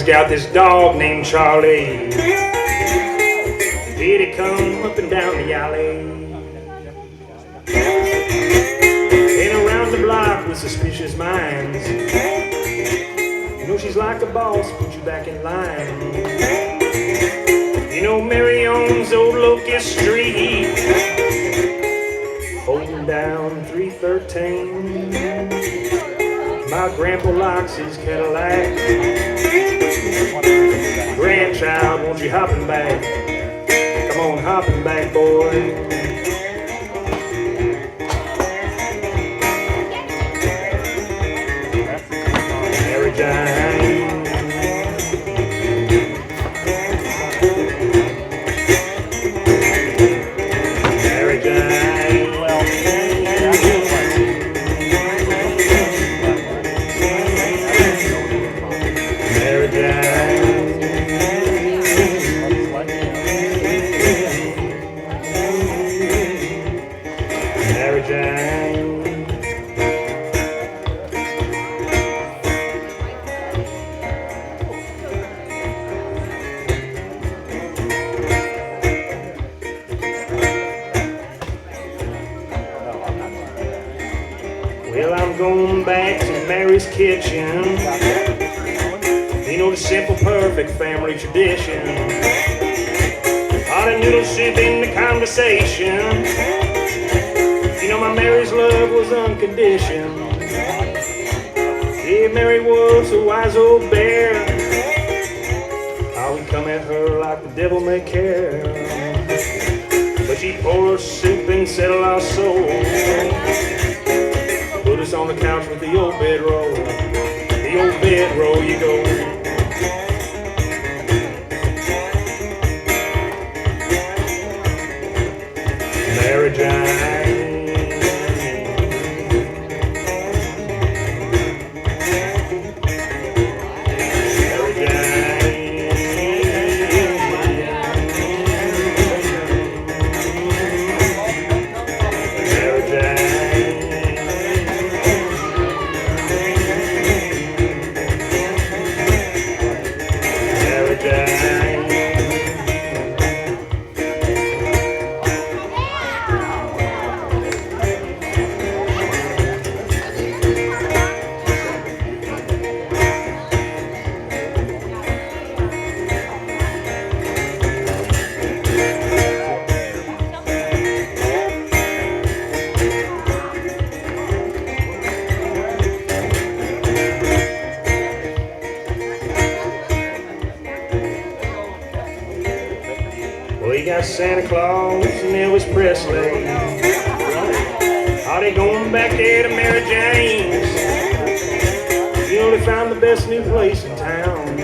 got this dog named Charlie. Did he come up and down the alley and around the block with suspicious minds? You know she's like a boss, put you back in line. You know Mary owns old Locust Street, holding down 313. My grandpa likes his Cadillac. Grandchild, won't you hopping back? Come on, hopping back, boy. Mary Jane. Mary Jane. Mary Jane. Mary Jane. Well, I'm going back to Mary's kitchen. You know the simple, perfect family tradition. Hot and noodle soup in the conversation. You know my Mary's love was unconditioned. Yeah, Mary was a wise old bear. How we come at her like the devil may care. But she poured her soup and settled our soul. Put us on the couch with the old bedroll. The old bedroll you go. Mary Jane. Mary Jane. Mary Jane. Mary Jane. Well, you got Santa Claus and Elvis Presley. Are they going back there to Mary Jane's? You know they found the best new place in town.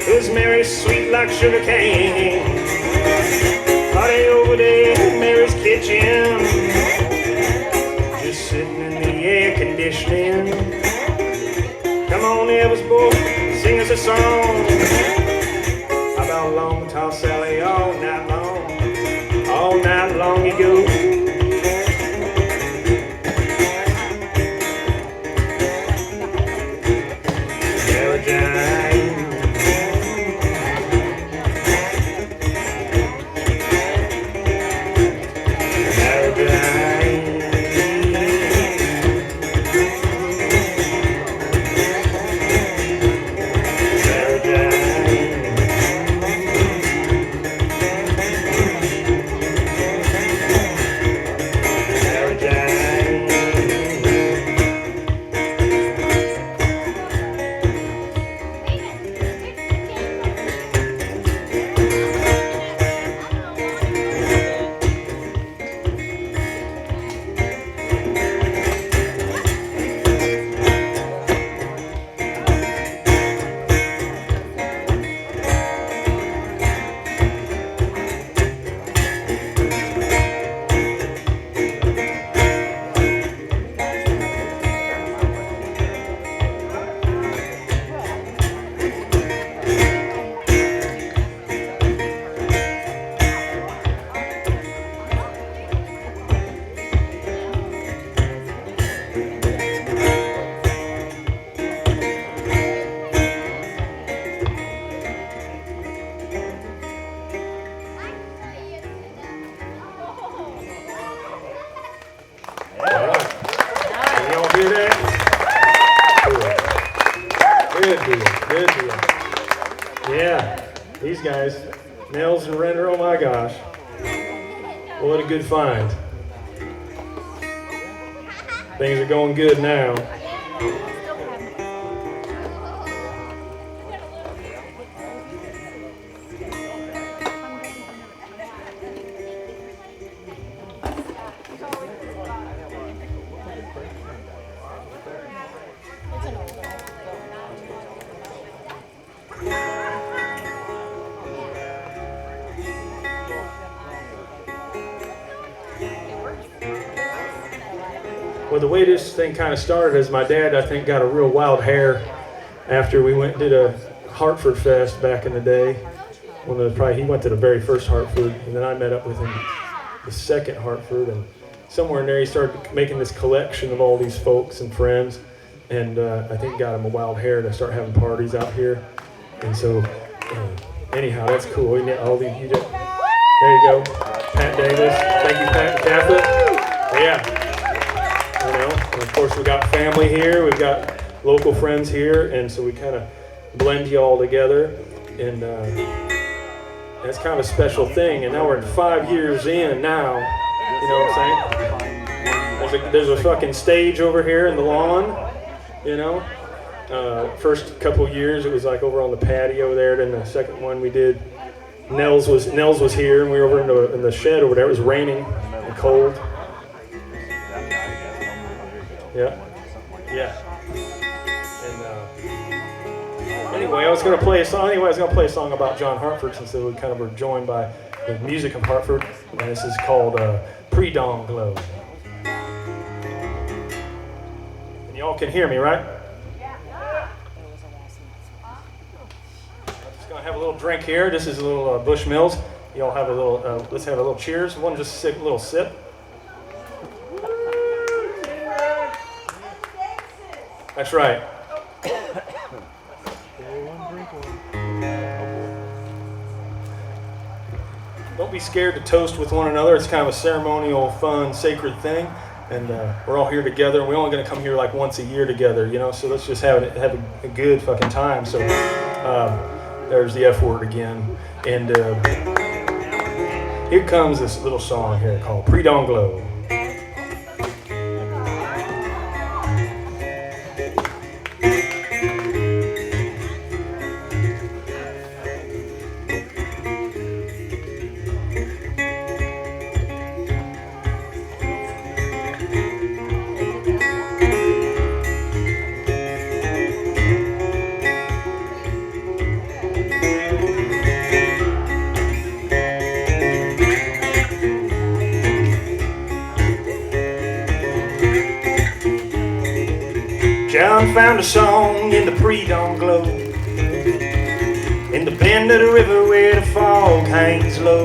Cause Mary's sweet like sugar cane. Are they over there in Mary's kitchen? Just sitting in the air conditioning. Come on, Elvis boy, sing us a song. How about Long Tall Sally all night long? All night long you go. Mary Jane. Mary Jane. Mary Jane. deal. Good deal. Yeah, these guys, Nels and Render, oh my gosh. What a good find. Things are going good now. Well, the way this thing kind of started is my dad, I think, got a real wild hair after we went and did a Hartford Fest back in the day. He went to the very first Hartford, and then I met up with him the second Hartford, and somewhere in there he started making this collection of all these folks and friends, and I think got him a wild hair to start having parties out here. And so, anyhow, that's cool. There you go, Pat Davis. Thank you, Pat Catholic. Yeah. You know, and of course we got family here, we've got local friends here, and so we kind of blend you all together, and that's kind of a special thing. And now we're 5 years in now, you know what I'm saying? There's a fucking stage over here in the lawn, you know. First couple years it was like over on the patio there, then the second one we did, Nels was here, and we were over in the shed over there. It was raining and cold. Yeah. And anyway, I was going to play a song about John Hartford, since we kind of were joined by the music of Hartford. And this is called Pre-Dawn Glow. And y'all can hear me, right? Yeah. I'm just going to have a little drink here. This is a little Bushmills. Y'all have a little. Let's have a little cheers. One just a little sip. That's right. Don't be scared to toast with one another. It's kind of a ceremonial, fun, sacred thing. And we're all here together. And we're only going to come here like once a year together, you know. So let's just have a good fucking time. So there's the F word again. And here comes this little song here called Pre-Dawn Glow. John found a song in the pre-dawn glow, in the bend of the river where the fog hangs low.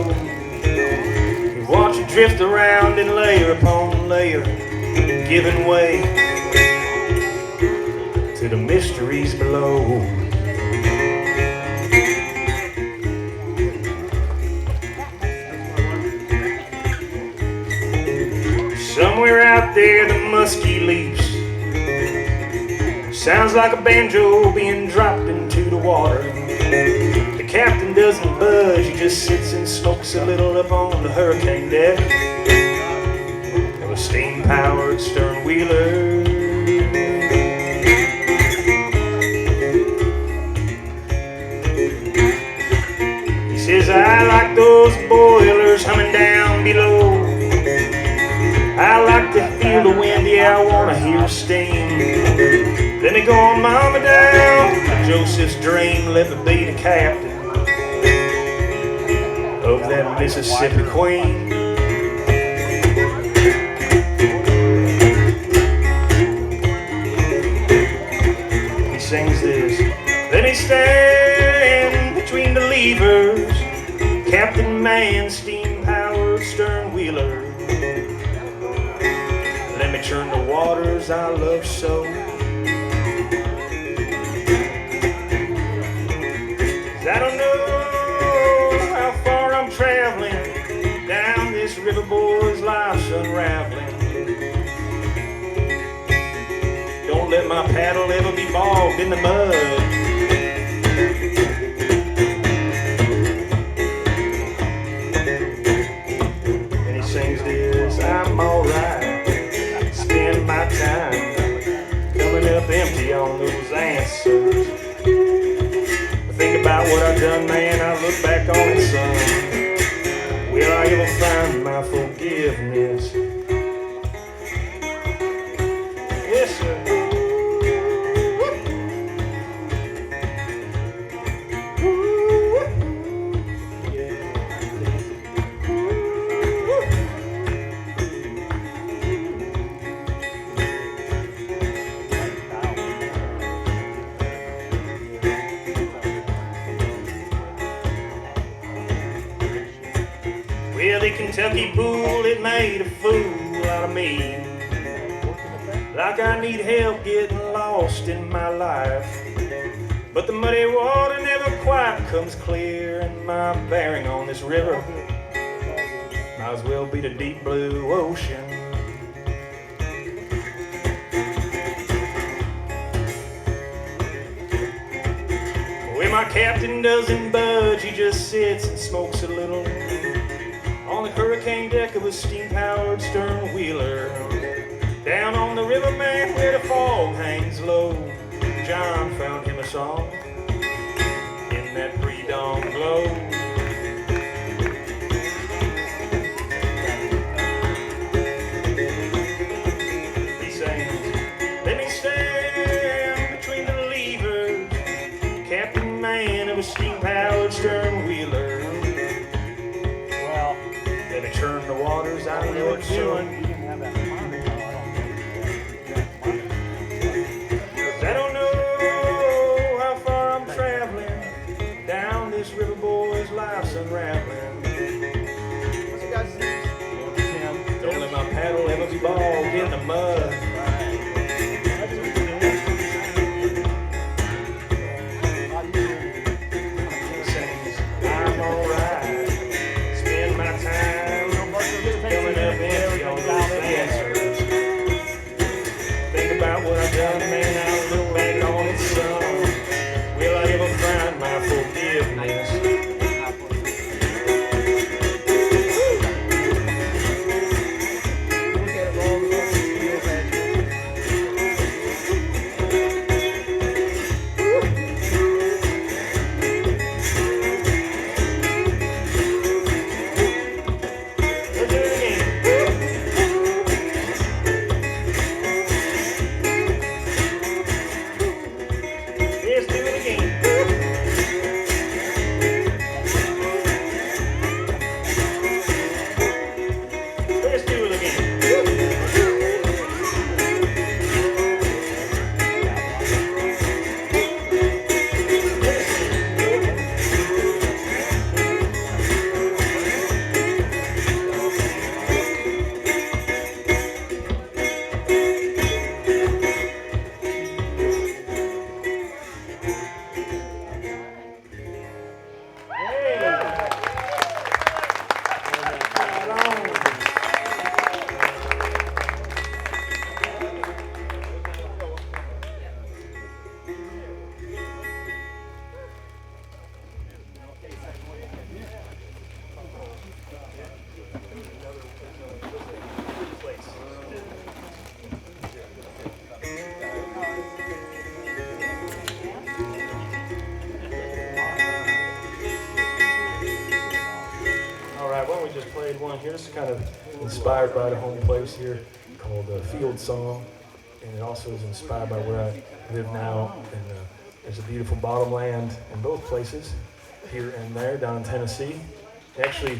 You watch it drift around in layer upon layer, giving way to the mysteries below. Somewhere out there the muskie leaps, sounds like a banjo being dropped into the water. The captain doesn't budge, he just sits and smokes a little up on the hurricane deck of a steam-powered stern wheeler. He says, I like those boilers humming down below. I like to feel the wind, yeah, I want to hear steam. Let me go on mama down to Joseph's dream. Let me be the captain of that Mississippi Queen. He sings this. Let me stand between the levers, Captain Man, steam-powered stern wheeler. Let me churn the waters I love so. I don't know how far I'm traveling down this river, boys, life's unraveling. Don't let my paddle ever be bogged in the mud. answers. I think about what I've done, man, I look back on it some. Will I ever find my forgiveness? Yes, sir. Well, the Kentucky pool, it made a fool out of me. Like I need help getting lost in my life. But the muddy water never quite comes clear, and my bearing on this river might as well be the deep blue ocean. When my captain doesn't budge, he just sits and smokes a little on the hurricane deck of a steam-powered stern wheeler. Down on the river, man, where the fog hangs low, John found him a song in that pre-dawn glow. He sings, let me stand between the levers, captain man of a steam-powered stern wheeler. Well, let me churn the waters, I know what I'm doing. I don't know how far I'm traveling down this river, boys, life's unraveling. What's you guys say? Don't let my paddle ever be bogged in the mud. Sings, I'm alright. Spend my time coming up empty on those answers. Think about what I've done, man. Will I ever find my forgiveness? One here. This is kind of inspired by the home place here called Field Song, and it also is inspired by where I live now. And there's a beautiful bottomland in both places, here and there, down in Tennessee. Actually,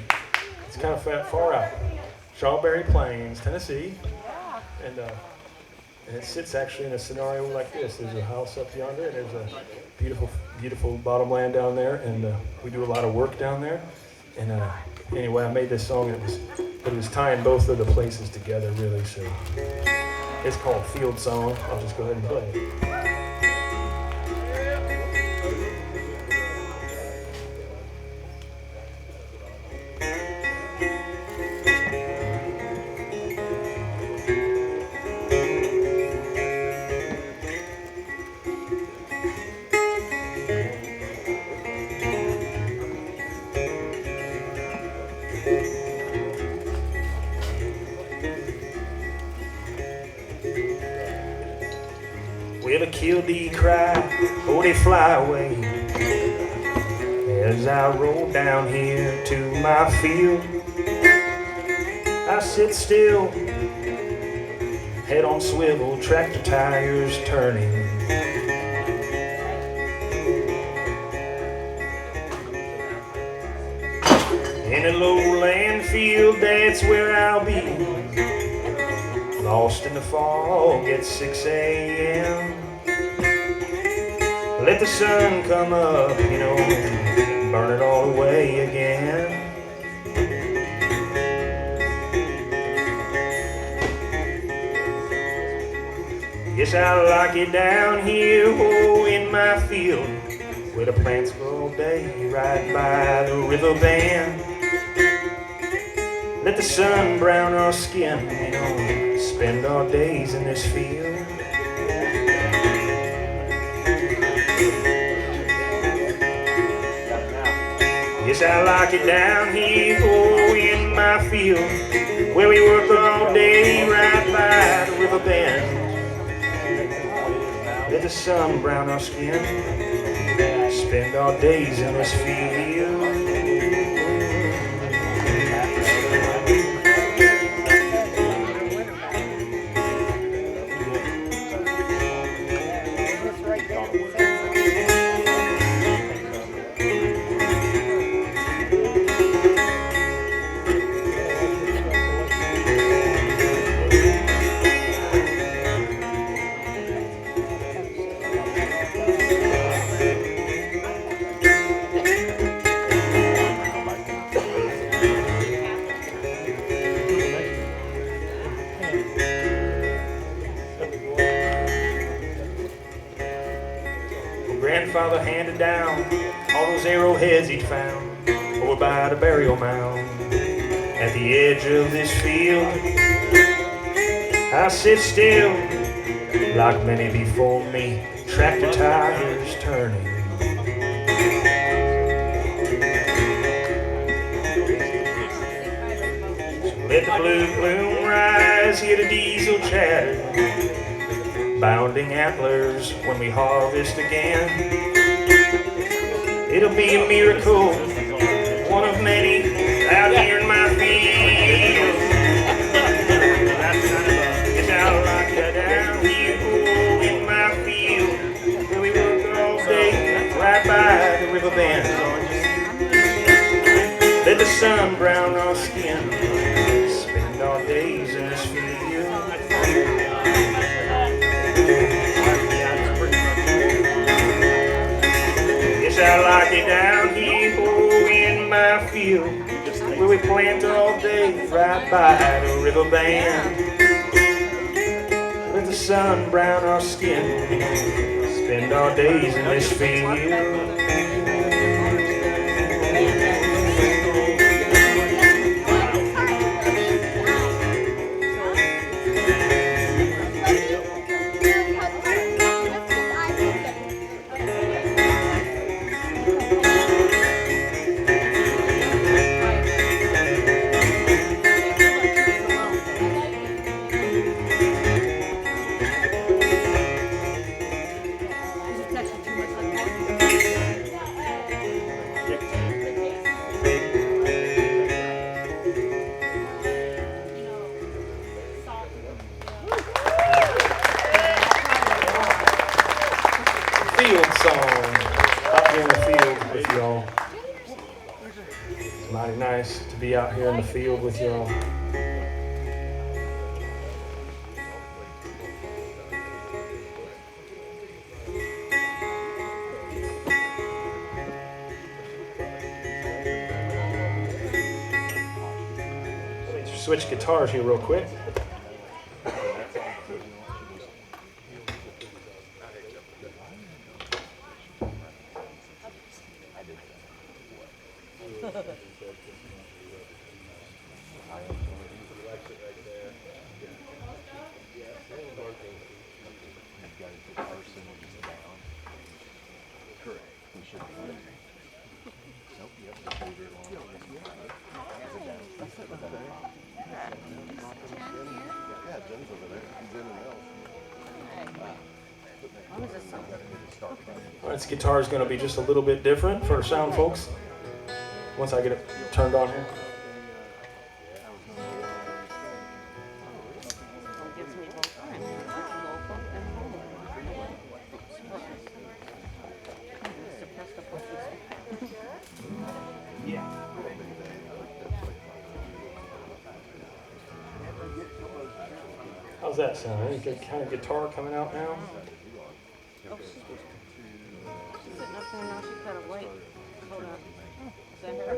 it's kind of far out. Strawberry Plains, Tennessee, and it sits actually in a scenario like this. There's a house up yonder, and there's a beautiful, beautiful bottomland down there, and we do a lot of work down there. And anyway, I made this song, but it was tying both of the places together, really. So it's called Field Song. I'll just go ahead and play it. Will a killdeer cry or they fly away? As I roll down here to my field, I sit still, head on swivel, tractor tires turning. In a lowland field, that's where I'll be, lost in the fog at 6 a.m. Let the sun come up, you know, and burn it all away again. Yes, I like it down here, oh, in my field, where the plants grow all day, right by the river bend. Let the sun brown our skin, you know, spend our days in this field. Yes, I like it down here, oh, in my field, where we work all day, right by the river bend. Let the sun brown our skin, spend our days in this field. Grandfather handed down all those arrowheads he'd found over by the burial mound. At the edge of this field, I sit still, like many before me, tractor tires turning. So let the blue plume rise, hear the diesel chatter, bounding antlers when we harvest again. It'll be a miracle, one of many, out here in my field. Yes, I like it down here, oh, in my field, where we work all day, right by the river bend. Let the sun brown our skin, spend our days in this field. Yes, I like it down here, oh, in my field, where we plant all day, right by the river bend. Let the sun brown our skin, spend our days in this field. Field song, out here in the field with y'all. It's mighty nice to be out here in the field with y'all. Switch guitars here real quick. All right, this guitar is going to be just a little bit different for sound folks once I get it turned on here. How's that sound? Any good kind of guitar coming out now? Oh, she's sitting up there now. She's got to wait. Hold up. Is that her?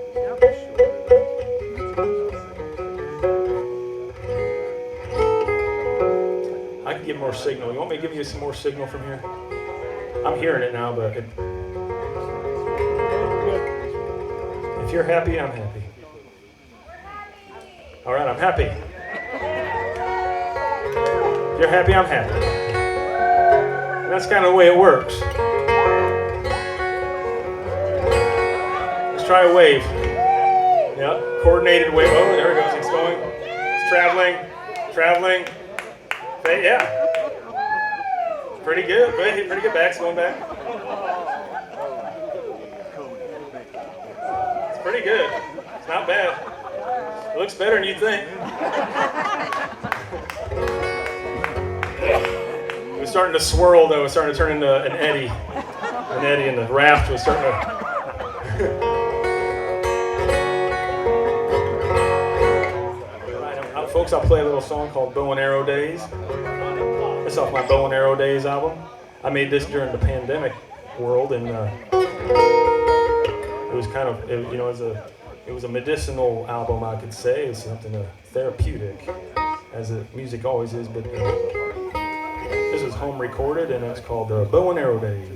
I can get more signal. You want me to give you some more signal from here? I'm hearing it now, but if you're happy, I'm happy. All right, I'm happy. If you're happy, I'm happy. And that's kind of the way it works. Let's try a wave. Yeah, coordinated wave. Oh, there it goes. It's going. It's traveling. Traveling. Yeah. Pretty good. Pretty good. Back's going back. It's pretty good. It's not bad. It looks better than you'd think. It was starting to swirl, though. It was starting to turn into an eddy. An eddy, and the raft was starting to... Right, folks, I'll play a little song called Bow and Arrow Days. It's off my Bow and Arrow Days album. I made this during the pandemic world, and it was kind of, it was a medicinal album, I could say. It's something therapeutic, as music always is, but this is home recorded, and it's called Bow and Arrow Days.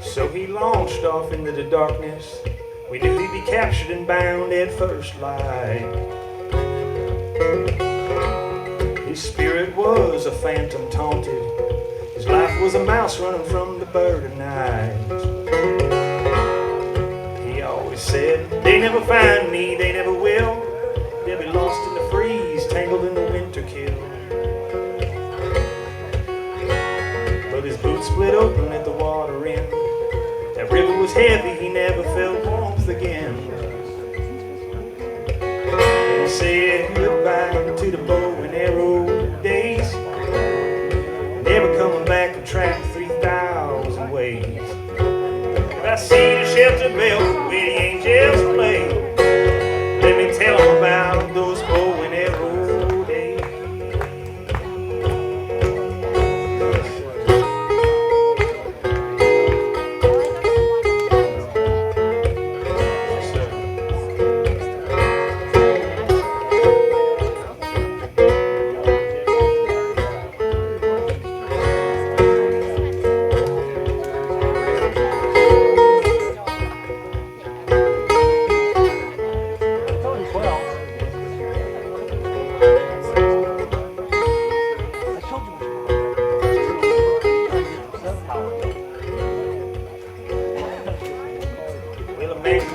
So he launched off into the darkness. We knew he'd be captured and bound at first light. His spirit was a phantom taunted. His life was a mouse running from the bird of night. He always said, they never find me, they never will. They'll be lost in the freeze, tangled in the winter kill. But his boots split open at the water end. That river was heavy, he never felt warmth again. And he said goodbye to the bow and arrow days. Never coming back and track 3,000 ways. If I see the shelter bell where the angels play, let me tell them about those bow and arrow days.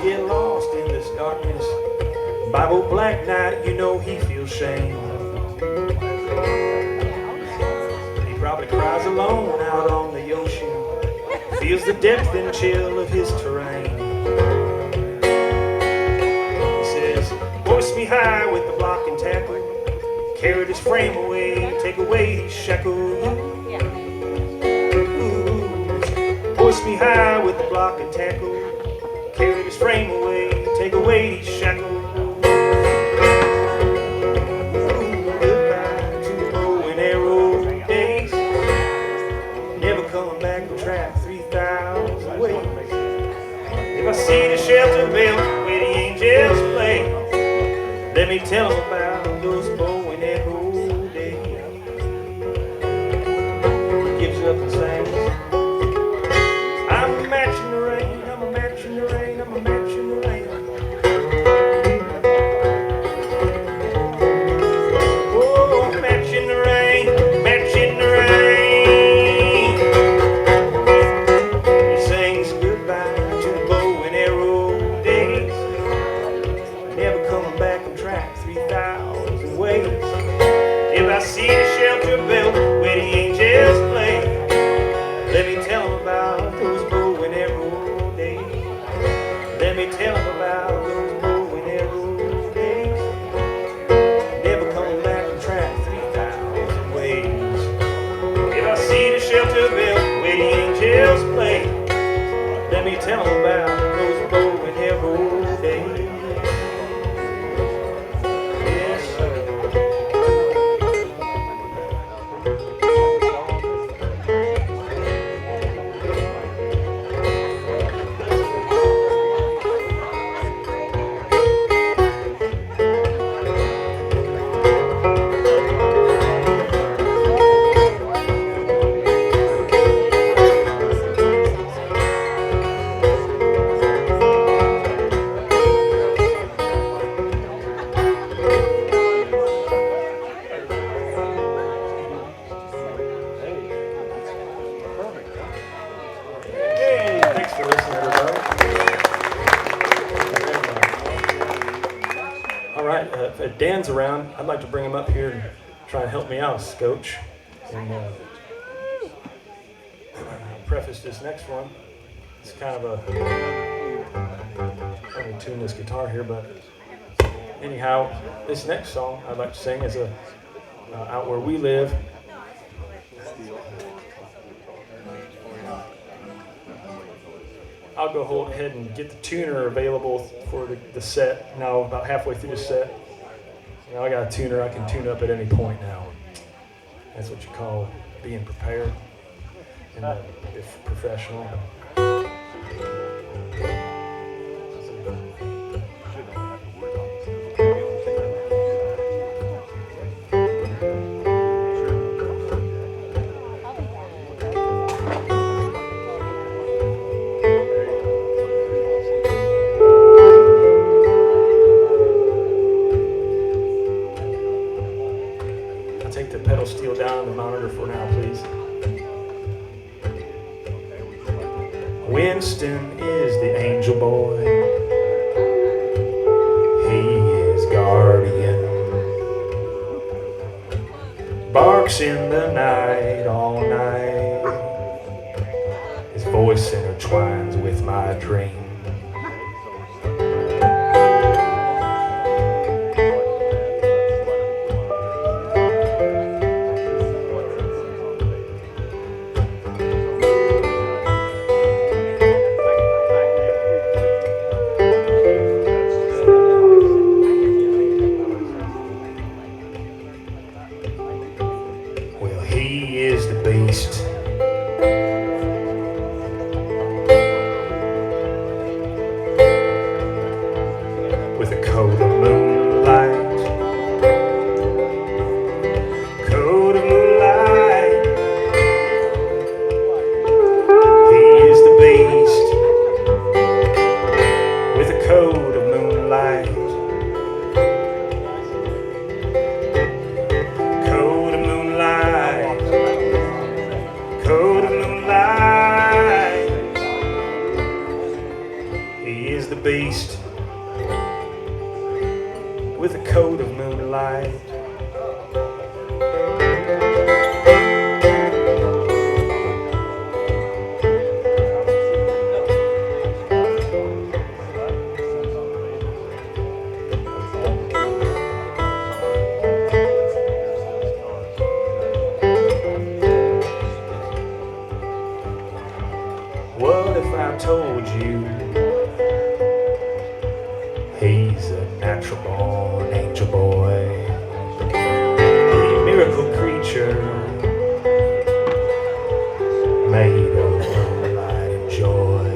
Get lost in this darkness. Bible black night, you know he feels shame. He probably cries alone out on the ocean, feels the depth and chill of his terrain. He says, hoist me high with the block and tackle, carry this frame away, take away these shackles. Hoist me high with the block and tackle, carry this frame away, take away these shackles. Goodbye to the bow and arrow days. Never coming back to track 3,000 ways. If I see the shelter bell where the angels play, me tell 'em about those bow and arrow days. He gives it up and sings, I'm a match in the rain, I'm a match in the rain, I'm a match in the rain. Oh, match in the rain, match in the rain. He sings goodbye to the bow and arrow days, never coming back on track 3,000 ways. If I see the shelter bell where the angels play, let me tell 'em about those bow and arrow days. Let me tell 'em about those bow and arrow days, never coming back on track 3,000 ways. If I see the shelter bell where the angels play, let me tell 'em about those bow and arrow days. Yes, sir. Thanks for listening, everybody. All right, if Dan's around, I'd like to bring him up here and try and help me out, Scotch. And I'll preface this next one. It's kind of a, let me tune this guitar here, but anyhow, this next song I'd like to sing is Out Where We Live. I'll go ahead and get the tuner available for the set. Now, about halfway through the set, I got a tuner. I can tune up at any point now. That's what you call being prepared and if professional. Take the pedal steel down on the monitor for now, please. Winston is the angel boy. He is guardian. Barks in the night all night. His voice intertwines with my dream. He is the beast. With a coat of moonlight. Coat of moonlight. He is the beast. With a coat of moonlight. Coat of moonlight. Coat of moonlight. He is the beast with a coat of moonlight. What if I told you he's a natural born angel boy, a miracle creature made of light and joy?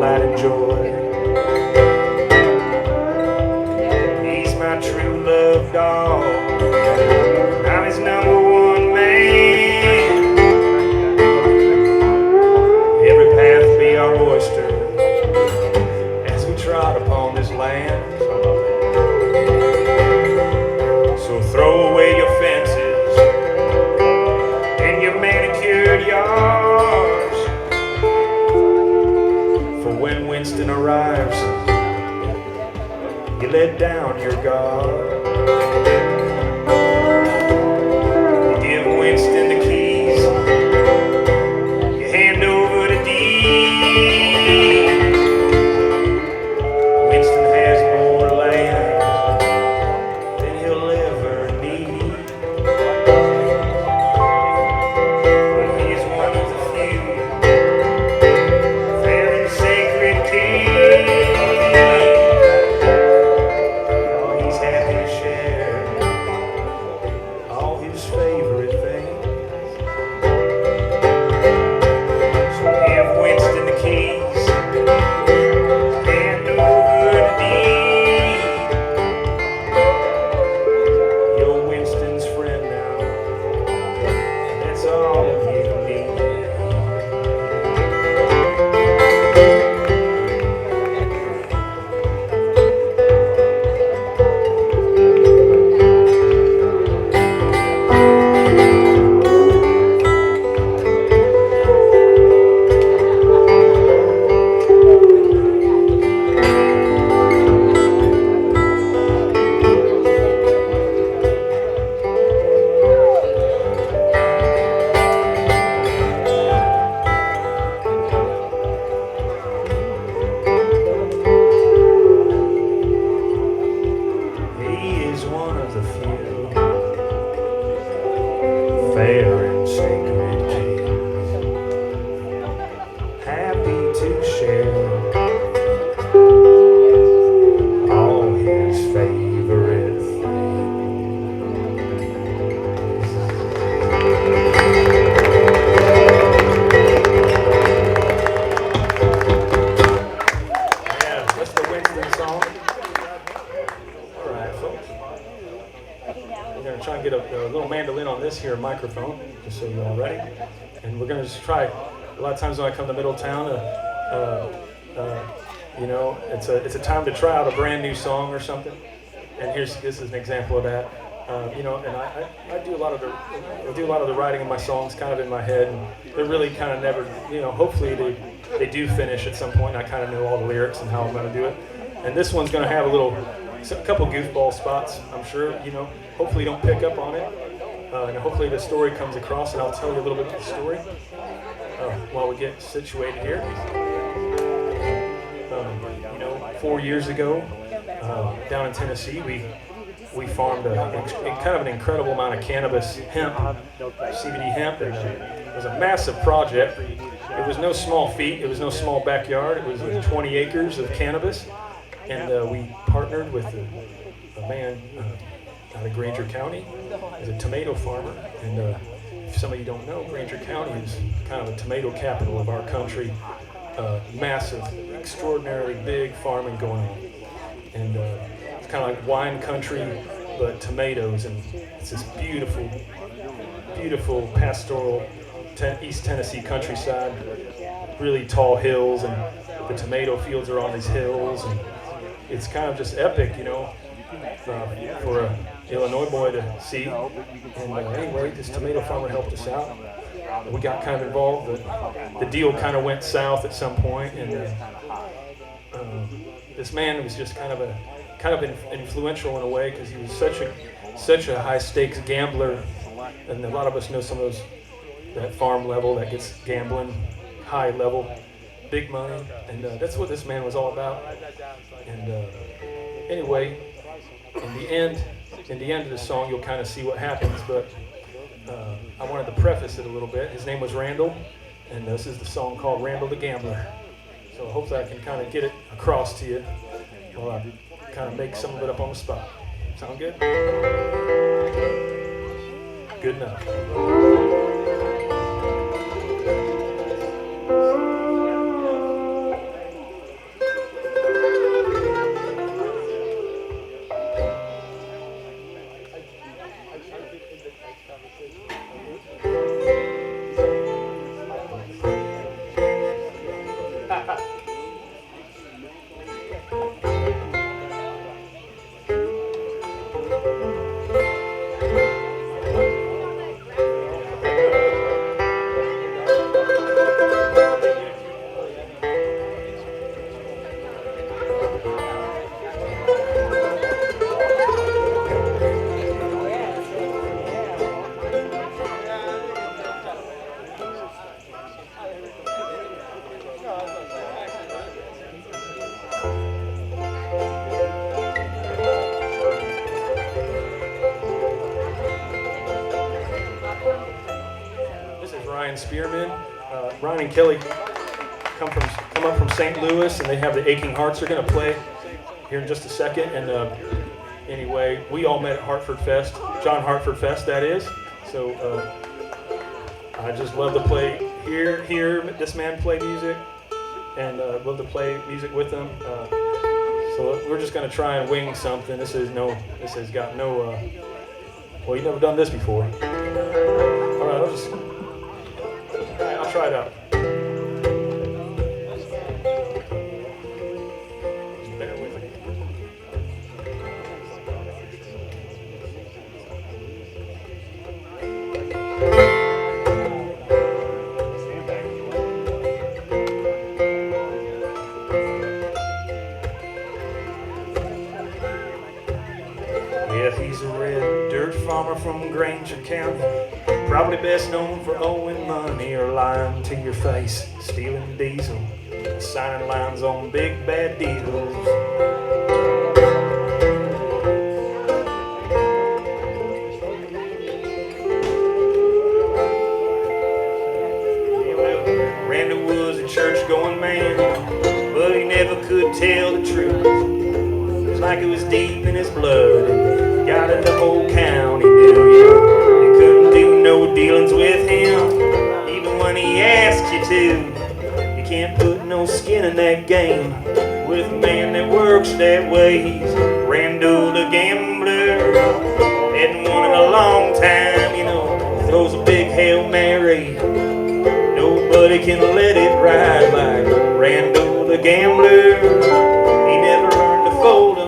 might enjoy. He's my true love dog. I'm his number one man. Every path be our oyster as we trot upon this land. So throw away your fences and your manicured yards, for when Winston arrives, you let down your guard. You give Winston the keys, you hand over the deed. Winston has more land than he'll ever need. But he's one of the few fair and sacred kings. Oh, he's happy to share all his favorite things. So give Winston the keys, hand over the deed. You're Winston's friend now, and that's all you need. He is one of the few fair and sacred kings, happy to share all his favorite things. Yeah, that's the Winston song. All right, folks. We're going to try and get a little mandolin on this here microphone, just so you're all ready. And we're going to just try. A lot of times when I come to Middletown, you know, it's a time to try out a brand new song or something. And this is an example of that. You know, and I do a lot of the writing of my songs kind of in my head, and they're really kind of never, you know, hopefully they do finish at some point. And I kind of know all the lyrics and how I'm going to do it. And this one's going to have a couple goofball spots, I'm sure. You know, hopefully you don't pick up on it, and hopefully the story comes across, and I'll tell you a little bit of the story while we get situated here. You know, 4 years ago, down in Tennessee, we farmed kind of an incredible amount of cannabis hemp, CBD hemp, and it was a massive project. It was no small feat. It was no small backyard. It was 20 acres of cannabis, and we partnered with a man out of Granger County. He's a tomato farmer, and if some of you don't know, Granger County is kind of a tomato capital of our country. Massive, extraordinarily big farming going on, and it's kind of like wine country, but tomatoes, and it's this beautiful, beautiful pastoral East Tennessee countryside, really tall hills, and the tomato fields are on these hills, and it's kind of just epic, you know, for an Illinois boy to see. And anyway, this tomato farmer helped us out. We got kind of involved. The deal kind of went south at some point, and this man was just kind of influential in a way, because he was such a high stakes gambler, and a lot of us know some of those that farm level that gets gambling, high level, big money, and that's what this man was all about. And anyway, in the end of the song, you'll kind of see what happens, but I wanted to preface it a little bit. His name was Randall, and this is the song called Randall the Gambler. So hopefully I can kind of get it across to you while I kind of make some of it up on the spot. Sound good? Good enough. band Spearmen. Ron and Kelly come up from St. Louis, and they have the Aching Hearts. They're going to play here in just a second. And anyway, we all met at Hartford Fest, John Hartford Fest, that is. So I just love to play hear this man play music, and love to play music with him. So we're just going to try and wing something. This has got no. Well, you've never done this before. All right, I'll try it out. Just bear with me. Yeah, he's a red dirt farmer from Granger County, probably best known for owing money or lying to your face, stealing diesel, signing lines on big bad deals. Randy was a church-going man, but he never could tell the truth. It was like it was deep in his blood. Got it, the whole county knew you. You couldn't do no dealings with him, even when he asked you to. You can't put no skin in that game with a man that works that way. He's Randall the gambler, hadn't won in a long time, you know. Throws a big Hail Mary, nobody can let it ride like Randall the gambler. He never learned to fold 'em.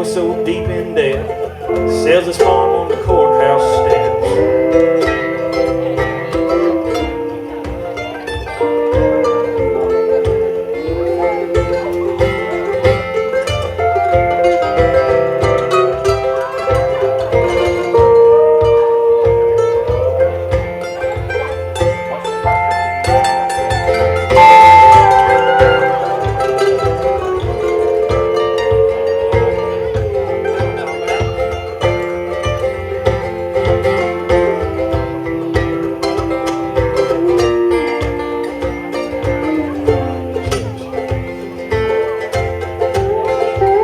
So deep in debt, sells his farm on the courthouse steps.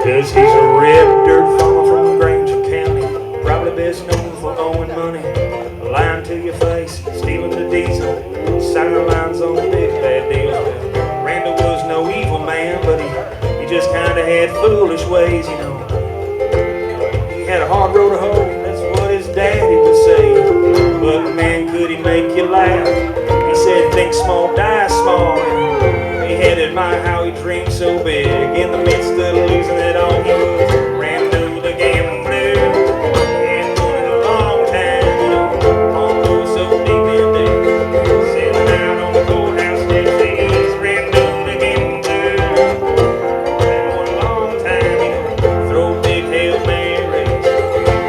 Cause he's a red dirt farmer from Granger County, probably best known for owing money, lying to your face, stealing the diesel, signing lines on big bad deals. Randall was no evil man, but he just kinda had foolish ways, you know. He had a hard road to hoe, that's what his daddy would say. But man, could he make you laugh? He said, think small, die small. He had admired how he dreamed so big. In the midst of losing it all, he was Randall the gambler. Hadn't won in a long time, you know, almost so deep in debt. Sitting out on the courthouse steps, he's Randall the gambler. Hadn't won a long time, you know, throw big Hail Marys,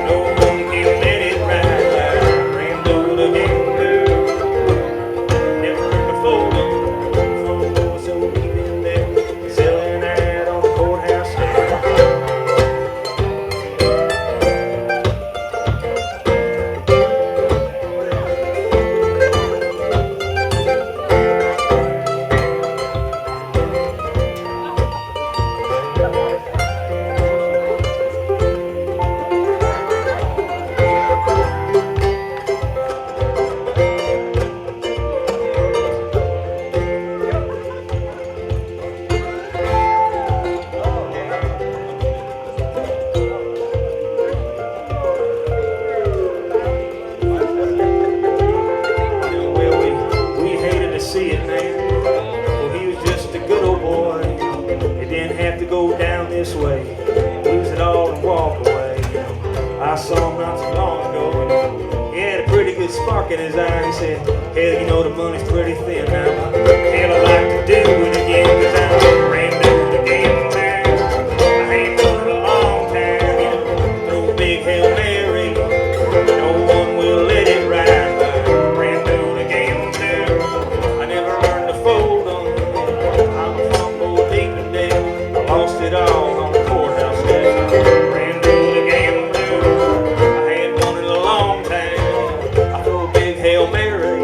no one can let it ride like Randall the gambler. Never learned to fold 'em. Selling out on the courthouse way, lose it all and walk away. I saw him not so long ago, and he had a pretty good spark in his eye. He said, hell, you know the money's pretty thin now. Hell, I'd like to do it again, cause I'm Randall the gambler. I ain't done it a long time, you know, throw a big Hail Mary, no one will let it ride by Randall the gambler. I never learned to fold 'em. I'm a fumble deep in debt. I lost it all on the courthouse steps. Randall the gambler. I hadn't won in a long time. I throw a big Hail Mary.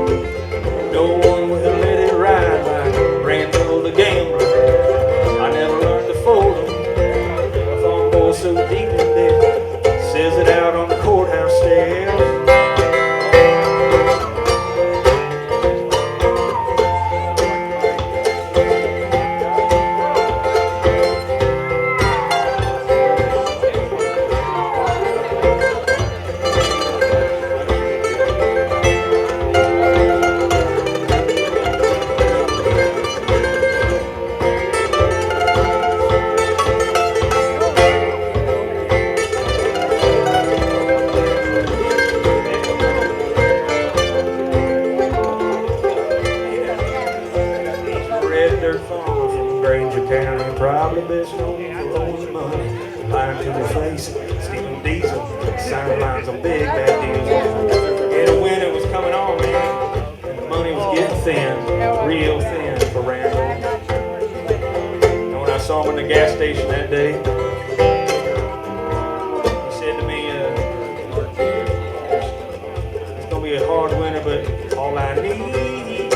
Granger County, probably best known for owning money. Lying to their face, stealing diesel, signing lines on big bad deals. Yeah, the winter was coming on, man, and the money was getting thin, real thin for Randall. And when I saw him in the gas station that day, he said to me, it's gonna be a hard winter, but all I need,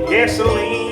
gasoline.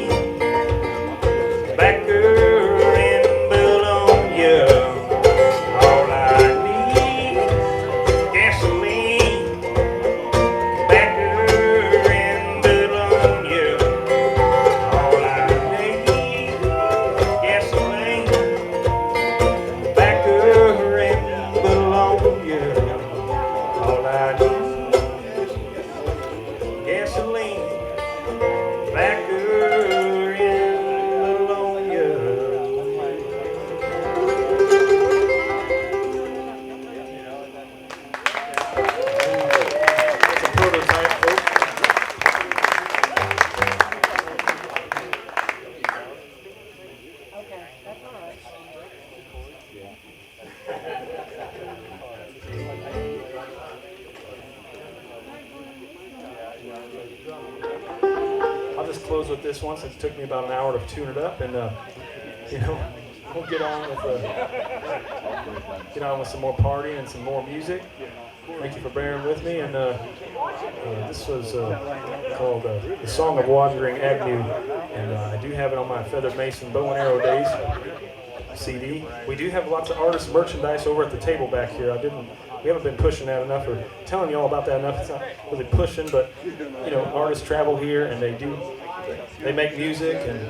With this one, since it took me about an hour to tune it up, and we'll get on with some more partying and some more music. Thank you for bearing with me. And this was called "The Song of Wandering Avenue," and I do have it on my Feathered Mason Bow and Arrow Days CD. We do have lots of artist merchandise over at the table back here. We haven't been pushing that enough, or telling you all about that enough. It's not really pushing, but artists travel here and they make music, and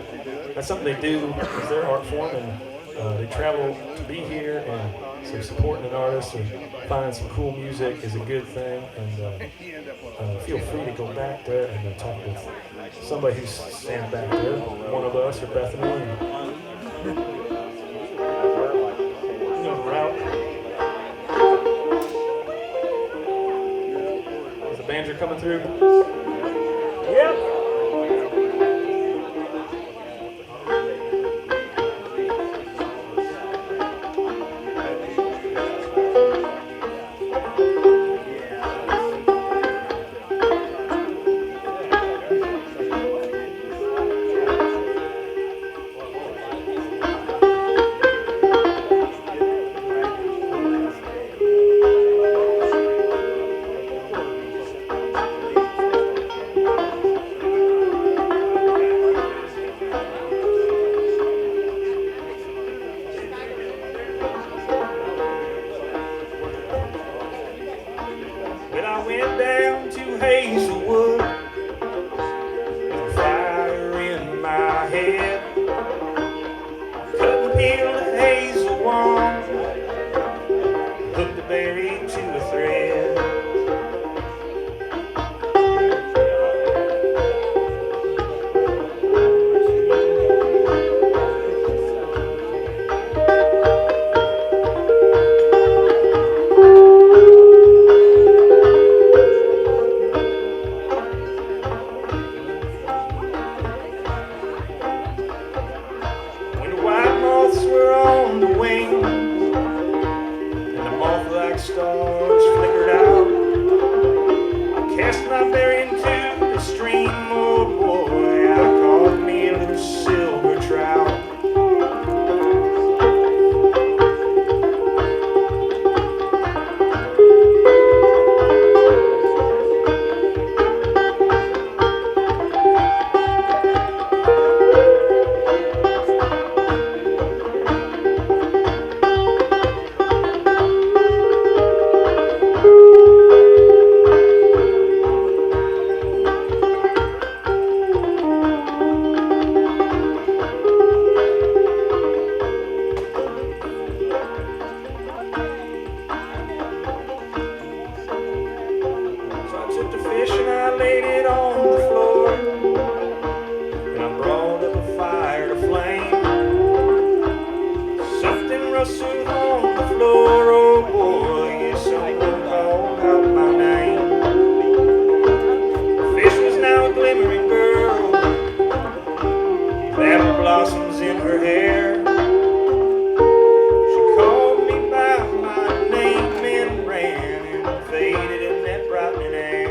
that's something they do. It's their art form, and they travel to be here, and so supporting an artist or finding some cool music is a good thing. And feel free to go back there and talk with somebody who's standing back there, one of us or Bethany. The route. Is the banjo coming through? Yep. blossoms in her hair. She called me by my name and ran and faded in that brightening air.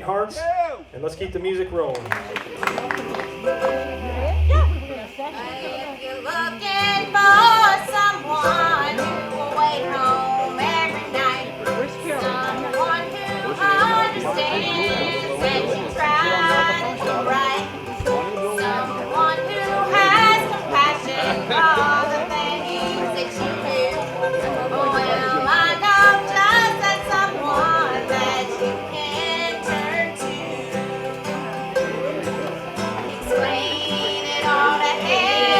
Hearts, and let's keep the music rolling. If you're looking for someone who will wait home every night, someone who understands that you tried to do right, someone who has compassion for the things that you do, well, I know just that someone that you can turn to. Explain it all to him.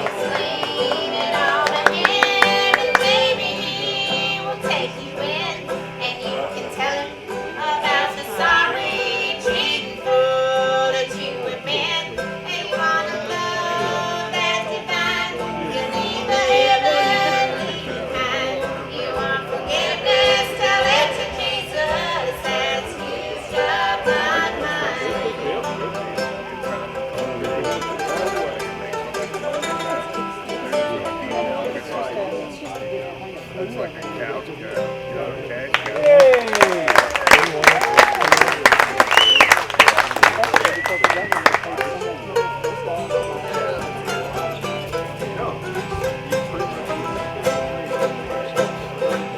Explain it all to him, and maybe he will take you in, and you can tell him about the sorry, cheating fool that you have been. And you want a love that's divine, you leave the heavenly behind. You want forgiveness, tell it to Jesus, that's used up my mind. Looks like a couch. Okay.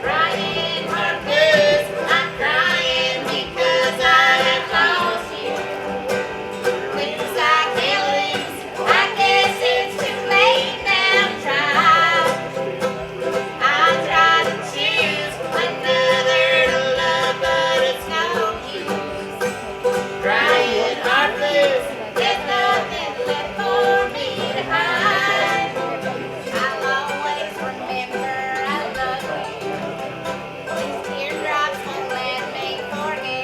Crying my blues, I'm crying because I have lost you. Blues I can't lose, I guess it's too late now to try. I try to choose another to love, but it's no use. Crying our blues, there's nothing left for me to hide. I'll always remember I love you. These teardrops won't let me forget.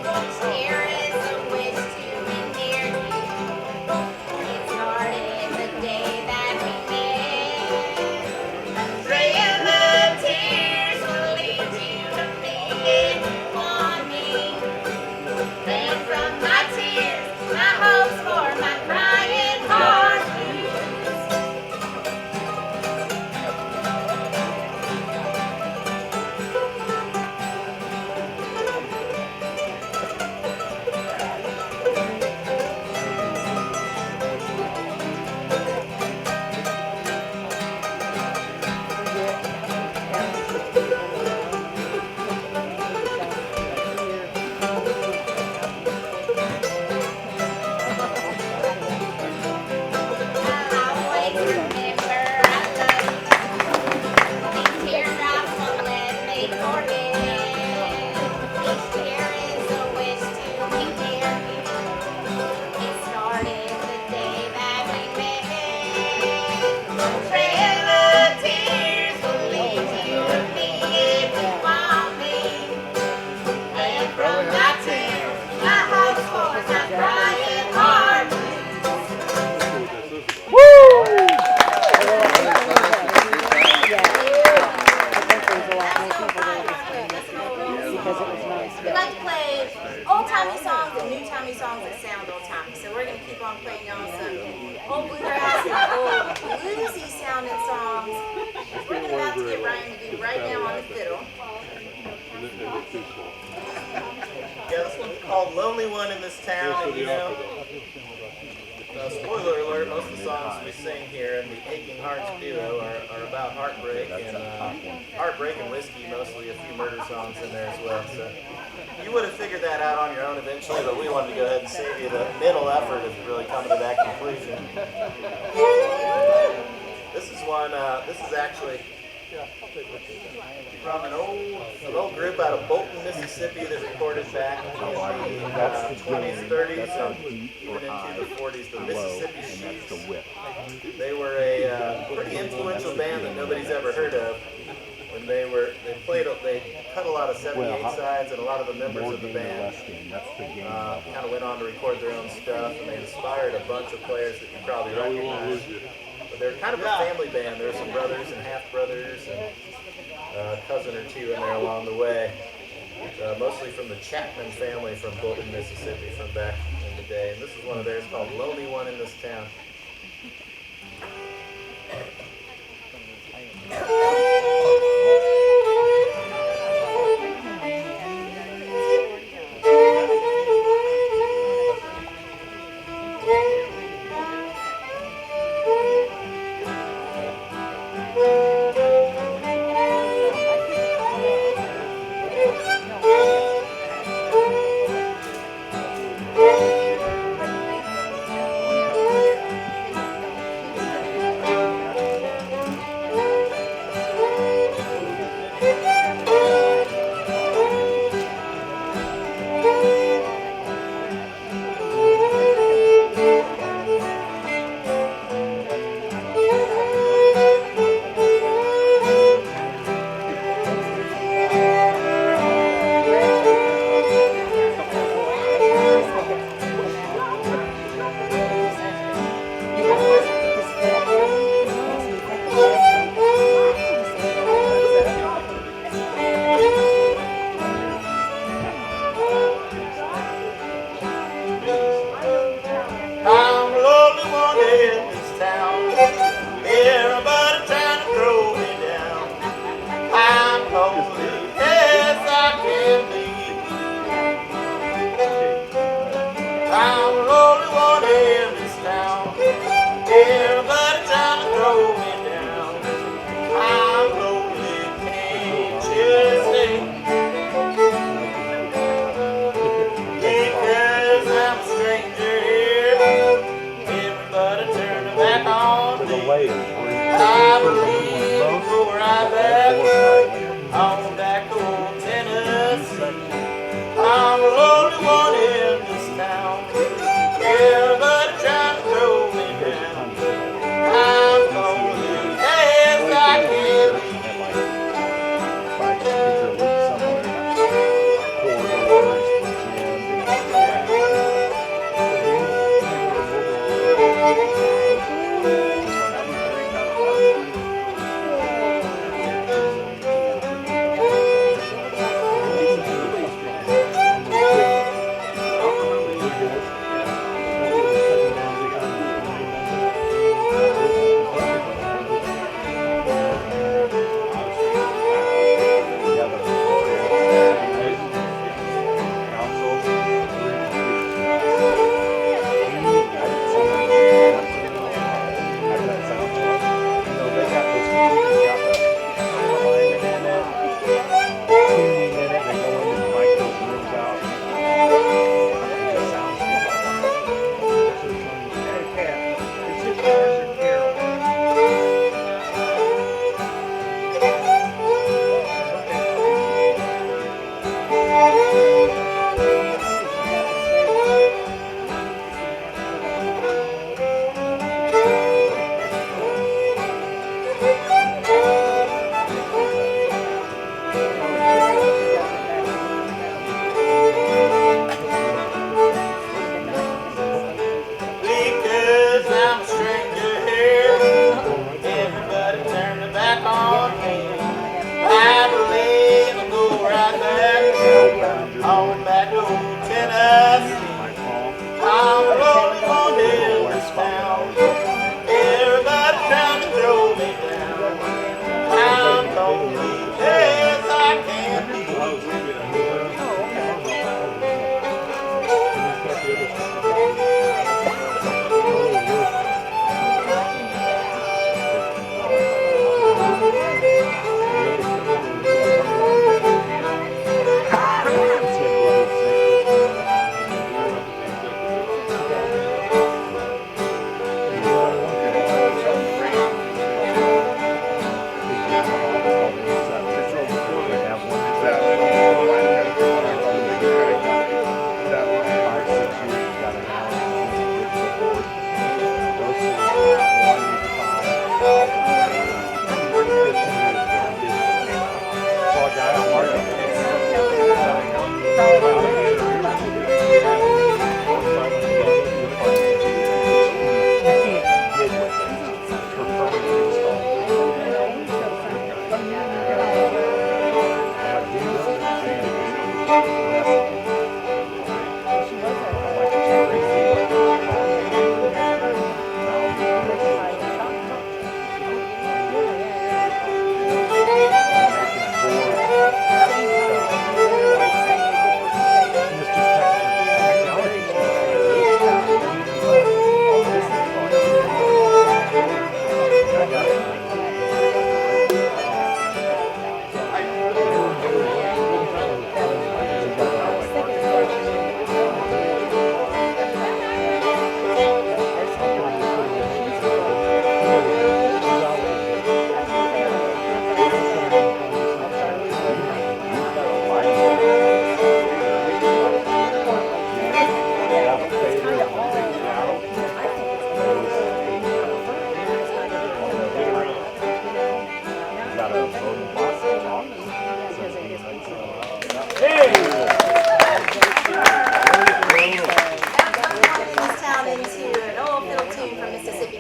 Each tear is a wish to be near you. It started the day that we met. A trail of tears will lead you to me if you want me. Then from my tears, my hopes for my crying heart blues. I'll always remember I love you. These teardrops won't let me forget. Each tear is a wish to be near you. It started the day that we met. A trail of tears will lead you to me if you want me. And from my tears, my hopes for my crying heart. We like to play old-timey songs and new-timey songs that sound old-timey. So we're going to keep on playing y'all some old bluegrass and old bluesy sounding songs. We're about to get Ryan to do right now on the fiddle. Yeah, this one's called Lonely One in This Town, and you know, spoiler alert, most of the songs we sing here in the Aching Hearts duo are about heartbreak and whiskey, mostly a few murder songs in there as well. So you would have figured that out on your own eventually, but we wanted to go ahead and save you the mental effort of really coming to that conclusion. This is one, this is actually from an old group out of Bolton, Mississippi that recorded back in the 20s, 30s, and even into the 40s, the Mississippi Sheets. They were a pretty influential band that nobody's ever heard of. When they cut a lot of 78 sides, and a lot of the members of the band kind of went on to record their own stuff, and they inspired a bunch of players that you probably recognize. But they're kind of a family band. There were some brothers and half-brothers and a cousin or two in there along the way. Mostly from the Chapman family from Bolton, Mississippi from back in the day. And this is one of theirs called Lonely One in This Town. town. Everybody trying to throw me down. I'm lonely as I can be. I'm the only one in this town. Everybody trying to throw me down. I'm lonely, can't you see? Because I'm a stranger here. Everybody turn their back on me. I believe go right back on back to old Tennessee. I'm the only one in this town. Everybody trying to throw me down. I'm lonely as I can be. Because I'm a stranger here, everybody turn their back on me. I believe I'll go right back on back to old Tennessee. I'm the only one in this town. Everybody trying to throw me down. I'm lonely as I can be.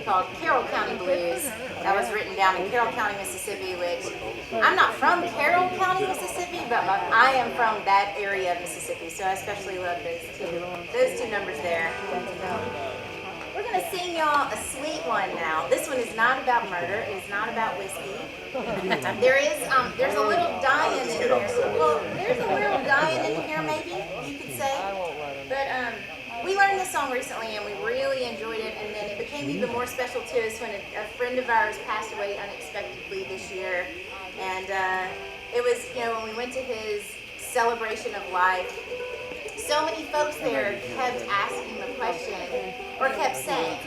called Carroll County Blues that was written down in Carroll County, Mississippi, which I'm not from Carroll County, Mississippi, but I am from that area of Mississippi, so I especially love those two numbers there. We're going to sing y'all a sweet one now. This one is not about murder. It is not about whiskey. There's a little dying in here. Well, there's a little dying in here, maybe you could say. But we learned this song recently, and we really enjoyed it. And then it became even more special to us when a friend of ours passed away unexpectedly this year. And it was, when we went to his celebration of life, so many folks there kept asking the question, or kept saying,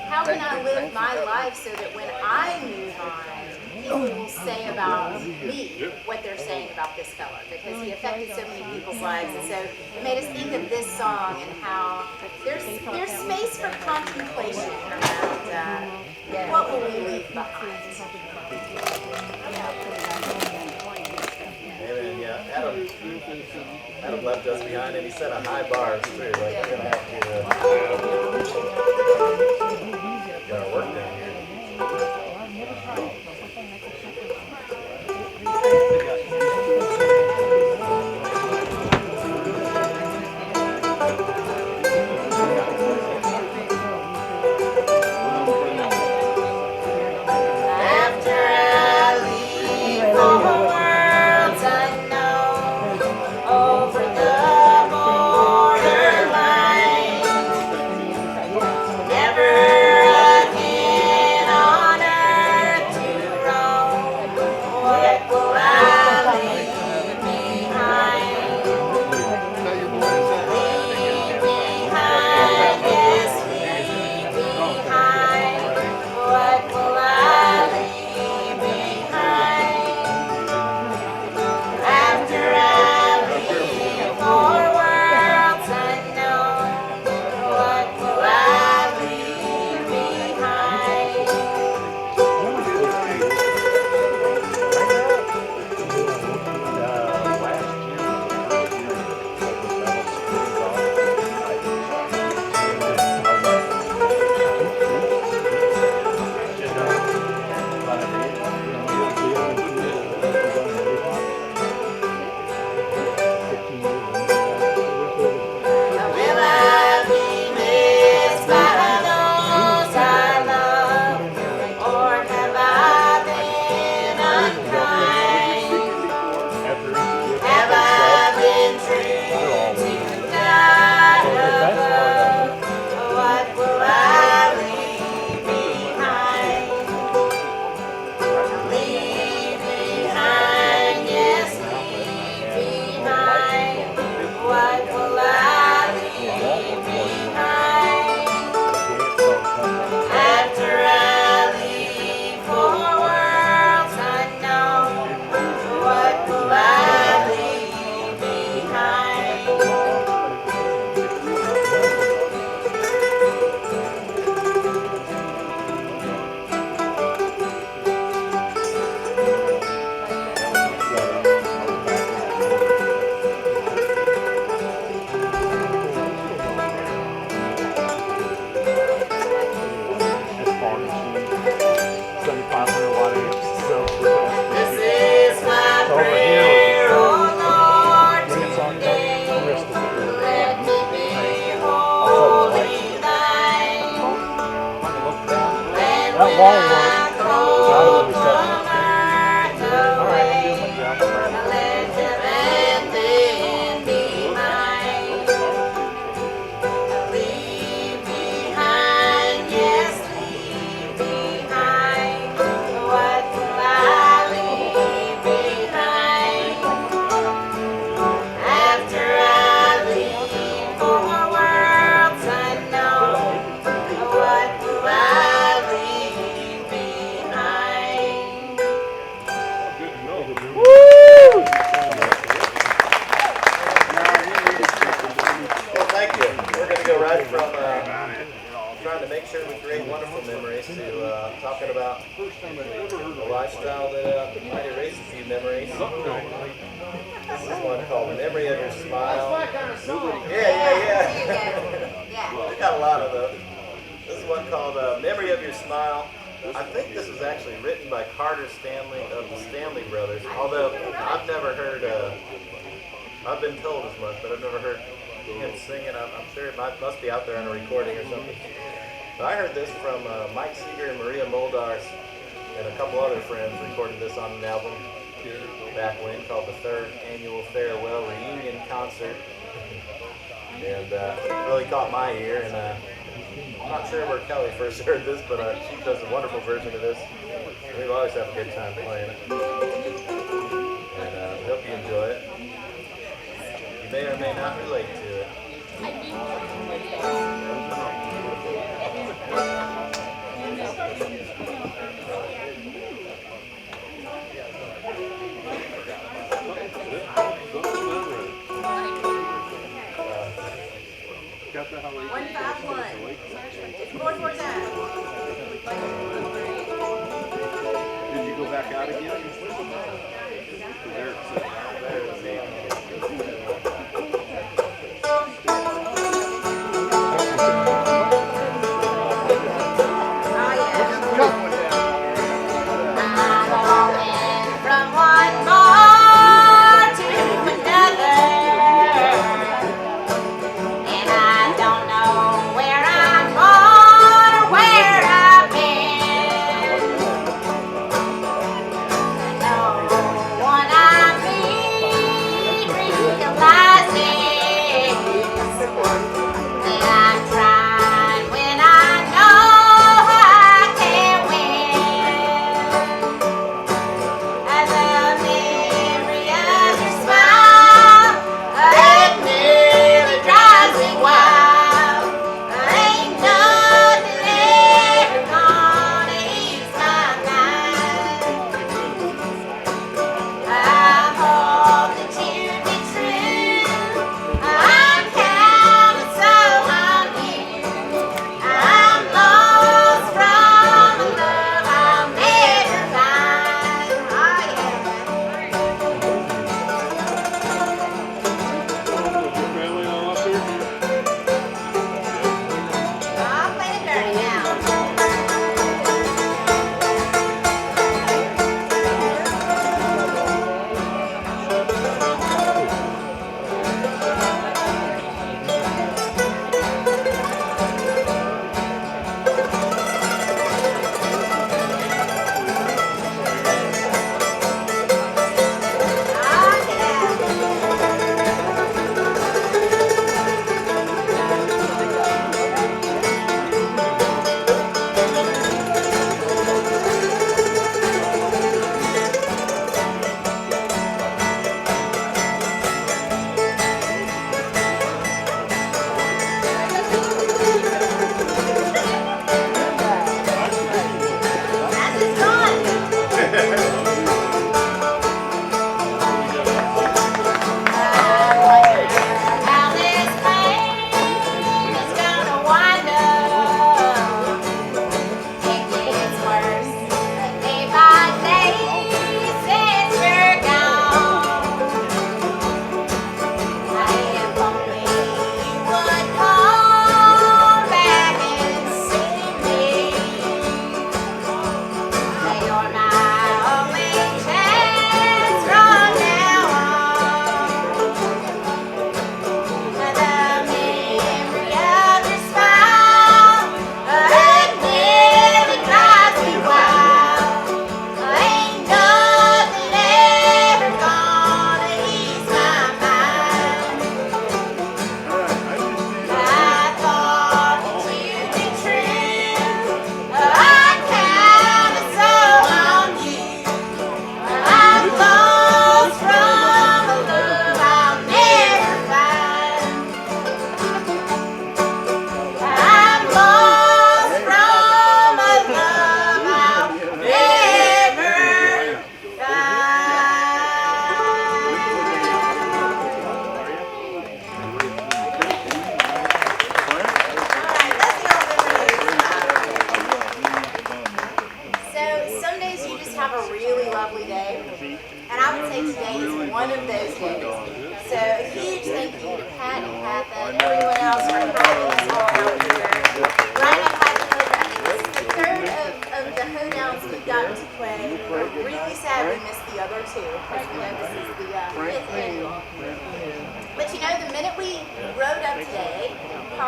how can I live my life so that when I move on, people will say about me what they're saying about this fella, because he affected so many people's lives. And so it made us think of this song and how there's space for contemplation around what will we leave behind. Amen. Yeah, Adam left us behind, and he set a high bar too. Like we're gonna have to get our work done here. I've been told as much, but I've never heard him singing. I'm sure it must be out there on a recording or something. I heard this from Mike Seeger and Maria Moldars and a couple other friends recorded this on an album back when, called the Third Annual Farewell Reunion Concert. And it really caught my ear, and I'm not sure where Kelly first heard this, but she does a wonderful version of this. We've always had a good time playing it. And we hope you enjoy it. You may or may not relate to it. Got the Halloween. 151. It's 449. Did you go back out again? There,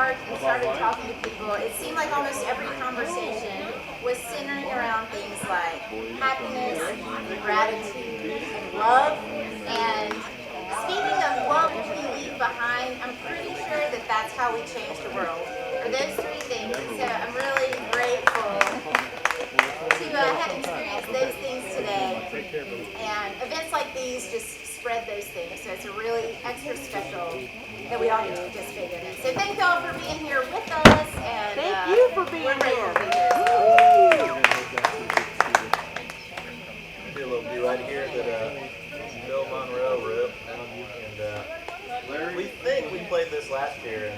park and started talking to people, it seemed like almost every conversation was centering around things like happiness, gratitude, and love. And speaking of what we leave behind, I'm pretty sure that that's how we change the world. For those three things. And so I'm really grateful to have experienced those things today. And events like these just spread those things. So it's a really extra special that we all get to participate in it. So thank y'all for being here with us. And Thank you for being we're grateful here. to be here. Do a little duet here that Bill Monroe wrote, and we think we played this last year, and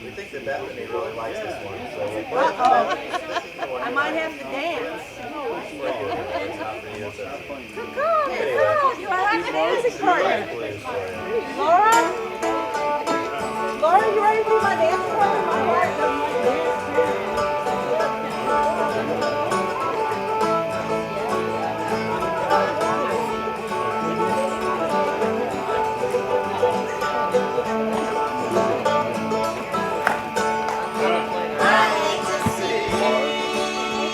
we think that Bethany really likes this one. So we'll play it for Bethany. This is the one I you might like. have to dance. It's for you. It's not for you. It's up to you. Girl, do I have a dancing partner? Blues for you. Laura? Laura, you ready to be my dancing partner? My wife doesn't like to dance too. I hate to see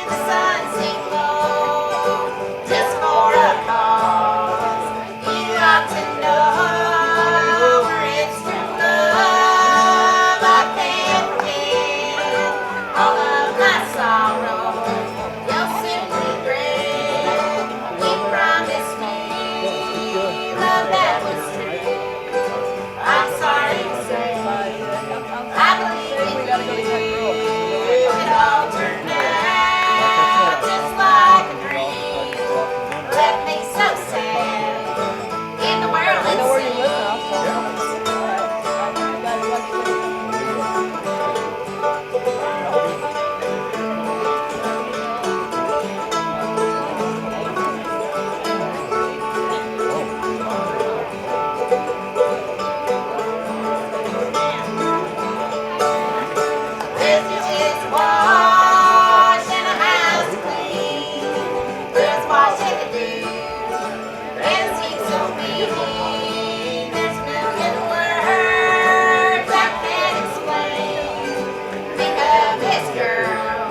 the sun sink low just for a cause. You ought to know where it's true love. I can't forget all of my sorrow. You'll soon regret. You promised me love that was true. I'm sorry to say, I believe in you. It all turned out just like a dream. Left me so sad in the world it dishes washed and a house clean. There's washing to do and seems so mean. There's a million words I can't explain. Think of this girl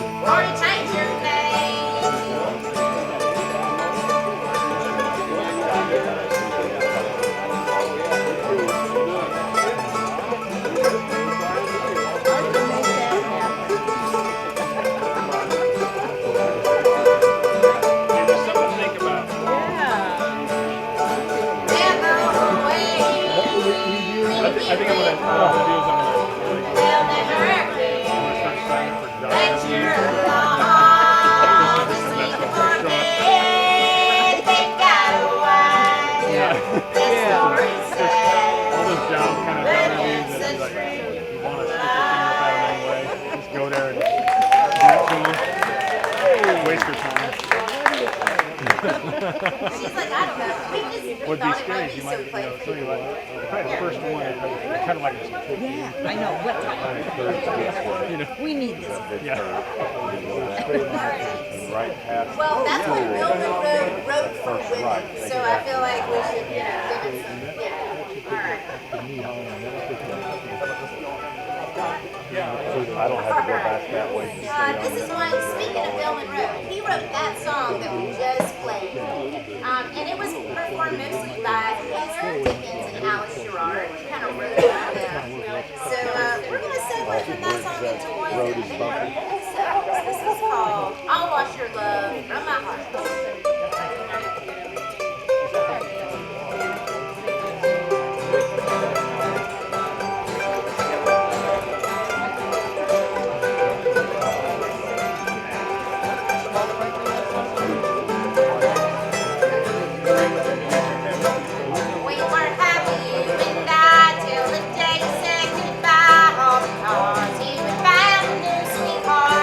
before you change your name. Give us something to think about. They'll go away. I think I'm gonna do is They'll never care start signing for that jobs. you're alone. Sleep for dead. They've got a wife. This story's sad. All those jobs kind of But interviews it's that a you like, true you want to stick your finger up at them anyway. Just go there and give it to them. Waste your time. She's like, I don't know. We just Would be thought it scary might if be you so might, playful. tell you what, probably the first one, kind of like Yeah, I know. What? We need this. yeah. Right past. Well, that's what Milton Road wrote for women. So I feel like we should, give it some. Yeah. All right. I don't have to go back that way. This is one, speaking of Bill Monroe, he wrote that song that we just played. And it was performed mostly by Hazer Dickens and Alice Gerard. He kind of wrote it for them. So we're going to segue from that song into one that they wrote themselves. This is called I'll Wash Your Love from My Heart. We were happy, you and I, till the day you said goodbye. All because you had found a new sweetheart.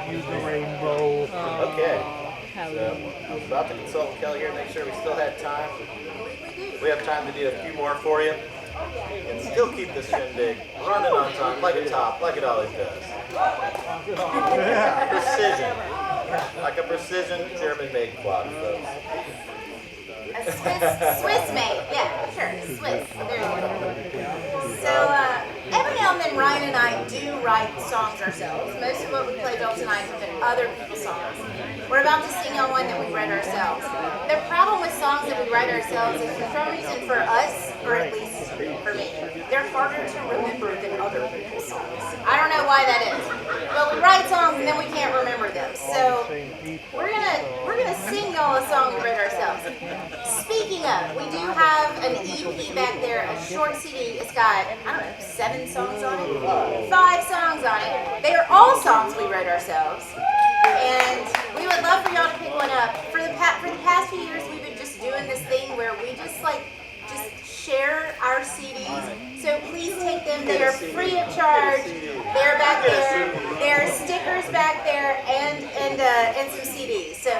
Okay. So I was about to consult with Kelly here to make sure we still had time. We have time to do a few more for you. And still keep this shindig running on time, like a top, like it always does. Precision. Like a precision German-made clock, folks. A Swiss made, yeah, sure, Swiss. There you go. So every now and then Ryan and I do write songs ourselves. Most of what we played all tonight have been other people's songs. We're about to sing on one that we write ourselves. The problem with songs that we write ourselves is for some reason for us, or at least for me, they're harder to remember than other people's songs. I don't know why that is. But we write songs and then we can't remember them. So we're gonna sing y'all a song we wrote ourselves. Speaking of, we do have an EP back there, a short CD. It's got, I don't know, 7 songs on it? 5 songs on it. They are all songs we wrote ourselves. And we would love for y'all to pick one up. For the past few years, we've been just doing this thing where we just share our CDs. So please take them. They are free of charge. They're back there. There are stickers back there and some CDs. So,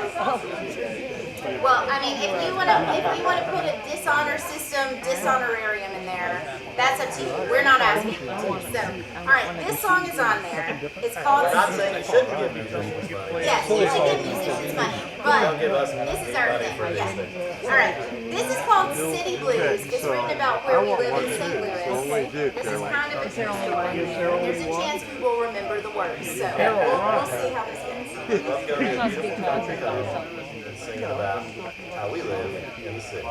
well, I mean, if you want to put a dishonor system dishonorarium in there, that's up to you. We're not asking you to. So, all right, this song is on there. It's called. We're not saying you shouldn't give musicians money. Yes, you should give musicians money, but this is our thing. Yeah. All right, this is called City Blues. It's written about where we live in St. Louis. This is kind of a true story. There's a chance we will remember the words, so we'll see how this goes. Let's go to a beautiful country home and sing about how we live in the city.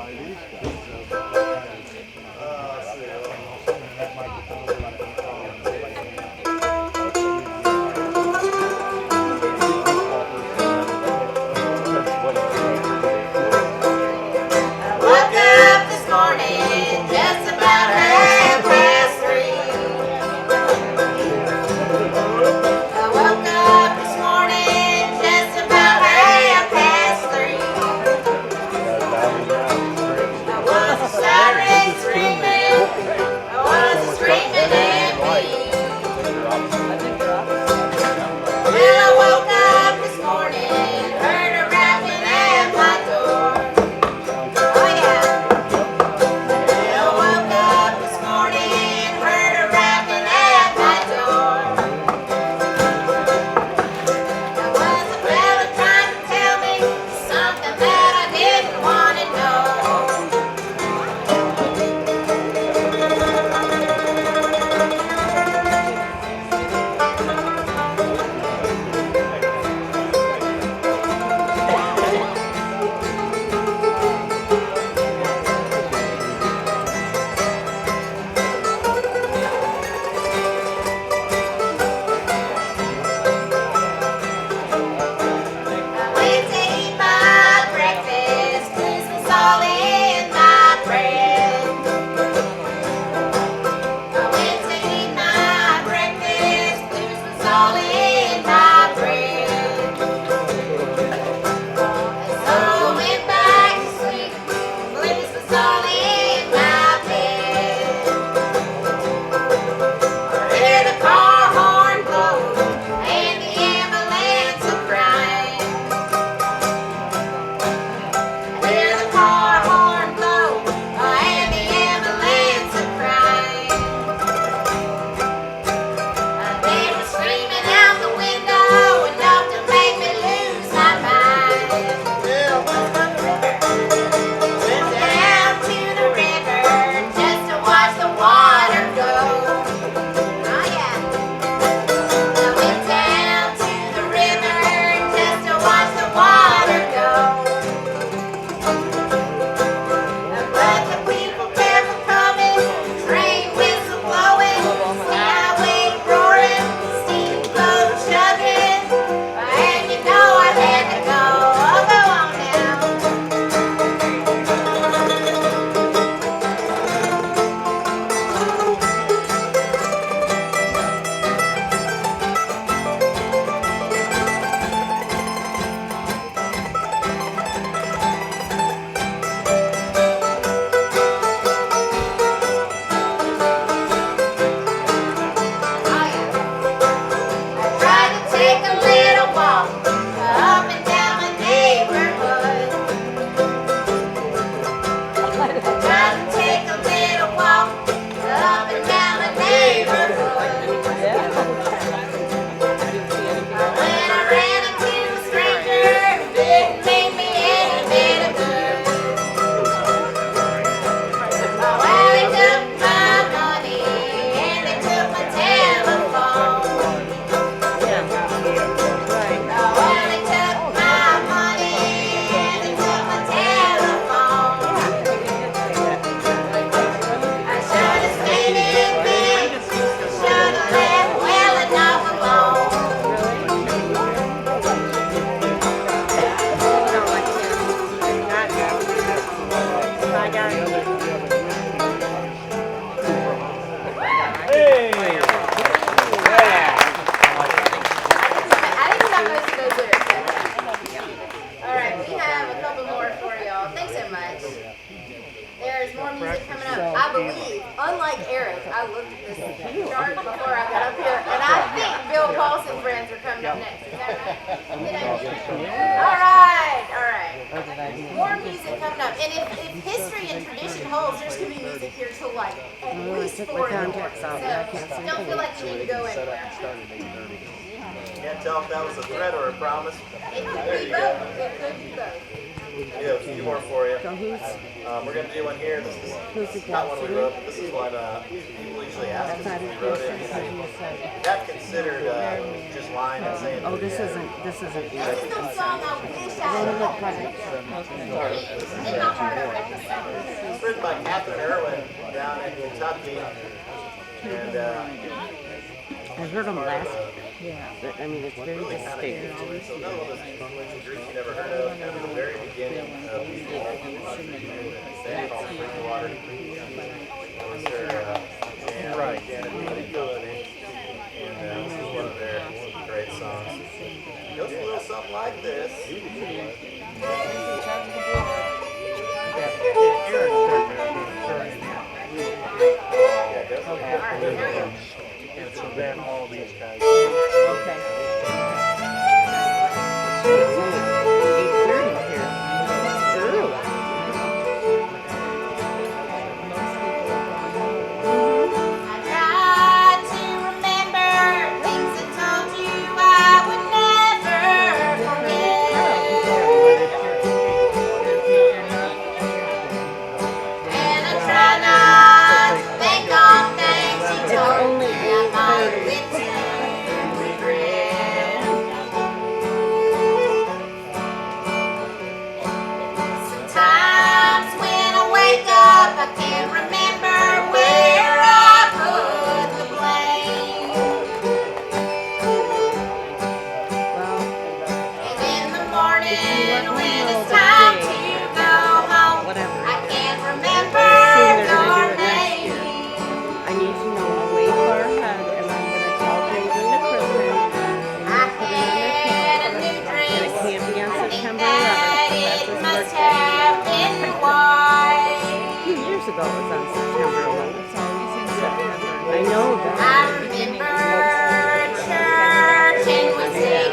history coming up. I believe, unlike Eric, I looked at this chart before I got up here, and I think Bill Paulson Friends are coming up next. Is that right? All right, all right. More music coming up. And if history and tradition holds, there's going to be music here till like at least 4 in the morning. So don't feel like you need to go anywhere. Can't tell if that was a threat or a promise. It could be both. It could be both. We have a few more for you. We're going to do one here. This is not one we wrote, but this is one people usually ask us if we wrote it. Not considered just lying and saying. Oh, this isn't. This is the song I wish I had. In my heart, I wrote this song. It's written by Catherine Irwin down in Kentucky. And I heard them last. Yeah, but I mean, it's very really kind of distinct. so another one of those groups you never heard of. Kind of the very beginning of Sandy called Bridgewater. It was their jam. Right. And this is one of their great songs. It goes a little something like this. And so then all these guys. Okay. It's 8:30 here. Early. I tried to remember things I told you I would never forget. And I try not to think on things you told me I might live to regret. Sometimes when I wake up, I can't remember where I put the blame. And in the morning when it's time to go home, I can't remember your name. I need to know way far ahead, and I'm going to tell him during the Christmas. I had a new And dream. it can't be on I think September that 11th. it That's must his birthday. have been A white. few years ago, it was on September 11th. I know that. I remember church and we stayed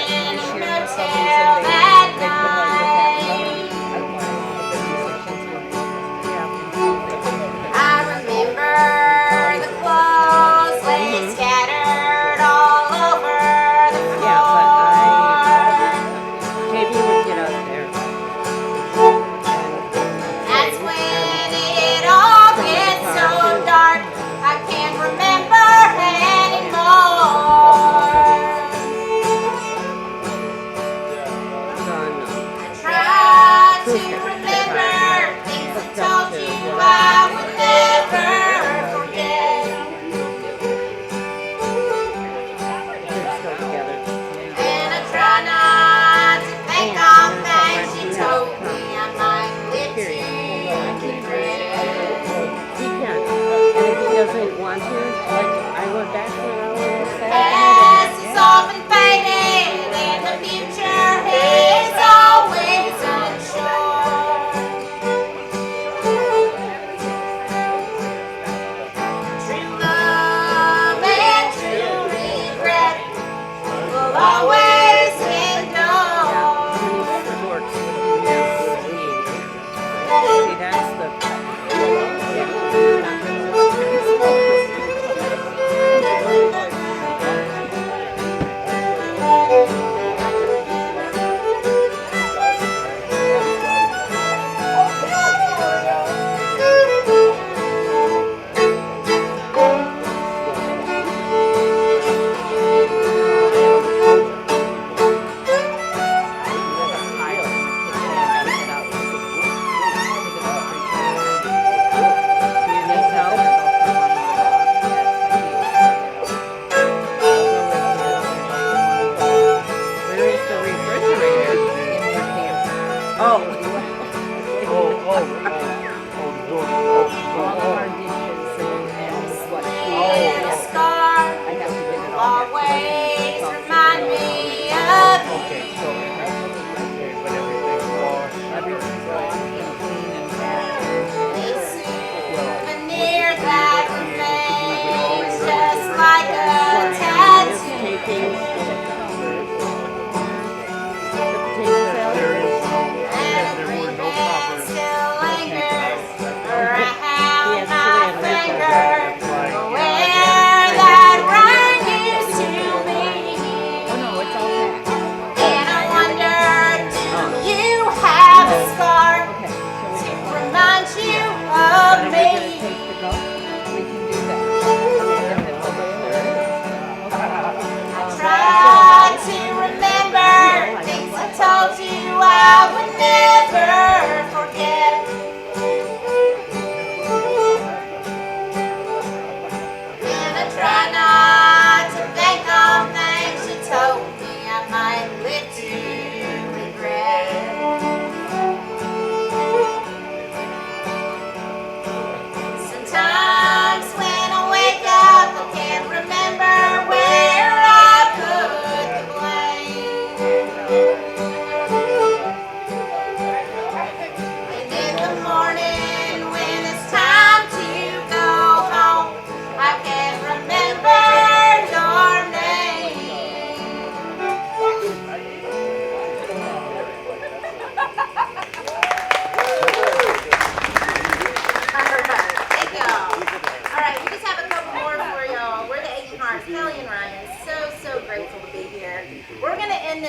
in a motel that night. I remember the clothes laying scattered all over the Yeah, floor. JB would get out there. That's when it all gets so dark. I can't remember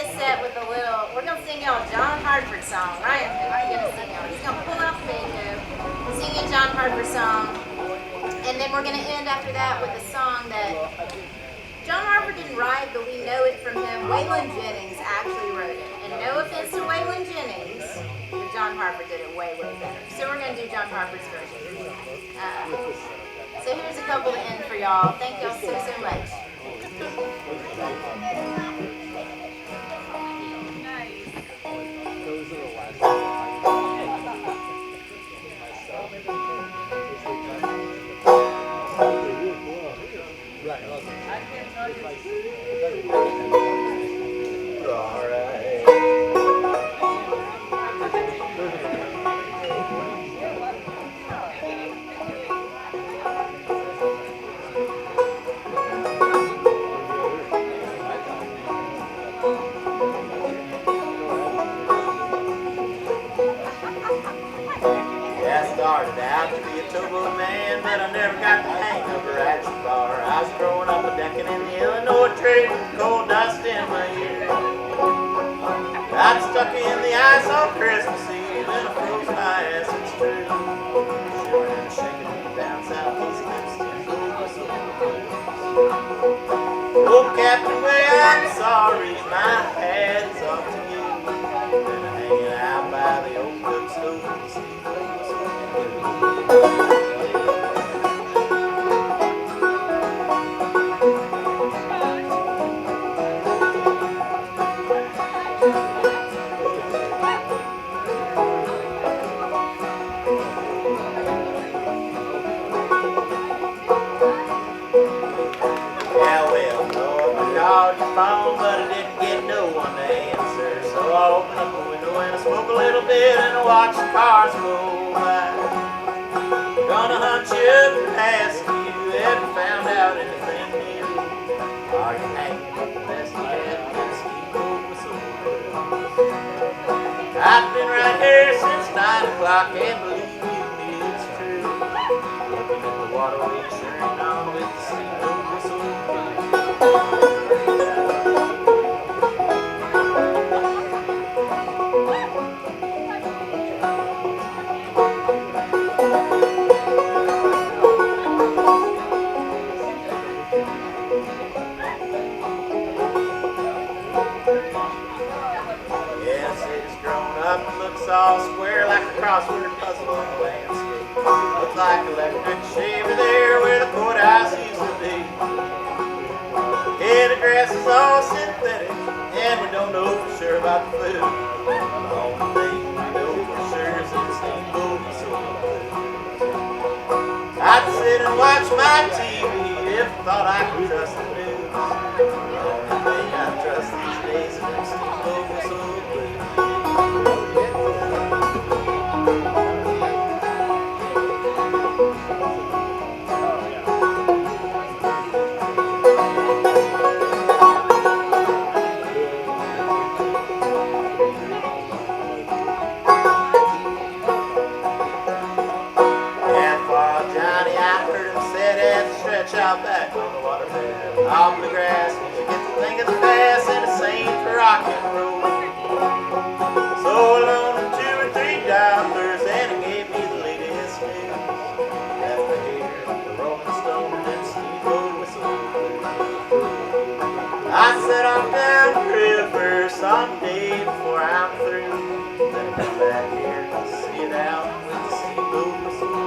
this set with a little, we're going to sing y'all a John Hartford song. Ryan's going to sing y'all. He's going to pull out the banjo, sing you a John Hartford song, and then we're going to end after that with a song that John Hartford didn't write, but we know it from him. Waylon Jennings actually wrote it. And no offense to Waylon Jennings, but John Hartford did it way, way better. So we're going to do John Hartford's version. So here's a couple to end for y'all. Thank y'all so, so much. Started out to be a towboat man, but I never got the hang of a ratchet bar. I was growing up a decking in the Illinois trail, coal dust in my ear. Got stuck in the ice on Christmas Eve, and I froze my ass, it's true. Shivering and shaking down southeast Memphis. Oh, Captain Way, I'm sorry, my hat's off to you. Been hanging out by the old cook stove and the steamboat. Phone, but I didn't get no one to answer. So I opened up the window and I spoke a little bit and I watched the cars go by. Gonna hunt you up and ask you if you found out anything new. Are you hanging with the best yet? Steamboat whistle. I've been right here since 9 o'clock and believe me, it's true. Looking at the waterway, cheering on with the steamboat whistle. All square like a crossword puzzle on the landscape. Looks like electric shaver there where the courthouse used to be. Yeah, the grass is all synthetic, and we don't know for sure about the food. The only thing we know for sure is that steamboat is so good. I'd sit and watch my TV if I thought I could trust the news. The only thing I trust these days is that steamboat is so good. Out back on the waterbed, off the grass, you get to think of the past and a saint for rock and roll. So alone in $2 or $3, and it gave me the latest news. Left me here, the Rolling Stone and steamboat whistle. I set off down the river someday before I'm through. Then I come back here to see it out with the steamboat whistle.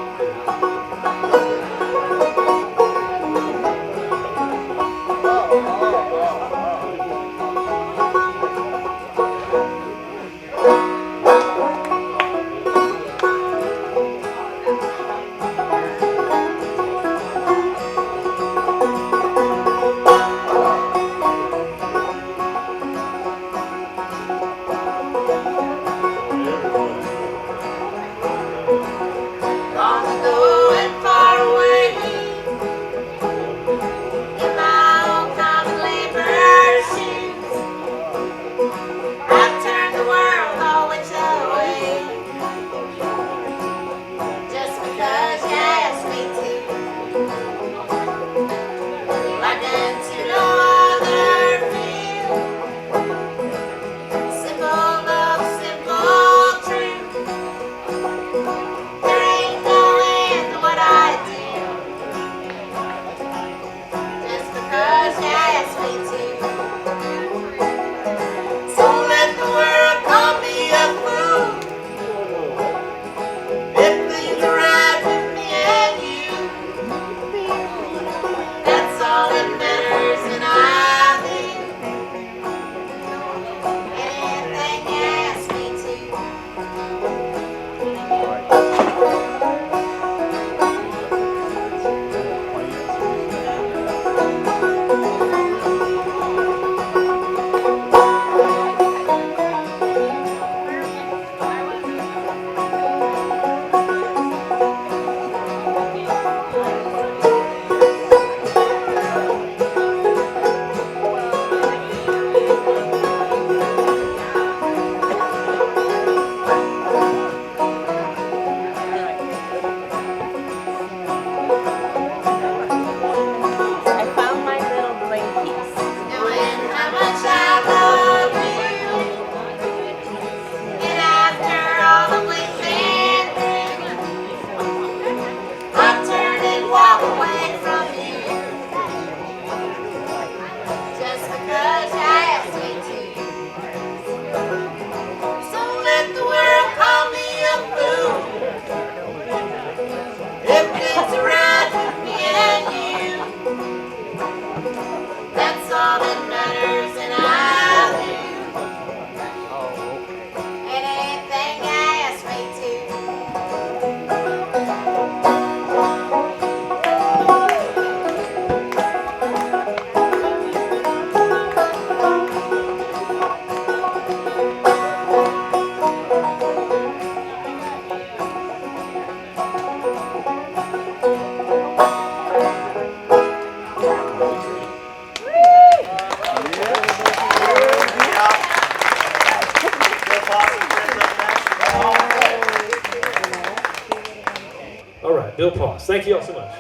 cost. Thank you all so much.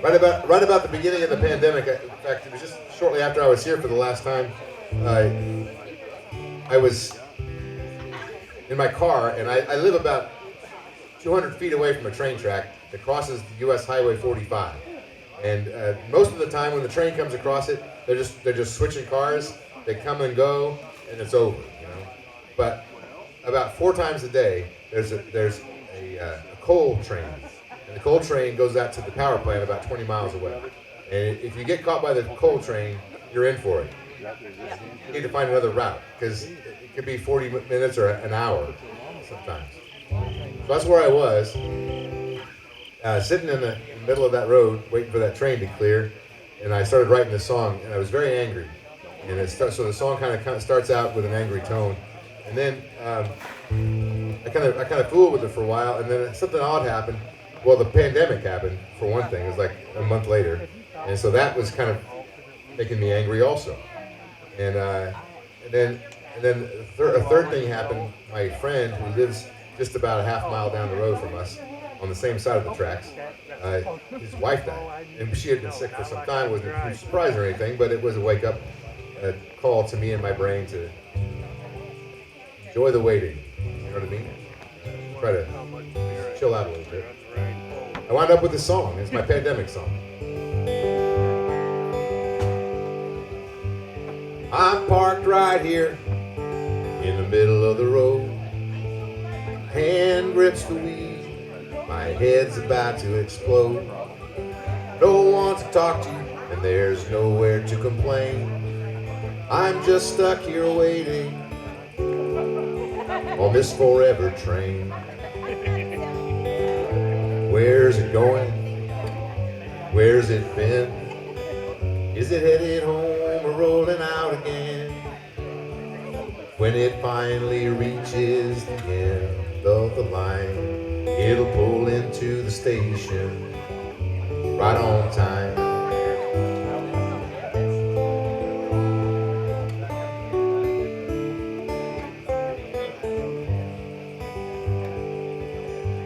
Right about the beginning of the pandemic, in fact, it was just shortly after I was here for the last time, I was in my car, and I live about 200 feet away from a train track that crosses the US Highway 45. And most of the time when the train comes across it, they're just switching cars. They come and go, and it's over, you know. But about 4 times a day, there's a coal train. And the coal train goes out to the power plant about 20 miles away. And if you get caught by the coal train, you're in for it. You need to find another route, because it could be 40 minutes or an hour sometimes. So that's where I was, sitting in the middle of that road, waiting for that train to clear, and I started writing this song, and I was very angry. And so the song kind of starts out with an angry tone, and then I kind of fooled with it for a while, and then something odd happened. Well, the pandemic happened, for one thing. It was like a month later, and so that was kind of making me angry also. And then a third thing happened. My friend, who lives just about a half mile down the road from us, on the same side of the tracks, his wife died, and she had been sick for some time. It wasn't a huge surprise or anything, but it was a wake-up call to me and my brain to enjoy the waiting. You know what I mean? Try to chill out a little bit. I wound up with this song. It's my pandemic song. I'm parked right here in the middle of the road. Hand grips the wheel. My head's about to explode. No one to talk to, and there's nowhere to complain. I'm just stuck here waiting on this forever train. Where's it going? Where's it been? Is it headed home or rolling out again? When it finally reaches the end of the line, it'll pull into the station right on time.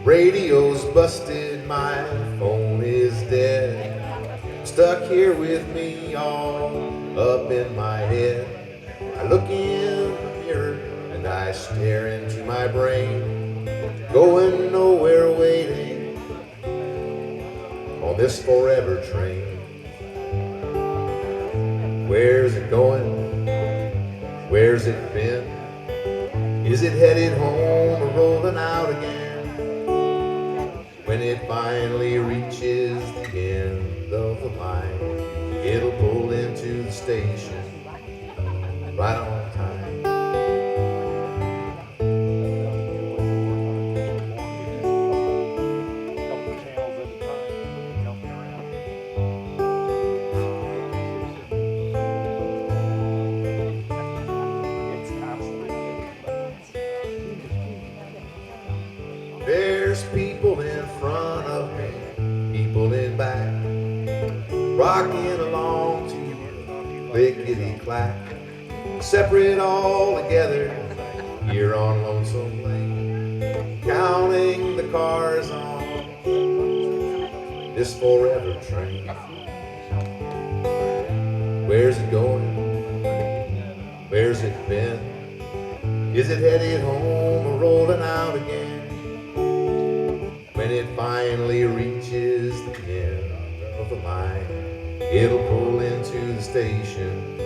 Radio's busted, my phone is dead. Stuck here with me all up in my head. I look in the mirror and I stare into my brain, going nowhere, waiting on this forever train. Where's it going? Where's it been? Is it headed home or rolling out again? When it finally reaches the end of the line, it'll pull into the station right on time. There's people in front of me, people in back, rocking along to lickety-clack. Separate all together here on Lonesome Lane, counting the cars on this forever train. Where's it going? Where's it been? Is it headed home or rolling out again? When it finally reaches the end of the line, it'll pull into the station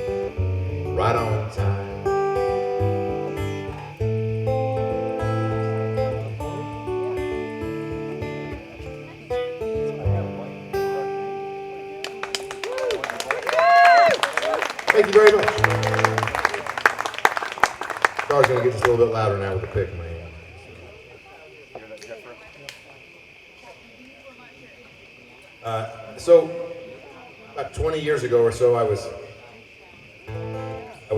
right on time. Thank you very much. Star's going to get just a little bit louder now with the pick in my hand. So, about 20 years ago or so, I was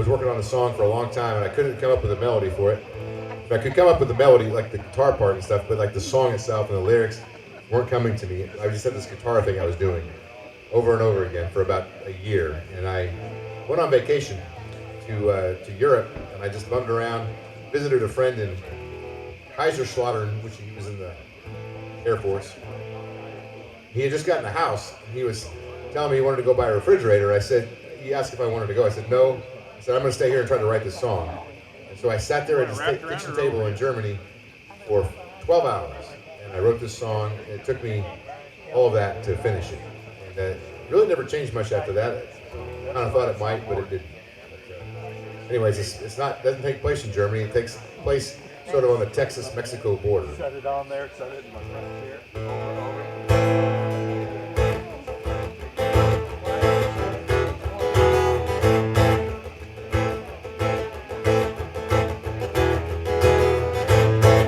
working on a song for a long time, and I couldn't come up with a melody for it. I could come up with the melody, like the guitar part and stuff, but like the song itself and the lyrics weren't coming to me. I just had this guitar thing I was doing over and over again for about a year, and I went on vacation to Europe, and I just bummed around, visited a friend in Kaiserslautern, which he was in the Air Force. He had just gotten a house, and he was telling me he wanted to go buy a refrigerator. He asked if I wanted to go. I said, no. I said, I'm going to stay here and try to write this song. And so I sat there at his kitchen table in Germany for 12 hours, and I wrote this song. It took me all of that to finish it. And it really never changed much after that. I kind of thought it might, but it didn't. But, anyways, doesn't take place in Germany. It takes place sort of on the Texas-Mexico border. Set it on there, set it in my front here.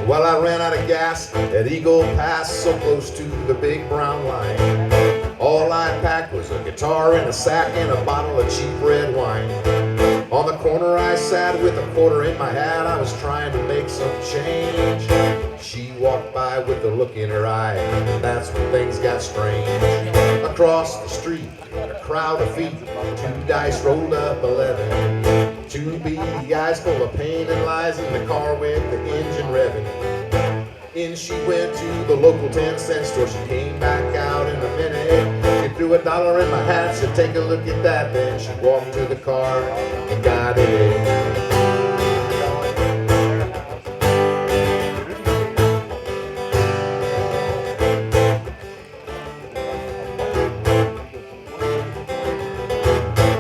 Well, I ran out of gas at Eagle Pass, so close to the big brown line. All I packed was a guitar and a sack and a bottle of cheap red wine. On the corner I sat with a quarter in my hat. I was trying to make some change. She walked by with a look in her eye, and that's when things got strange. Across the street, a crowd of feet, 2 dice rolled up 11. 2 beady eyes full of pain and lies in the car with the engine revving. In she went to the local 10-cent store. She came back out in a minute. She threw $1 in my hat, said take a look at that. Then she walked to the car and got in.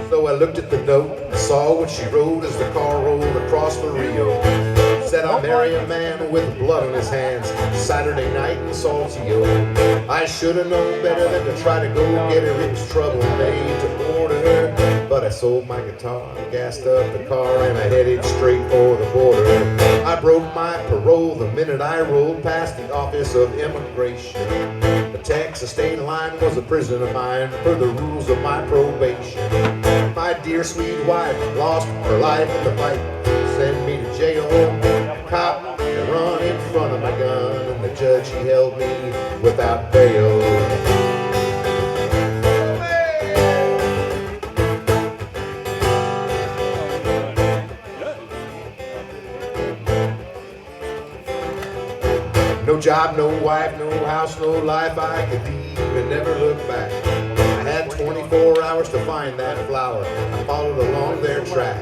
So I looked at the note and saw what she wrote as the car rolled across the Rio. Said I'll marry a man with blood on his hands, Saturday night in Saltillo. I should have known better than to try to go get her. It was trouble made to order. But I sold my guitar, gassed up the car, and I headed straight for the border. I broke my parole the minute I rolled past the Office of Immigration. The Texas state line was a prison of mine per the rules of my probation. My dear sweet wife lost her life in the fight, sent me to jail. Cop run in front of my gun, and the judge he held me without bail. No job, no wife, no house, no life. I could leave and never look back. I had 24 hours to find that flower. I followed along their track.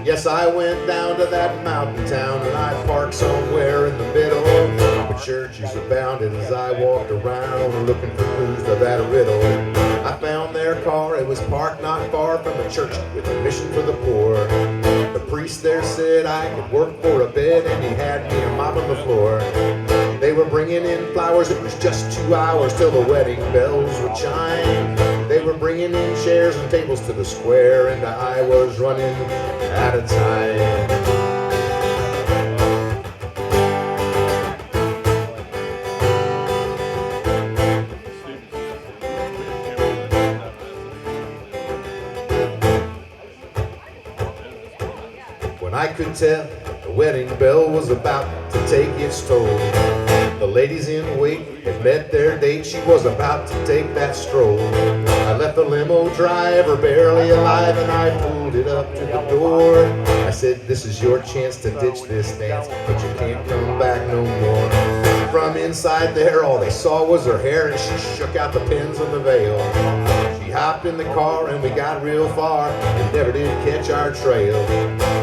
Yes, I went down to that mountain town, and I parked somewhere in the middle. But churches abounded as I walked around looking for clues to that riddle. I found their car. It was parked not far from a church with a mission for the poor. The priest there said I could work for a bed, and he had me a mop on the floor. They were bringing in flowers. It was just 2 hours till the wedding bells would chime. They were bringing in chairs and tables to the square, and I was running out of time. When I could tell the wedding bell was about to take its toll, the ladies in wait had met their date. She was about to take that stroll. I left the limo driver barely alive, and I pulled it up to the door. I said, this is your chance to ditch this dance, but you can't come back no more. From inside there, all they saw was her hair, and she shook out the pins on the veil. She hopped in the car, and we got real far, and never did catch our trail.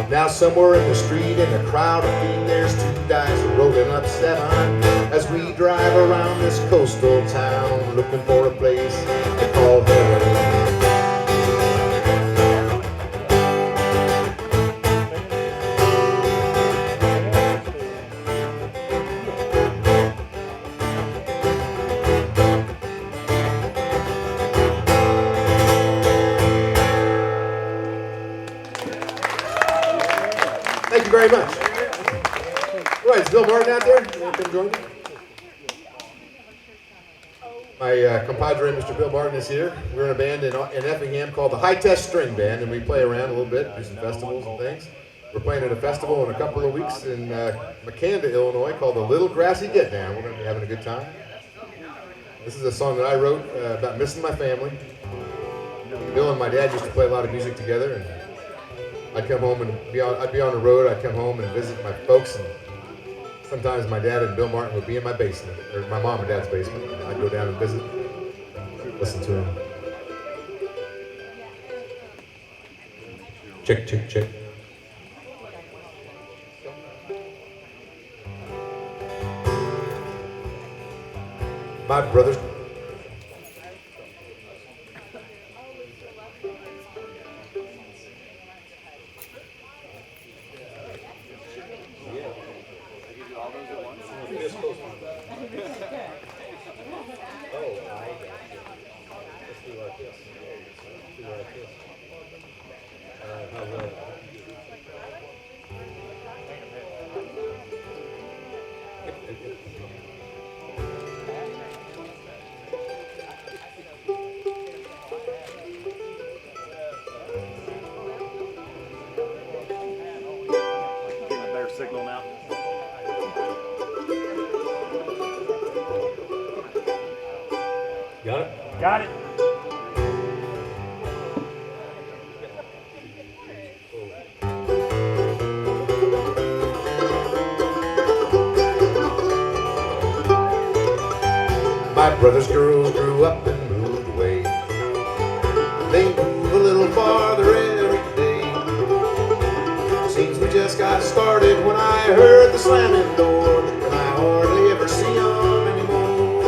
Now somewhere in the street, in a crowd of feet, there's 2 dice rolling up 7. As we drive around this coastal town, looking for a place to call home. Thank you very much. Right, is Bill Martin out there? Want to come join me? My compadre, Mr. Bill Martin, is here. We're in a band in Effingham called the High Test String Band, and we play around a little bit, do some festivals and things. We're playing at a festival in a couple of weeks in McCanda, Illinois, called the Little Grassy Get Down. We're going to be having a good time. This is a song that I wrote about missing my family. Bill and my dad used to play a lot of music together, and I'd come home and I'd be on the road. I'd come home and visit my folks, and sometimes my dad and Bill Martin would be in my basement, or my mom and dad's basement. I'd go down and visit, listen to him. Check, check, check. My brothers. Getting a better signal now. Got it? Got it. My brother's girls grew up and moved away. They move a little farther every day. Seems we just got started when I heard the slamming door, and I hardly ever see them anymore.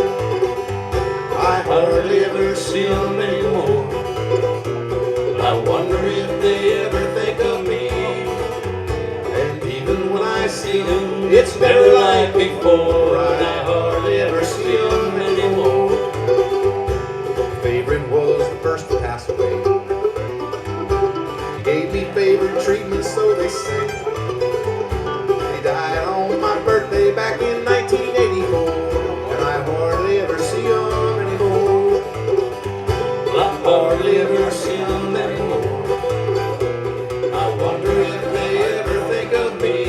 I hardly ever see them anymore. I wonder if they ever think of me. And even when I see them, it's never like before. I hardly ever see them anymore. Favorite was the first to pass away. He gave me favorite treatment, so they say. He died on my birthday back in 1984, and I hardly ever see him anymore. I hardly ever see him anymore. I wonder if they ever think of me.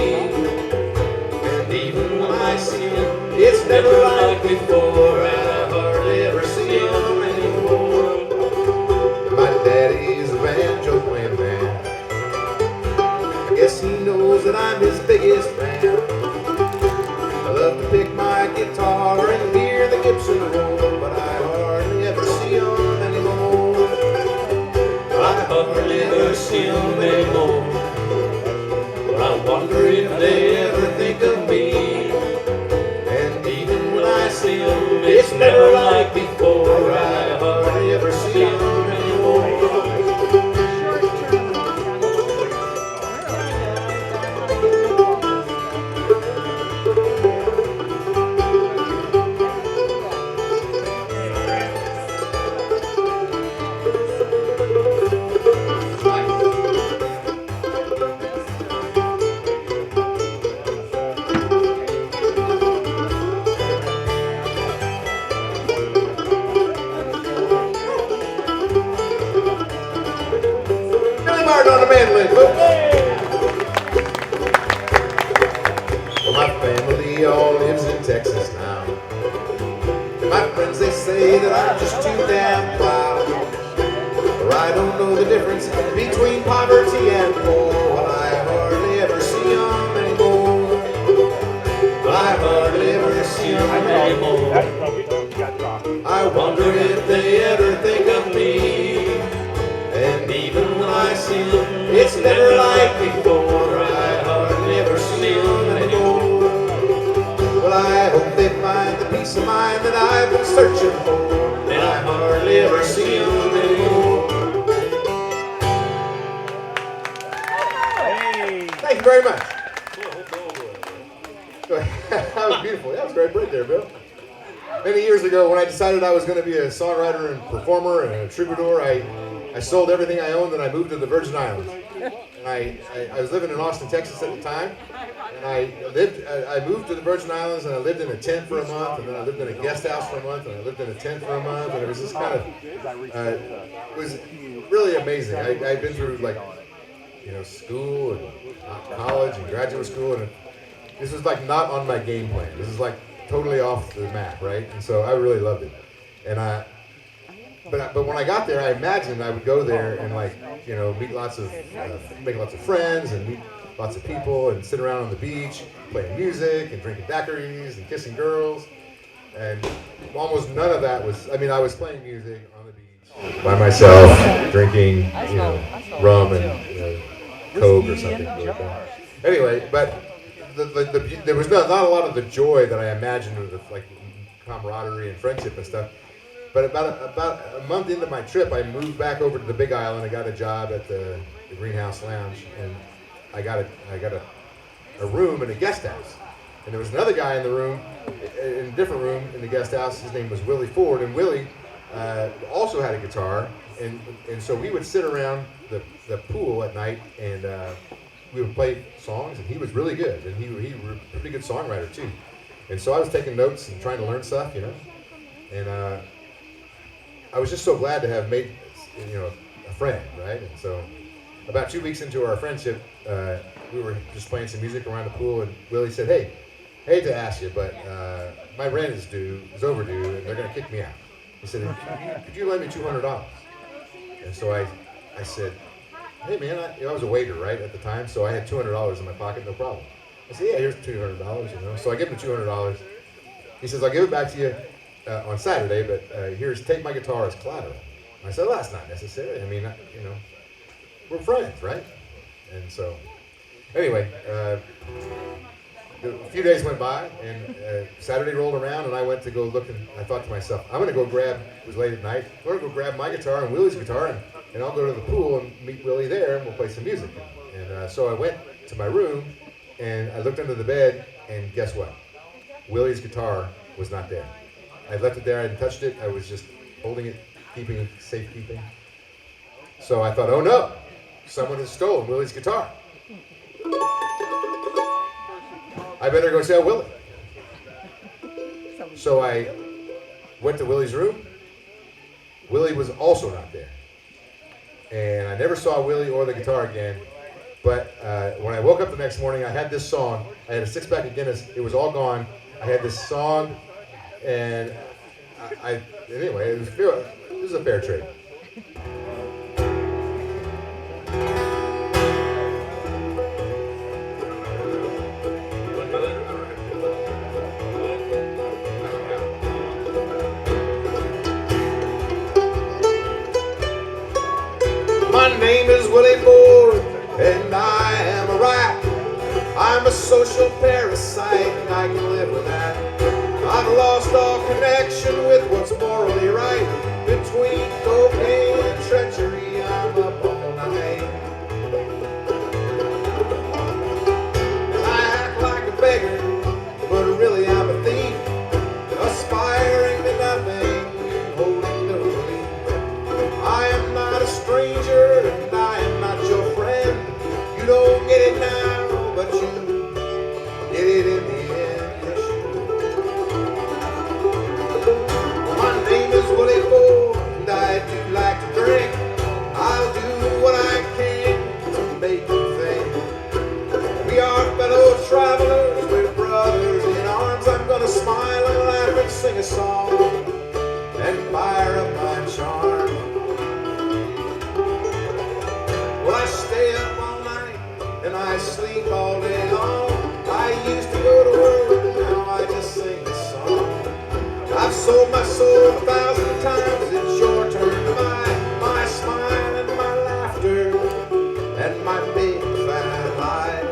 And even when I see him, it's never like before. I hardly ever see him anymore. My daddy's a banjo playing man. I guess he knows that I'm his biggest fan. I love to pick my guitar and hear the Gibson roll, but I hardly ever see him anymore. I hardly ever see him anymore. But I wonder if they ever think of me. And even when I see him, it's never like before. I hardly ever see him anymore. On the mandolin, folks. Well, my family all lives in Texas now. And my friends, they say that I'm just too damn proud. Or I don't know the difference between poverty and poor. Well, I hardly ever see them anymore. I hardly ever see them anymore. I wonder if they ever think of me. And even when I see them, it's never like before. I hardly ever see them anymore. Well, I hope they find the peace of mind that I've been searching for. And I hardly ever see them anymore. Hey. Thank you very much. That was beautiful. That was great right there, Bill. Many years ago, when I decided I was going to be a songwriter and performer and a troubadour, I sold everything I owned and I moved to the Virgin Islands. And I was living in Austin, Texas at the time. And I moved to the Virgin Islands and I lived in a tent for a month, and then I lived in a guest house for a month, and I lived in a tent for a month, and it was just kind of, it was really amazing. I'd been through school and college and graduate school, and this was like not on my game plan. This is like totally off the map, right? And so I really loved it. And but when I got there, I imagined I would go there and meet lots of, make lots of friends and meet lots of people and sit around on the beach playing music and drinking daiquiris and kissing girls. And almost none of that was, I mean, I was playing music on the beach by myself, drinking, you know, rum and Coke or something. Like that. Anyway, but there was not a lot of the joy that I imagined of like camaraderie and friendship and stuff. But about a month into my trip, I moved back over to the Big Island. I got a job at the Greenhouse Lounge, and I got a room in a guest house. And there was another guy in the room, in a different room in the guest house. His name was Willie Ford, and Willie also had a guitar. And so we would sit around the pool at night, and we would play songs, and he was really good. And he was a pretty good songwriter, too. And so I was taking notes and trying to learn stuff, you know. And I was just so glad to have made, you know, a friend, right? And so about 2 weeks into our friendship, we were just playing some music around the pool, and Willie said, "Hey, I hate to ask you, but my rent is overdue, and they're going to kick me out." He said, "Could you lend me $200? And so I said, "Hey man, I was a waiter, right, at the time, so I had $200 in my pocket, no problem." I said, "Yeah, here's $200, you know." So I give him the $200. He says, "I'll give it back to you on Saturday, but take my guitar as collateral." And I said, "Well, that's not necessary. I mean, you know, we're friends, right?" And so, anyway, a few days went by, and Saturday rolled around, and I went to go look, and I thought to myself, I'm going to go grab, it was late at night, I'm going to go grab my guitar and Willie's guitar, and I'll go to the pool and meet Willie there, and we'll play some music. And so I went to my room, and I looked under the bed, and guess what? Willie's guitar was not there. I left it there, I hadn't touched it, I was just holding it, keeping it safekeeping. So I thought, oh no, someone has stolen Willie's guitar. I better go tell Willie. So I went to Willie's room. Willie was also not there. And I never saw Willie or the guitar again. But when I woke up the next morning, I had this song. I had a six-pack of Guinness. It was all gone. I had this song, and anyway, it was a fair trade. My name is Willie Ford, and I am a rat. I'm a social parasite, and I can live with that. I've lost all connection with what's morally right. Between cocaine and treachery, I'm up all night. And I act like a beggar, but really I'm a thief, aspiring to nothing, holding no relief. I am not a stranger, and I am not your friend. You don't get it now, but you get it in the end. Yes, you do. My name is Willie Ford, and I do like to drink. I'll do what I can to make you think. We are fellow travelers, we're brothers in arms. I'm gonna smile and laugh and sing a song and fire up my charm. Well, I stay up all night and I sleep all day long. I used to go to work, now I just sing this song. I've sold my soul 1,000 times, it's your turn to buy my smile and my laughter and my big fat lie.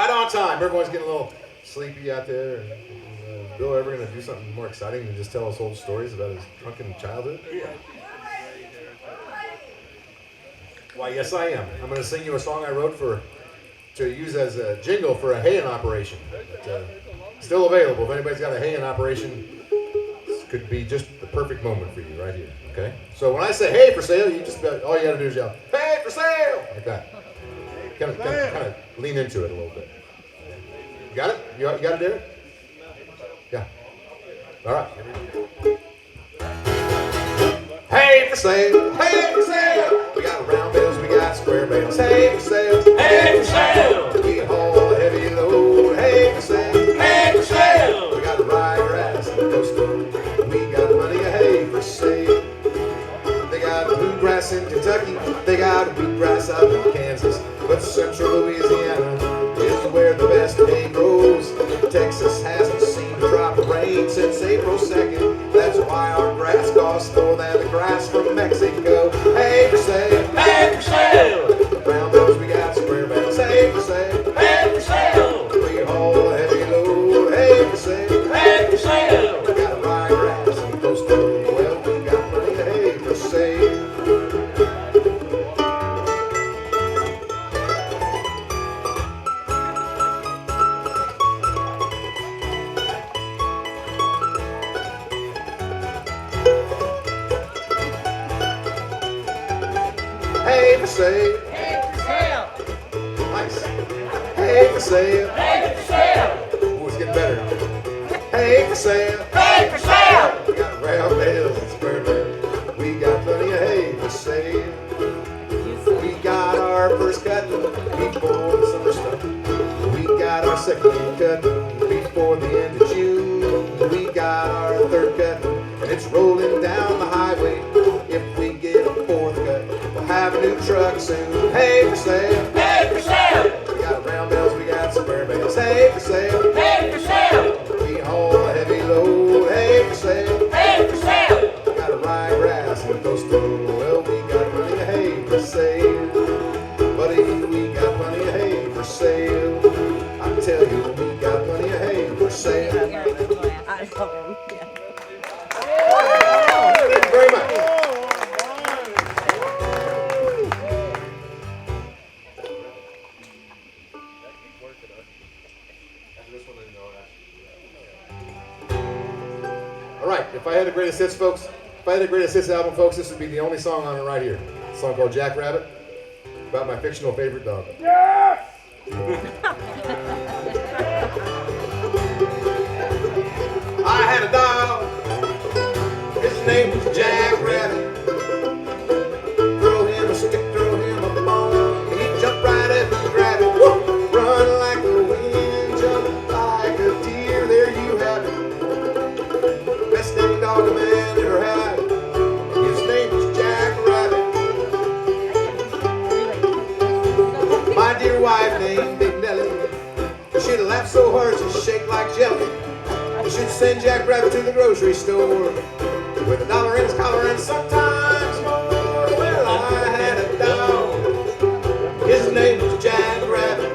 right on time. Everyone's getting a little sleepy out there. Bill ever going to do something more exciting than just tell us old stories about his drunken childhood? Yeah. Why, yes, I am. I'm going to sing you a song I wrote to use as a jingle for a haying operation. But, still available. If anybody's got a haying operation, this could be just the perfect moment for you right here. Okay? So when I say hay for sale, all you got to do is yell, "Hay for sale!" like that. Kind of lean into it a little bit. You got it? You got it, Derek? Yeah. All right. Hay for sale! Hay for sale! We got round bales, we got square bales. Hay for sale! Hay for sale! We haul a heavy load. Hay for sale! Hay for sale! We got ryegrass and coastal. We got plenty of hay for sale. They got bluegrass in Kentucky. They got wheatgrass out in Kansas. But central Louisiana is where the best hay grows. Texas hasn't seen a drop of rain since April 2nd. That's why our grass costs more than the grass from Mexico. Hay for sale! Hay for sale! Round those we got square bales. Hay for sale! Hay for sale! We haul a heavy load. Hay for sale! Hay for sale! We got ryegrass and coastal. Well, we got plenty of hay for sale. Hay for sale. Hay for sale. Nice. Hay for sale. Hay for sale. Ooh, it's getting better. Hay for sale. Hay for sale. We got round bales and square bales. We got plenty of hay for sale. We got our first cut before the summer starts. We got our second cut before the end of June. We got our third cut and it's rolling down the highway. If we get a fourth cut, we'll have a new truck soon. Hay for sale. Hay for sale. We got round bales, we got square bales. Hay for sale. Hay for sale. We haul a heavy load. Hay for sale. Hay for sale. We got a ryegrass and coastal. Well, we got plenty of hay for sale. Buddy, we got plenty of hay for sale. I tell you, we got plenty of hay for sale. I love him. Yeah. Thank you very much. All right, if I had a greatest hits, folks, if I had a greatest hits album, folks, this would be the only song on it right here. A song called Jack Rabbit, about my fictional favorite dog. Yes! I had a dog. His name was Jack Rabbit. Throw him a stick, throw him a bone. He'd jump right up and grab it. Whoop! Run like the wind, jump like a deer. There you have it. Best dang dog a man ever had. His name was Jack Rabbit. My dear wife named Big Nellie. She'd laugh so hard she'd shake like jelly. She'd send Jack Rabbit to the grocery store with $1 in his collar and sometimes more. Well, I had a dog. His name was Jack Rabbit.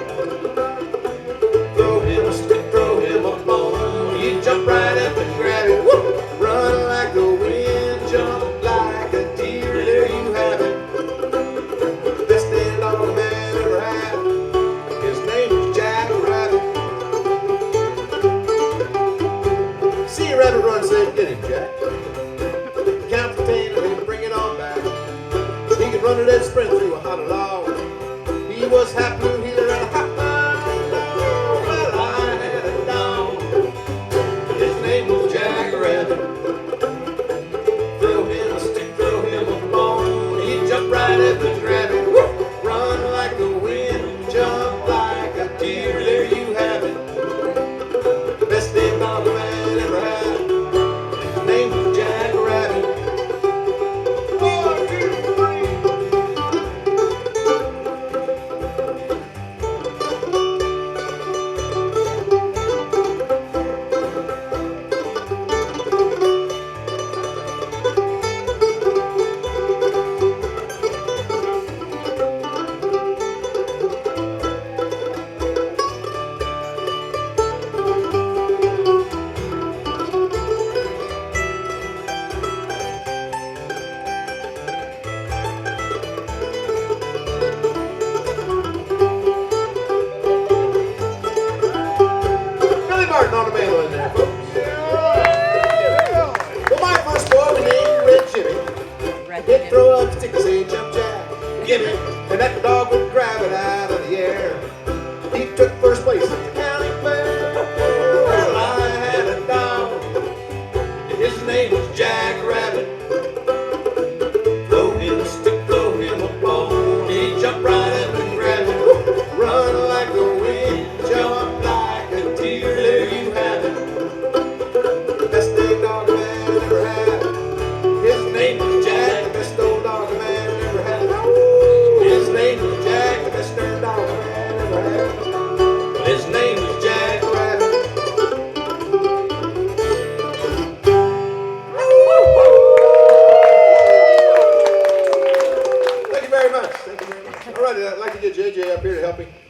Throw him a stick, throw him a bone. He'd jump right up and grab it. Whoop! Run like the wind, jump like a deer. There you have it. Best damn dog a man ever had. His name was Jack Rabbit. See a rabbit run, say, "Get him, Jack." Count to 10 and then bring it on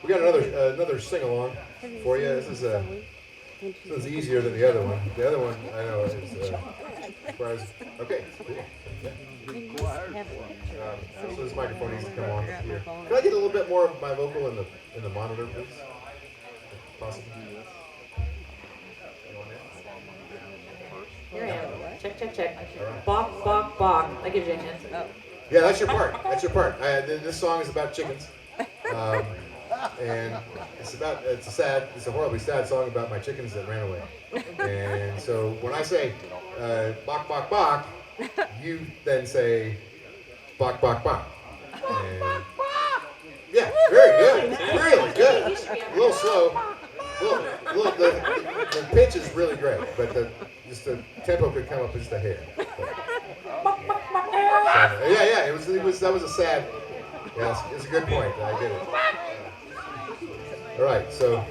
We got another sing along for you. This is easier than the other one. The other one I know is requires. Okay, cool. So this microphone needs to come on here. Can I get a little bit more of my vocal in the monitor, please? If possible. Here I am. Check. Bok, bok, bok. That gives you a hint. Oh. Yeah, that's your part. That's your part. This song is about chickens, and it's a horribly sad song about my chickens that ran away. And so when I say bok, bok, bok, you then say bok, bok, bok. And yeah, very good. Really good. A little slow. The pitch is really great, but the tempo could come up just a hair. Yeah. That was a sad. Yes, it's a good point. I get it. All right, so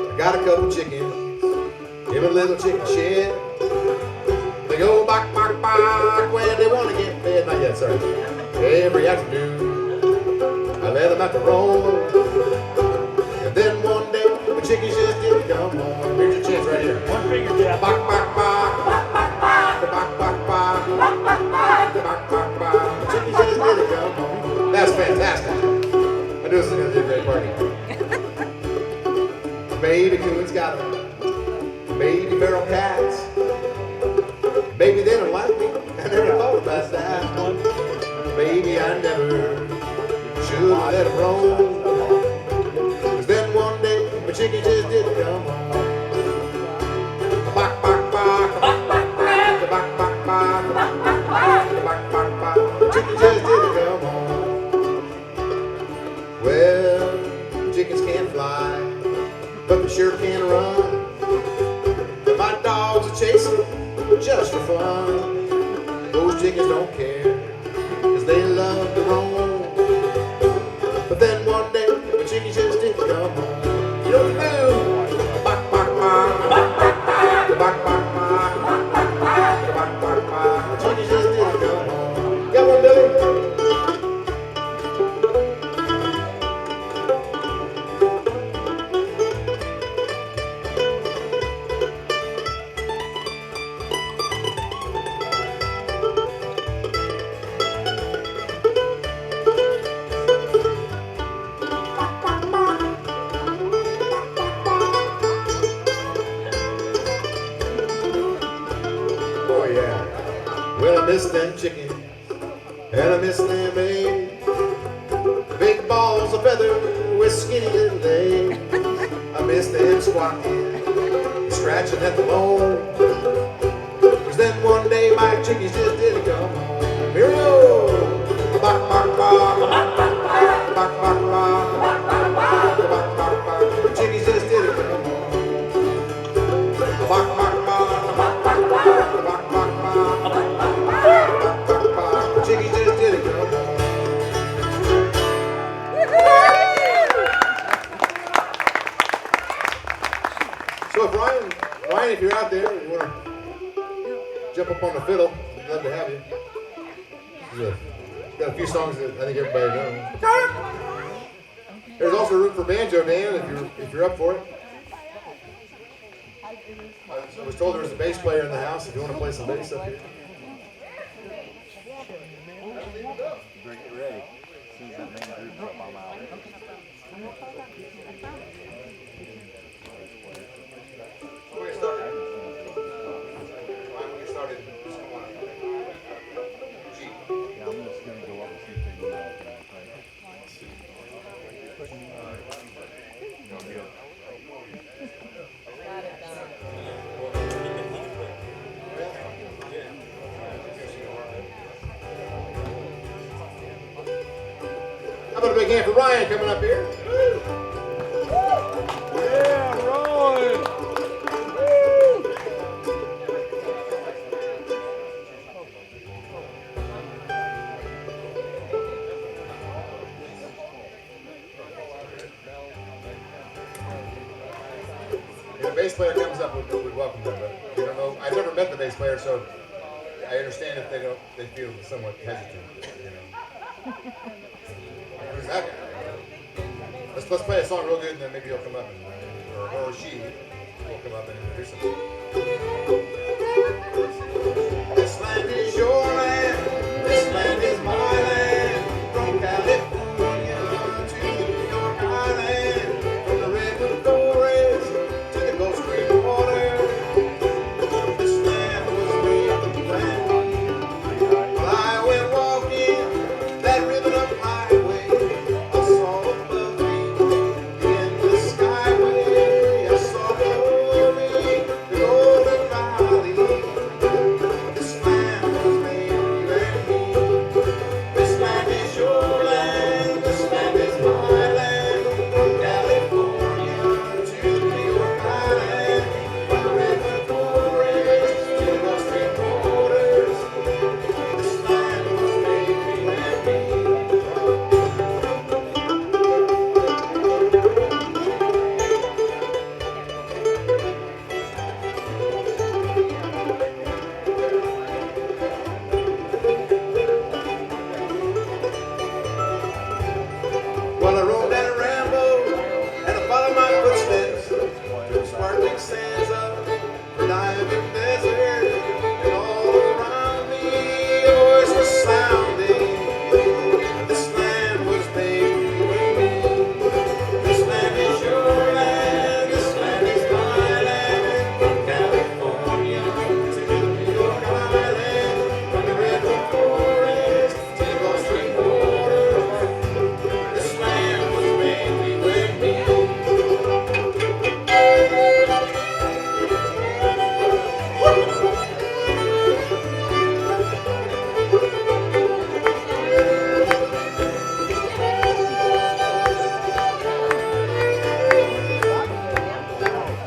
I got a couple chickens in a little chicken shed. They go bok, bok, bok when they want to get fed. Not yet, sorry. Every afternoon, I let them out to roam. And then one day, the chickens just didn't come home. Here's your chance right here. One finger, Jeff. Bok, bok, bok. Bok, bok, bok. Bok, bok, bok. Bok, bok, bok. The chickens just didn't come home. That's fantastic. I knew this was going to be a great party. Baby coons got them. Baby feral cats. Baby, they don't like me. I never thought about that. Baby, I never should have let them roam. Cause then one day, my chicken just didn't come home. Bok, bok, bok. Bok, bok, bok. Bok, bok, bok. Bok, bok, bok. Bok, bok, bok. The chicken just didn't come home. Well, chickens can't fly, but they sure can run. My dogs are chasing just for fun. Those chickens don't care, cause they love to roam. But then one day, the chickens just didn't come home. You know what to do? Bok, bok, bok. Bok, bok, bok. Bok, bok, bok. Bok, bok, bok. Bok, bok, bok. The chickens just didn't come home. Got one, Billy? Well, I miss them chickens, and I miss them eggs. Big balls of feather with skinny little legs. I miss them squawking, scratching at the bone. Cause then one day my chickens just didn't come home. Here we go! Bok, bok, bok. Bok, bok, bok. Bok, bok, bok. Bok, bok, bok. Bok, bok, bok. The chickens just didn't come home. Bok, bok, bok. Bok, bok, bok. Bok, bok, bok. Chickens just didn't come home. So if Ryan, if you're out there, you want to jump up on the fiddle, we'd love to have you. Got a few songs that I think everybody knows. There's also room for banjo, Dan, if you're up for it. I was told there was a bass player in the house. If you want to play some bass up here. Drink it ready. As soon as that main group's up, I'm out. We'll get started. When we get started, just come on up. Yeah, I'm just going to go up and see if they do that. How about a big hand for Ryan coming up here? Yeah, rolling! If the bass player comes up, we'd welcome them, but we don't know. I've never met the bass player, so I understand if they feel somewhat hesitant, you know. Okay. Let's play a song real good, and then maybe he'll come up and, or she will come up and introduce himself. This land is your land. This land is my land. From California to the New York Island, from the redwood forest to the Gulf Stream water. This land was made for man. While I went walking that ribbon of highway, I saw above me in the skyway. I saw below me the golden valley. This land was made for you and me. This land is your land. This land is my land. From California to the New York Island, from the redwood forest to the Gulf Stream waters. This land was made for you and me. Well, I rode down a ramble and I followed my footsteps through the sparkling sands of the diamond desert, and all around me a voice was sounding. This land was made for you and me. This land is your land. This land is my land. From California to the New York Island, from the redwood forest to the Gulf Stream waters. This land was made for you and me.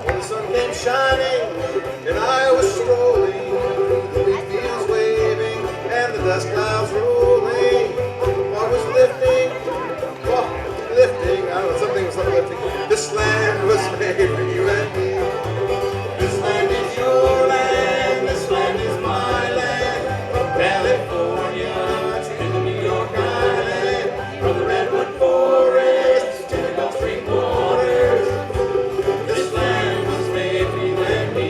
When the sun came shining and I was strolling, the wheat fields waving and the dust clouds rolling, what was lifting, I don't know, something was lifting. This land was made for you and me. This land is your land. This land is my land. From California to the New York Island, from the redwood forest to the Gulf Stream waters. This land was made for you and me.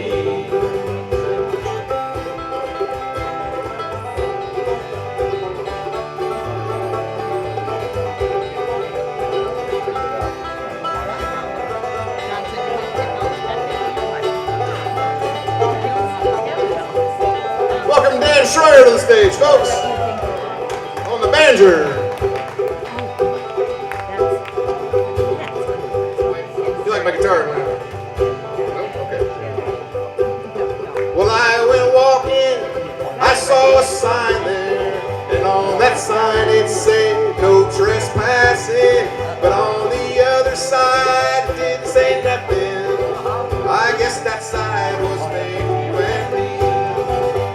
Welcome Dan Schreier to the stage, folks. On the banjo. You like my guitar? No? Okay. Well, I went walking, I saw a sign there, and on that sign it said no trespassing, but on the other side it didn't say nothing. I guess that side was made for you and me.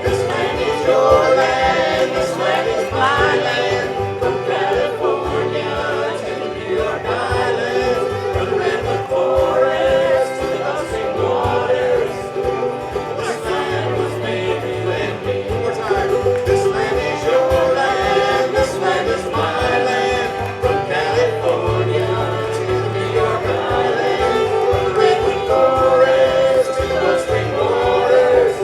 This land is your land. This land is my land. From California to the New York Island, from the redwood forest to the Gulf Stream waters. This land was made for you and me. One more time. This land is your land. This land is my land. From California to the New York Island, from the redwood forest to the Gulf Stream waters.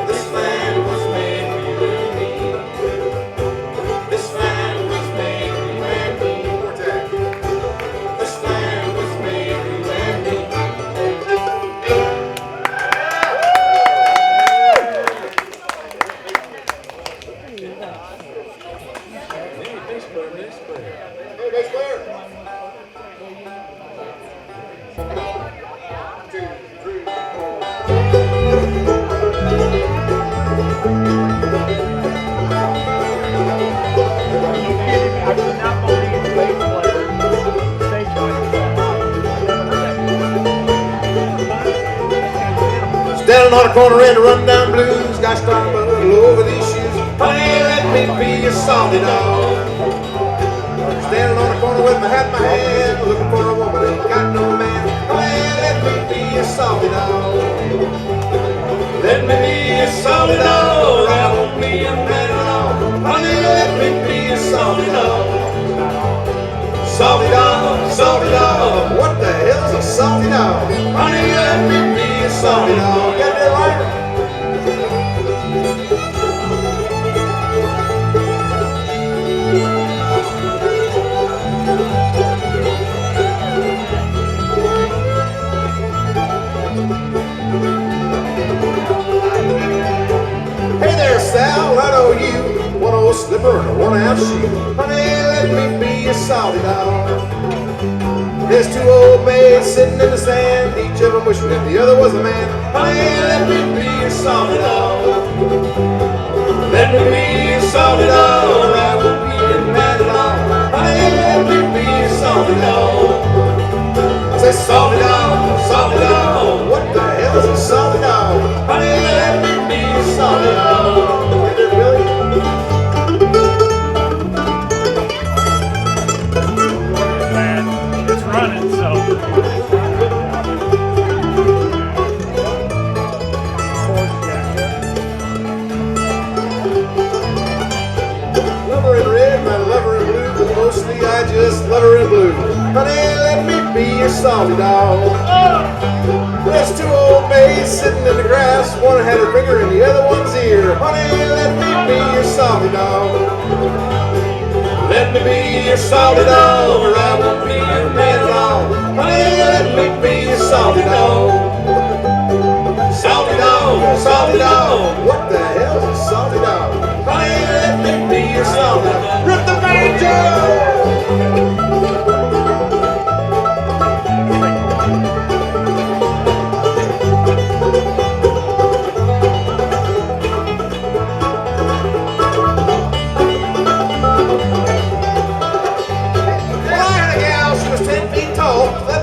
This land was made for you and me. This land was made for you and me. One more time. This land was made for you and me. Hey, bass player. 1, 2, 3, 4. I could not believe the bass player stage like that. Standing on a corner in the rundown blues, got started all over these shoes. Honey, let me be your salty dog. Standing on a corner with my hat in my hand, looking for a woman that ain't got no man. Honey, let me be your salty dog. Let me be your salty dog. I won't be a man at all. Honey, let me be your salty dog. salty dog. What the hell's a salty dog? Honey, let me be a salty dog. Got that right? Hey there, Sal, I know you. One old slipper and a one-ounce shoe. Honey, let me be a salty dog. There's two old maids sitting in the sand, each of them wishing that the other was a man. Honey, let me be a salty dog. Let me be a salty dog, or I won't be mad at all. Honey, let me be a salty dog. I say salty dog, what the hell is a salty dog? Honey, let me be a salty dog. Is it really? It's running, so. Lover in red, my lover in blue, but mostly I just love her in blue. Honey, let me be your salty dog. There's two old maids sitting in the grass, one had her finger in the other one's ear. Honey, let me be your salty dog. Let me be your salty dog, or I won't be your man at all. Honey, let me be your salty dog. Salty dog, what the hell's a salty dog? Honey, let me be your salty dog. Rip the banjo!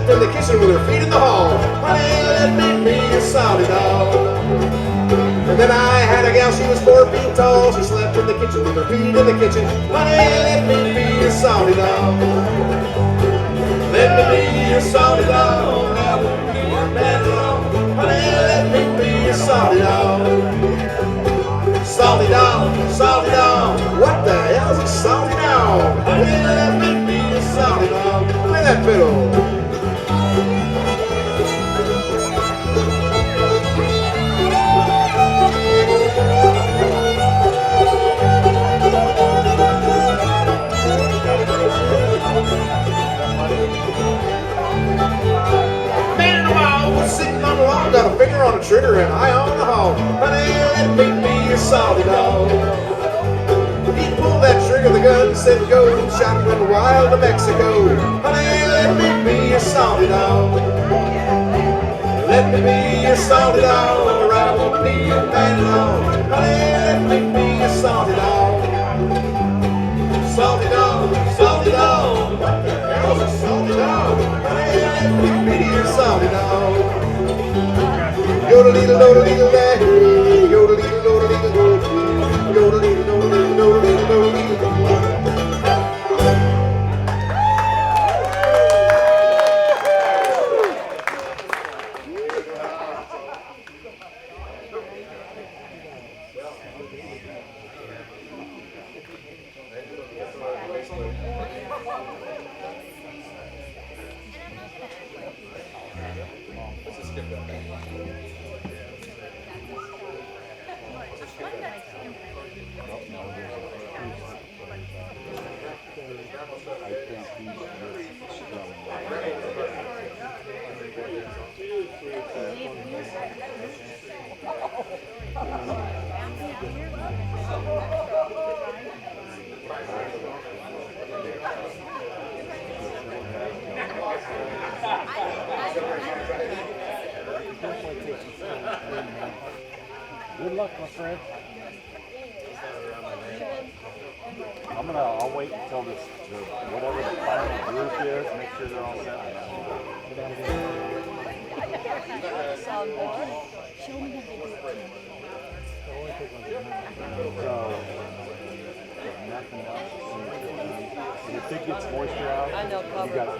In the kitchen with her feet in the hall. Honey, let me be your salty dog. And then I had a gal, she was 4 feet tall. She slept in the kitchen with her feet in the kitchen. Honey, let me be your salty dog. Let me be your salty dog. I won't be your man at all. Honey, let me be your salty dog. Salty dog. What the hell's a salty dog? Honey, let me be your salty dog. Play that fiddle. Got a finger on the trigger and eye on the hog. Honey, let me be your salty dog. He pulled that trigger, the gun said go. Shot went wild to Mexico. Honey, let me be your salty dog. Let me be your salty dog, or I won't be your man at all. Honey, let me be your salty dog. Salty dog. What the hell's a salty dog? Honey, let me be your salty dog. Yodel-dee-dee-dodel-dee-dee-day, yodel-dee-dee-dodel-dee-dee-doo, yodel-dee-dee-dodel-dee-dee-doo. Good luck, my friend. I'll wait until this, whatever the final group is, make sure they're all set. So, nothing else. If it gets moisture out, I know, you got to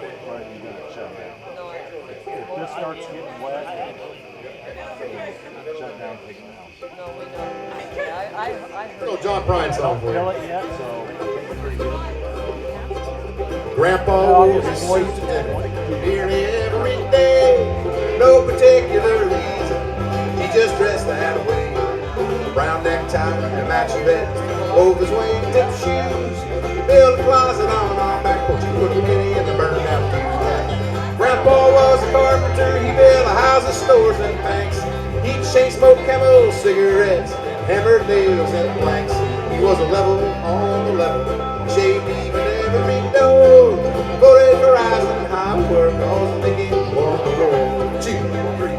shut it down. No, If this starts getting wet, shut down, take it out. no, we know. Yeah, I heard. Little John Prine song for you. Don't fill it yet, so I think we're pretty good. Grandpa wore his suit to dinner nearly every day. No particular reason, he just dressed that way. Brown necktie and matching vest, wove his wingtip shoes. He built a closet on our back porch, he put a penny in the burned out pews. Grandpa was a carpenter, he built houses, stores, and banks. He'd chain smoke Camel cigarettes, hammered nails and planks. He was a level on the level, shaved even every door. Voted for Eisenhower, cause they didn't want the war. 2, 3.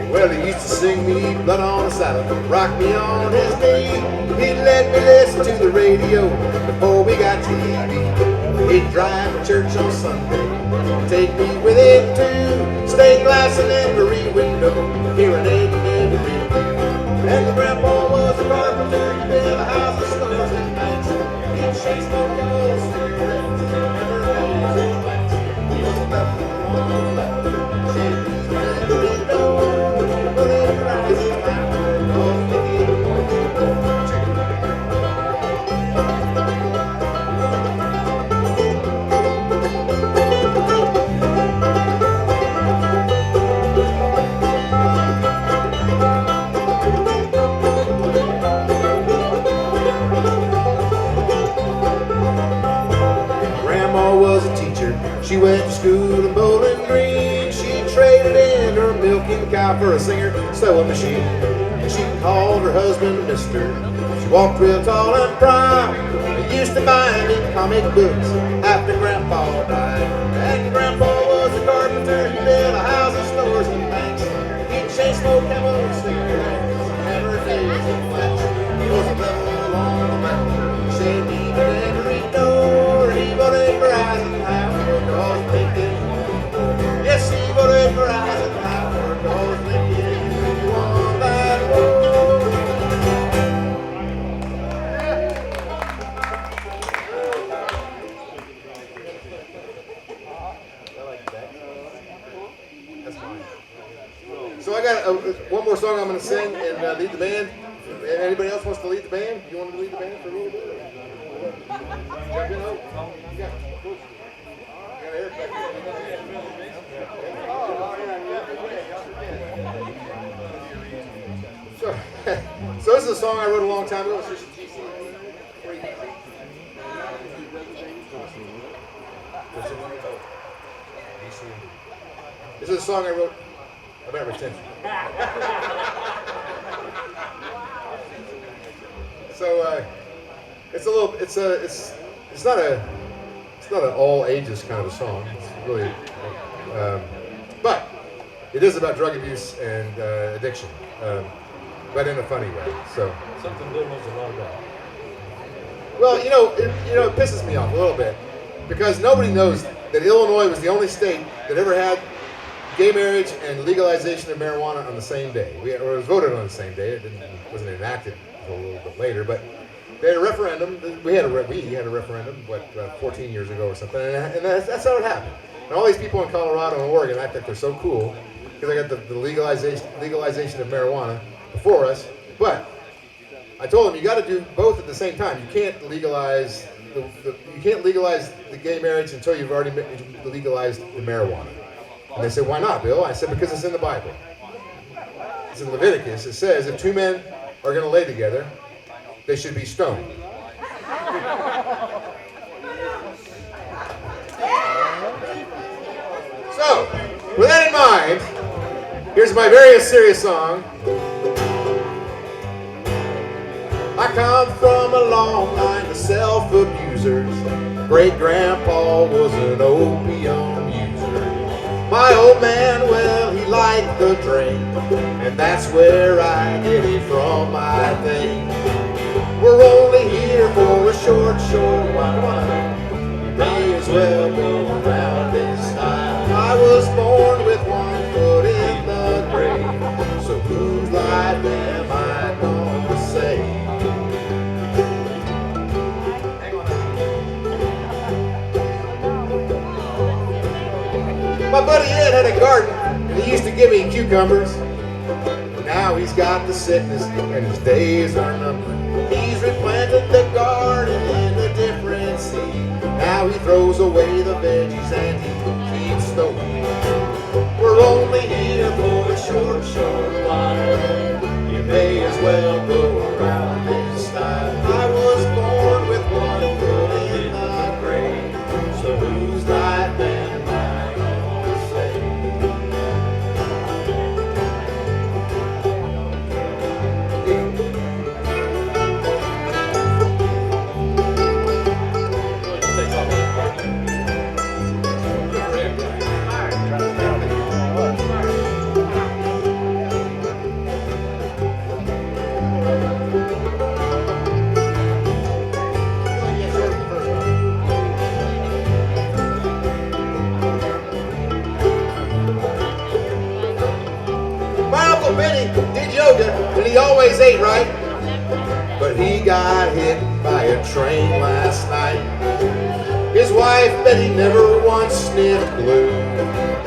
Well, he used to sing me Blood on a Saddle, rock me on his knee. He'd let me listen to the radio before we got TV. He'd drive to church on Sunday, take me with him too. Stained glass in every window, hearing aid in every view. And Grandpa was a carpenter, he built a house of stores and banks. He'd chase smoke Camel cigarettes, never days and planks. He was a left on the left, shaved every door. Grandma was a teacher, she went to school in Bowling Green. She traded in her milking cow for a singer sewing machine. And she called her husband Mister. She walked real tall and proud. They used to buy me comic books after Grandpa died. And Grandpa was a carpenter, he built a house of stores and banks. He'd chase smoke Camel cigarettes, never days and flats. He was a level on the mountain, shaved even every door. He voted for Eisenhower, cause they didn't. Yes, he voted for Eisenhower, cause they didn't want that war. That's mine. So I got one more song I'm going to sing and lead the band. Anybody else wants to lead the band? You want to lead the band for a little bit? Jump in, Hope. You got Eric back there. So this is a song I wrote a long time ago. It's just This is a song I wrote about retention. So it's not an all ages kind of a song. It's really, but it is about drug abuse and addiction, but in a funny way. So Something Bill knows a lot about. well, it pisses me off a little bit because nobody knows that Illinois was the only state that ever had gay marriage and legalization of marijuana on the same day. It was voted on the same day. It wasn't enacted until a little bit later, but they had a referendum. We had a referendum, 14 years ago or something, and that's how it happened. And all these people in Colorado and Oregon act like they're so cool because they got the legalization of marijuana before us. But I told them you got to do both at the same time. You can't legalize the gay marriage until you've already legalized the marijuana. And they said, why not, Bill? I said, because it's in the Bible. It's in Leviticus. It says if two men are going to lay together, they should be stoned. So, with that in mind, here's my very serious song. I come from a long line of self-abusers. Great-grandpa was an opium user. My old man, well, he liked the drink, and that's where I get it from, I think. We're only here for a short while. May as well go around in style. I was born with one foot in the grave, so whose life a garden, and he used to give me cucumbers. Now he's got the sickness, and his days are numbered. He's replanted the garden in a different seed. Now he throws away the veggies and he keeps the weeds. We're only here for a short, short while. You may as well go around this time. I was born with one foot in the grave, so whose life am I gonna save? My Uncle Benny did yoga, and he always ate right. But he got hit by a train last night. His wife Betty never once sniffed glue.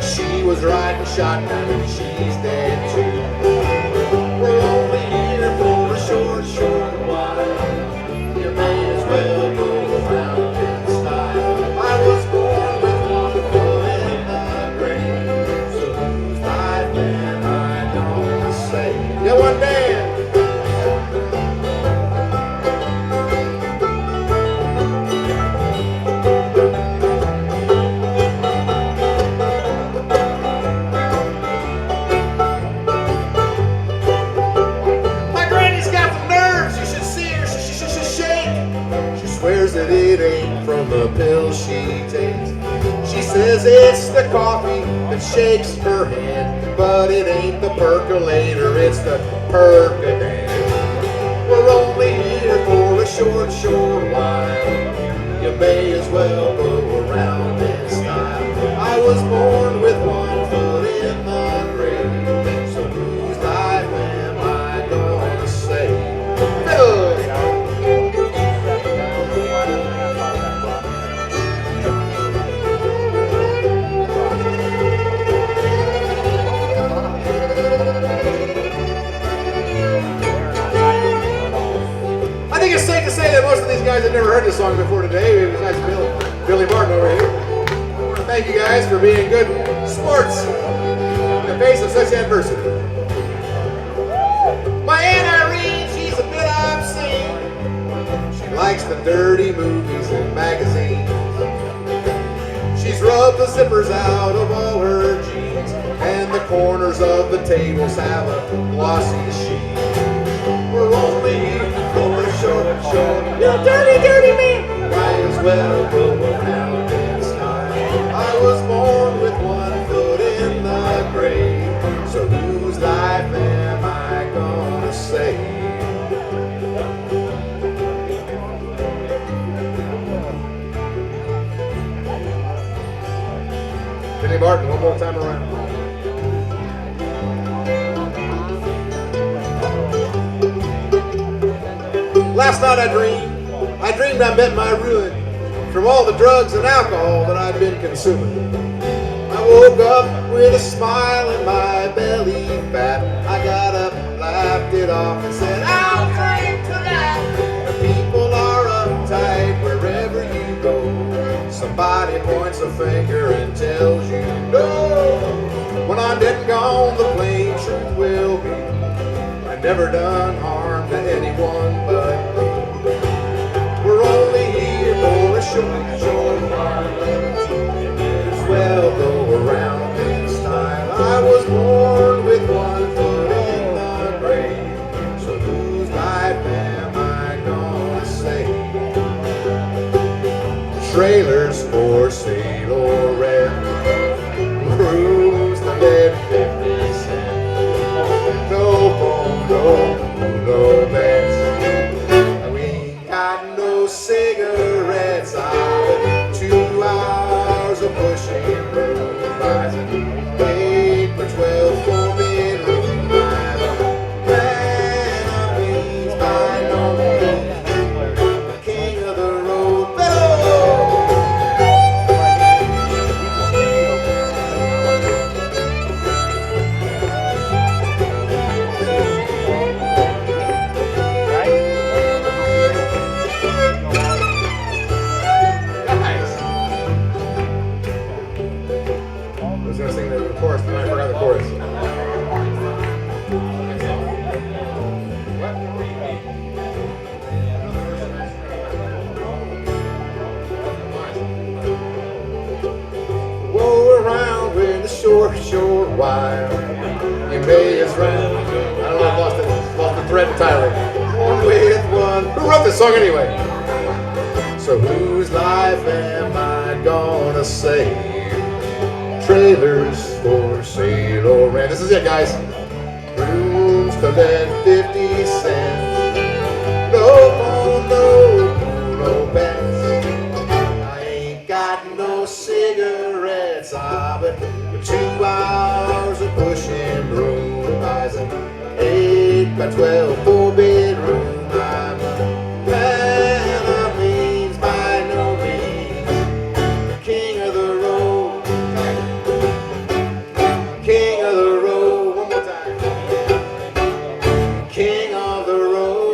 She was riding shotgun and she's dead too. We're only here for a short, short while. You may as well go around this time. I was born with one foot in the grave, so whose life am I gonna save? Yeah, one day. Swears that it ain't from the pills she takes. She says it's the coffee that shakes her hand, but it ain't the percolator, it's the Percodan. We're only here for a short, short while. You may as well go around this time. I was born with one foot in the grave, so whose life am I gonna save? I think it's safe to say that most of these guys have never heard this song before today, besides Billy Martin over here. I want to thank you guys for being good sports in the face of such adversity. My Aunt Irene, she's a bit obscene. She likes the dirty movies and magazines. She's rubbed the zippers out of all her jeans, and the corners of the tables have a glossy sheen. We're only here for a short, short, you dirty, dirty man. Might as well go around this time. I was born with one foot in the grave, so whose life am I gonna save? Billy Martin, one more time around. Last night I dreamed I met my ruin from all the drugs and alcohol that I'd been consuming. I woke up with a smile in my belly fat. I got up, laughed it off and said, I'll drink to that. The people are uptight wherever you go. Somebody points a finger and tells you no. When I'm dead and gone, the plain truth will be I never done harm to anyone but me. We're only here for a short, short while. As well go around this time. I was born with one foot in the grave, so whose life am I gonna save? Trailers for sale or rent, rooms to let 50 cents. No phone, no beds. We ain't got no cigarettes. I've 2 hours of pushing room rising. Paid for 12 for bedroom. I'm a man of means by no means. The king of the road. Hello! siren. One with one. Who wrote this song anyway? So whose life am I gonna save? Trailers for sale or rent. This is it, guys. Rooms to let 50 cents. No phone, no pets. I ain't got no cigarettes. But 2 hours of pushing broom buys an 8 by 12 4-bedroom. I'm a man of means by no means. King of the road. King of the road. One more time. King of the road.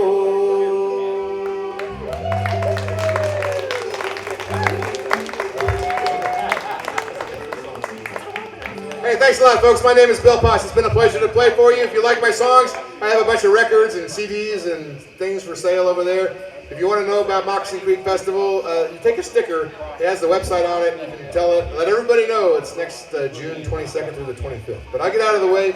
Hey, thanks a lot, folks. My name is Bill Potts. It's been a pleasure to play for you. If you like my songs, I have a bunch of records and CDs and things for sale over there. If you want to know about Moccasin Creek Festival, you take a sticker. It has the website on it. You can tell it. Let everybody know it's next June 22nd through the 25th. But I'll get out of the way,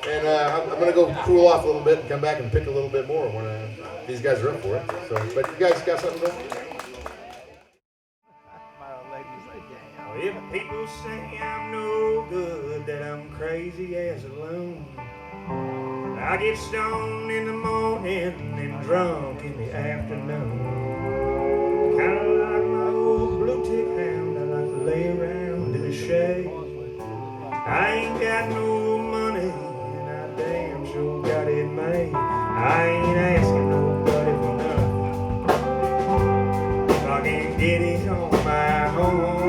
and I'm going to go cool off a little bit and come back and pick a little bit more when these guys are up for it. So, but you guys got something to do? If people say I'm no good, that I'm crazy as a loon, I get stoned in the morning and drunk in the afternoon. Kinda like my old blue tick hound, I like to lay around in the shade. I ain't got no money, and I damn sure got it made. I ain't asking nobody for nothing. If I can get it on my own.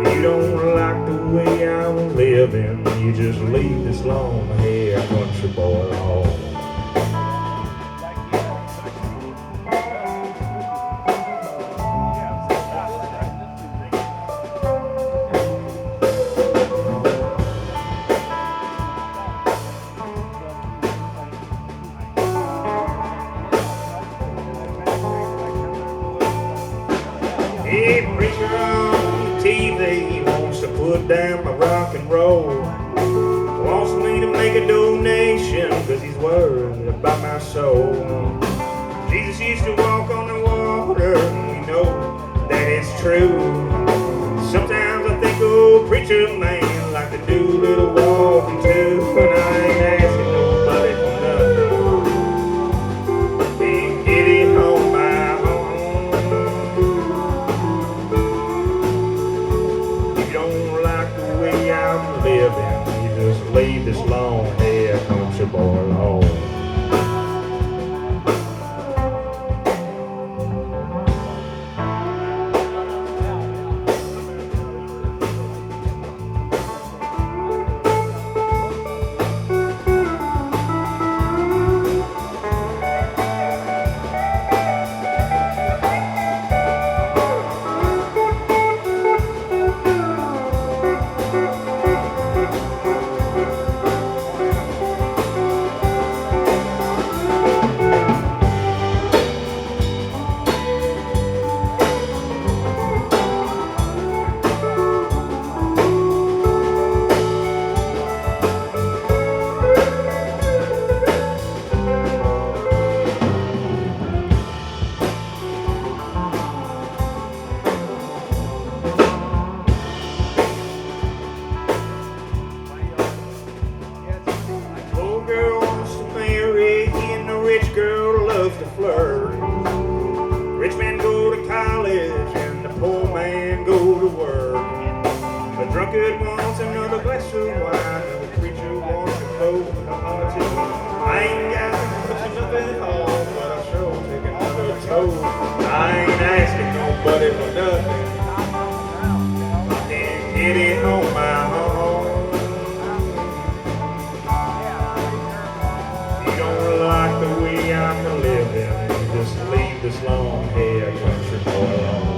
You don't like the way I'm living, you just leave this long hair country boy alone. Hey, preacher on TV wants to put down my rock and roll. Wants me to make a donation cause he's worried about my soul. Jesus used to walk on the water, we know that it's true. Sometimes I think old preacher man like to do a little walking too. And I ain't asking nobody for nothing. Can't get it on my own. I'm living, you just leave this long hair country boy alone. Rich man go to college and the poor man go to work. The drunkard wants another glass of wine, the preacher wants a coat and a politician. I ain't got much nothing at all, but I'll sure take another toast. I ain't asking nobody for nothing. I can't get it on my own. You don't like the way I'm living, just leave this long hair country boy alone.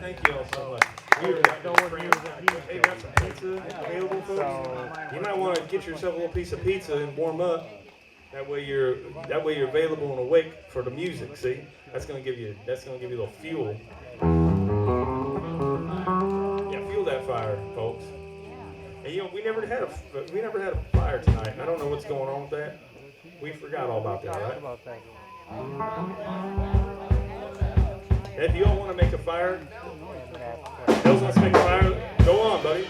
Thank you all so much. We got some pizza available, folks. You might want to get yourself a little piece of pizza and warm up. That way you're available and awake for the music. See, that's gonna give you a little fuel. Yeah, fuel that fire, folks. And we never had a fire tonight. I don't know what's going on with that. We forgot all about that, right? And if you all want to make a fire, Hills wants to make a fire. Go on, buddy.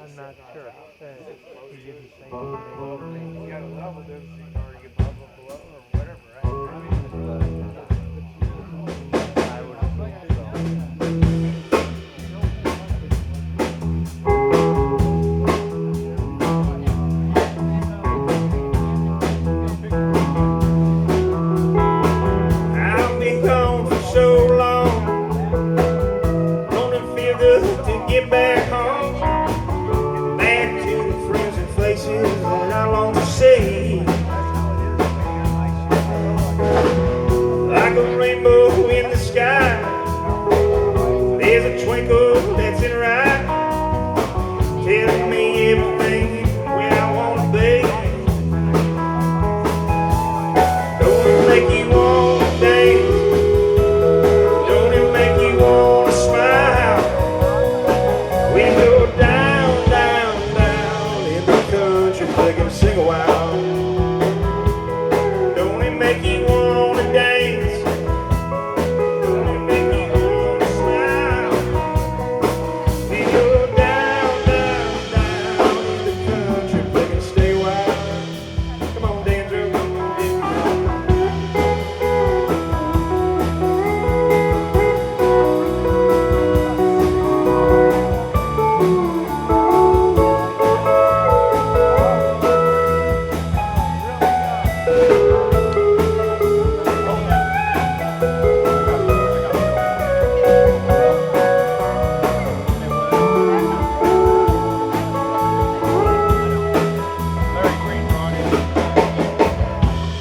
I'm not sure. He didn't say anything. You got a level, doesn't he? Or you blah, blah, blah, or whatever, right? I would assume so. I've been gone for so long. Gonna feel good to get back home. Back to the friends and faces that I long to see. Like a rainbow in the sky, there's a twinkle that's in her eye, telling me everything where I want to be. Don't it make you want to dance? Don't it make you want to smile? We go down, down, down in the country, plug and sing a while. Don't it make you want to dance? Don't it make you want to smile? We go down, down, down in the country, plug and stay wild. Come on, Dandrew.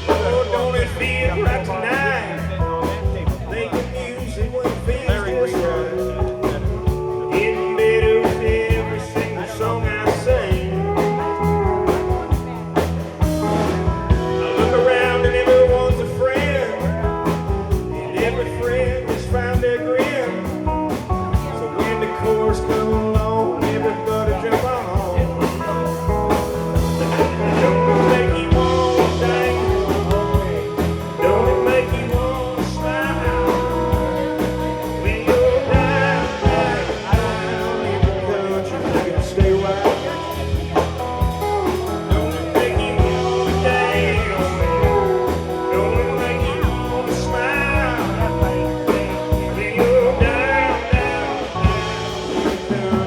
Oh, don't it feel right tonight? Think of music when it feels just right. Getting better with every single song I sing. I look around and everyone's a friend, and every friend has found their grin. So when the chorus comes along, everybody jump on. Don't it make you want to dance? Don't it make you want to smile? When you're down, down, down in the country, you can stay wild. Don't it make you want to dance? Don't it make you want to smile? When you're down, down, down in the country.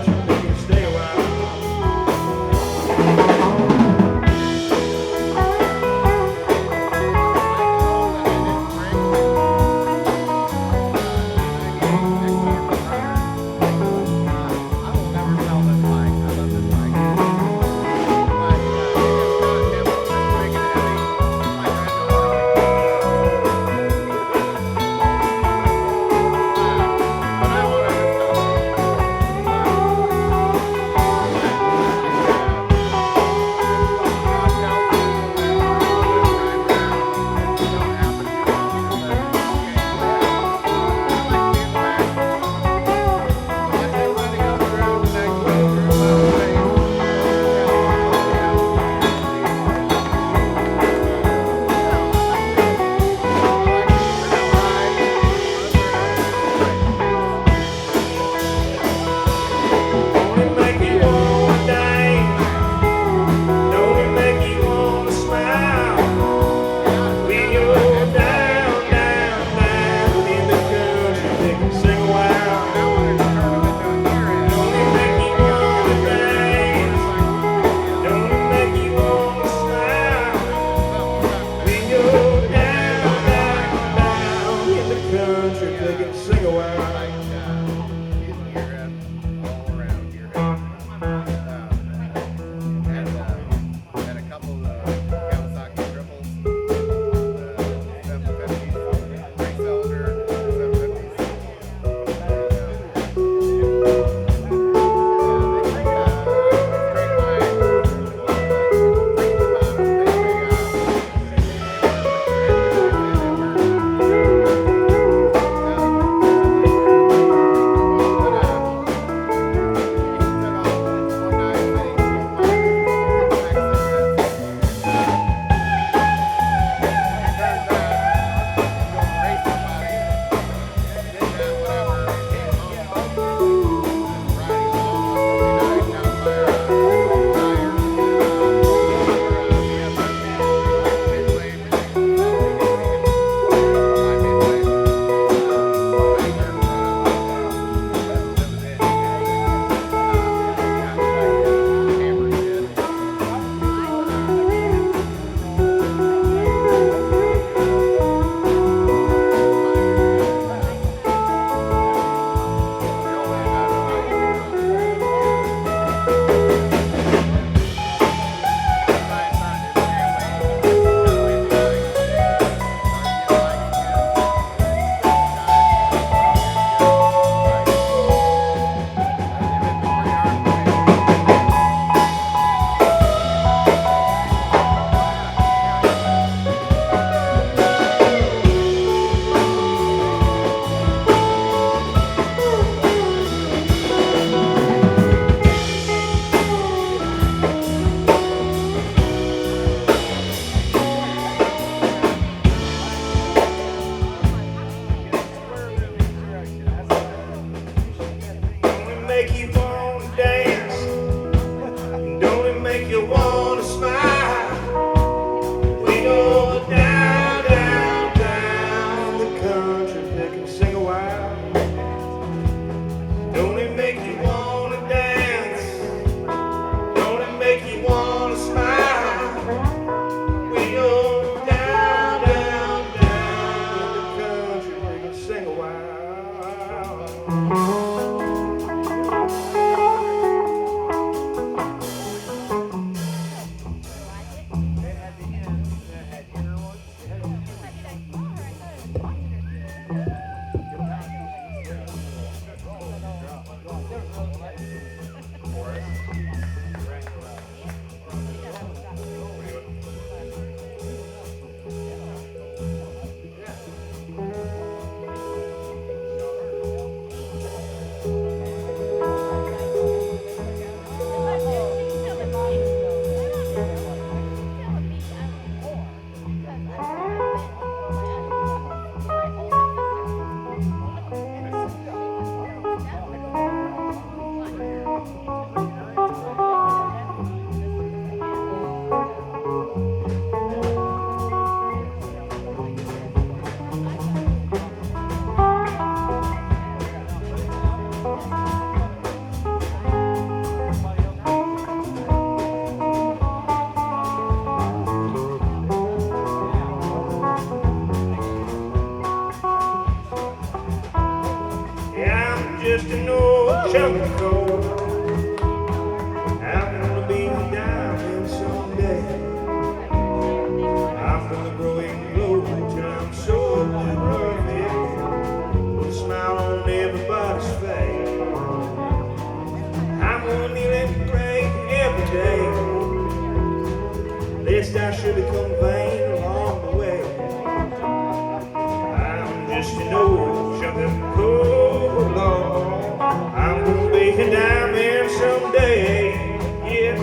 make you want to dance? Don't it make you want to smile? We go down, down, down the country, pick and sing a while. Don't it make you want to dance? Don't it make you want to smile? We go down, down, down the country, pick and sing a while. Just an old chunk of coal. I'm gonna be a diamond someday. I'm gonna grow and glow till I'm so perfect, with a smile on everybody's face. I'm gonna kneel and pray every day, lest I should become vain along the way. I'm just an old chunk of coal, Lord. I'm gonna be a diamond someday, yeah.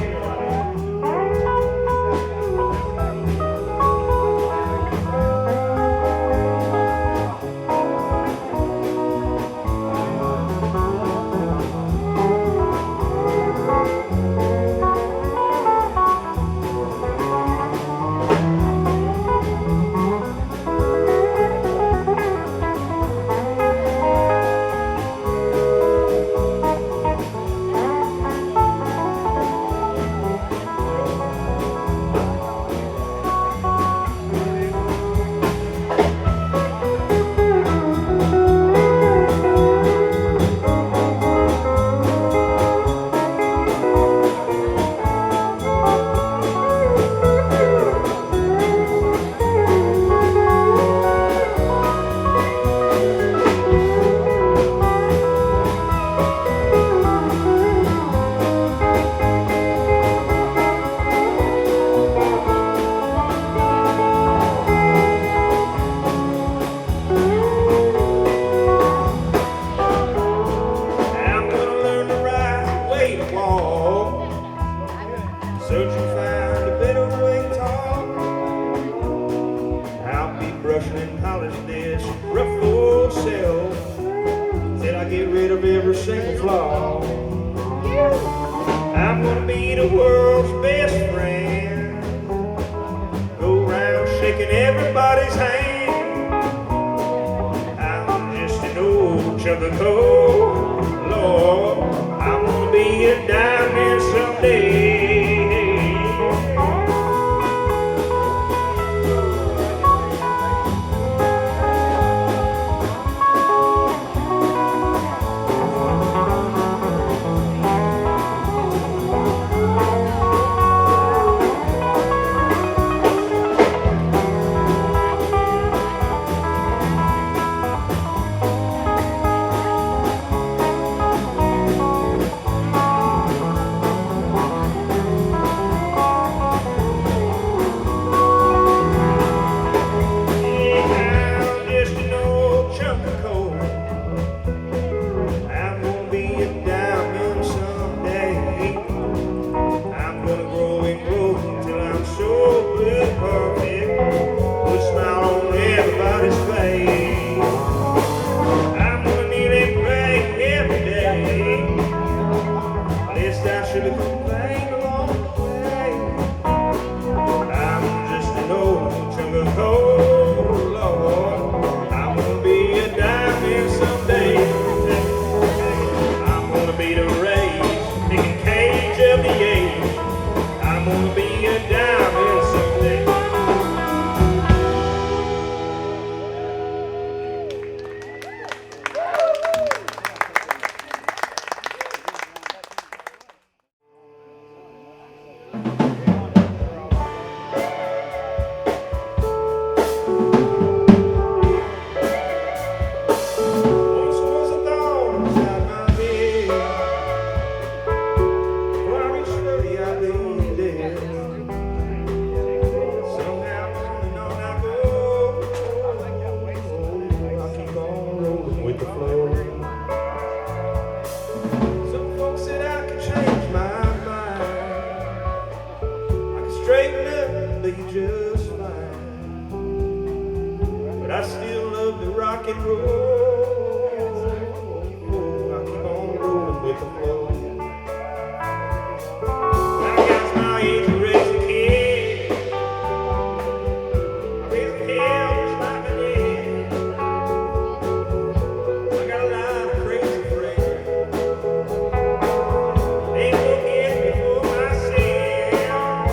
I'm gonna be the world's best friend, go around shaking everybody's hand. I'm just an old chunk of coal, Lord. I'm gonna be a diamond someday. with the flow. Well, I got my age to raise a kid. I raised hell just like I did. I got a lot of crazy friends. They forget me for myself.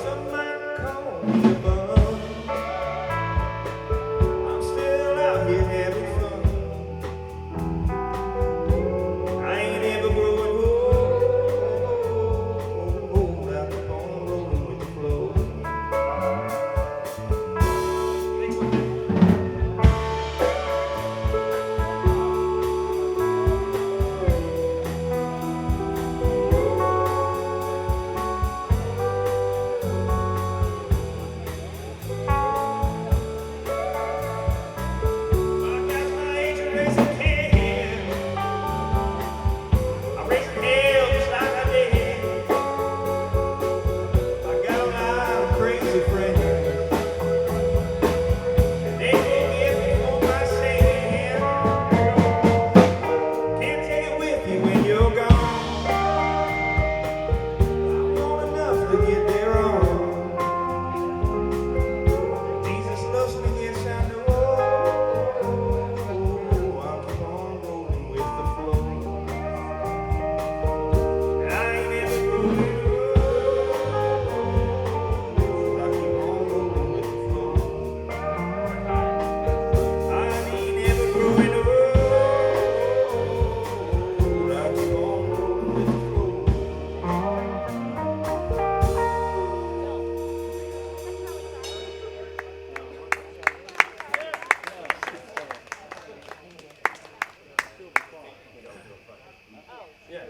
Some might call me a bum. I'm still out here having fun. I ain't ever growing old. I keep on rolling with the flow. I got my age to raise a kid. I raised hell just like I did. I got a lot of crazy friends. They forgive me for my sin. Can't take it with you when you're gone. I want enough to get there on. Jesus loves me, yes I know. I'll keep on rolling with the flow. I ain't ever growing old. I keep on rolling with the flow. I ain't ever growing old. I keep on rolling with the flow. Yeah.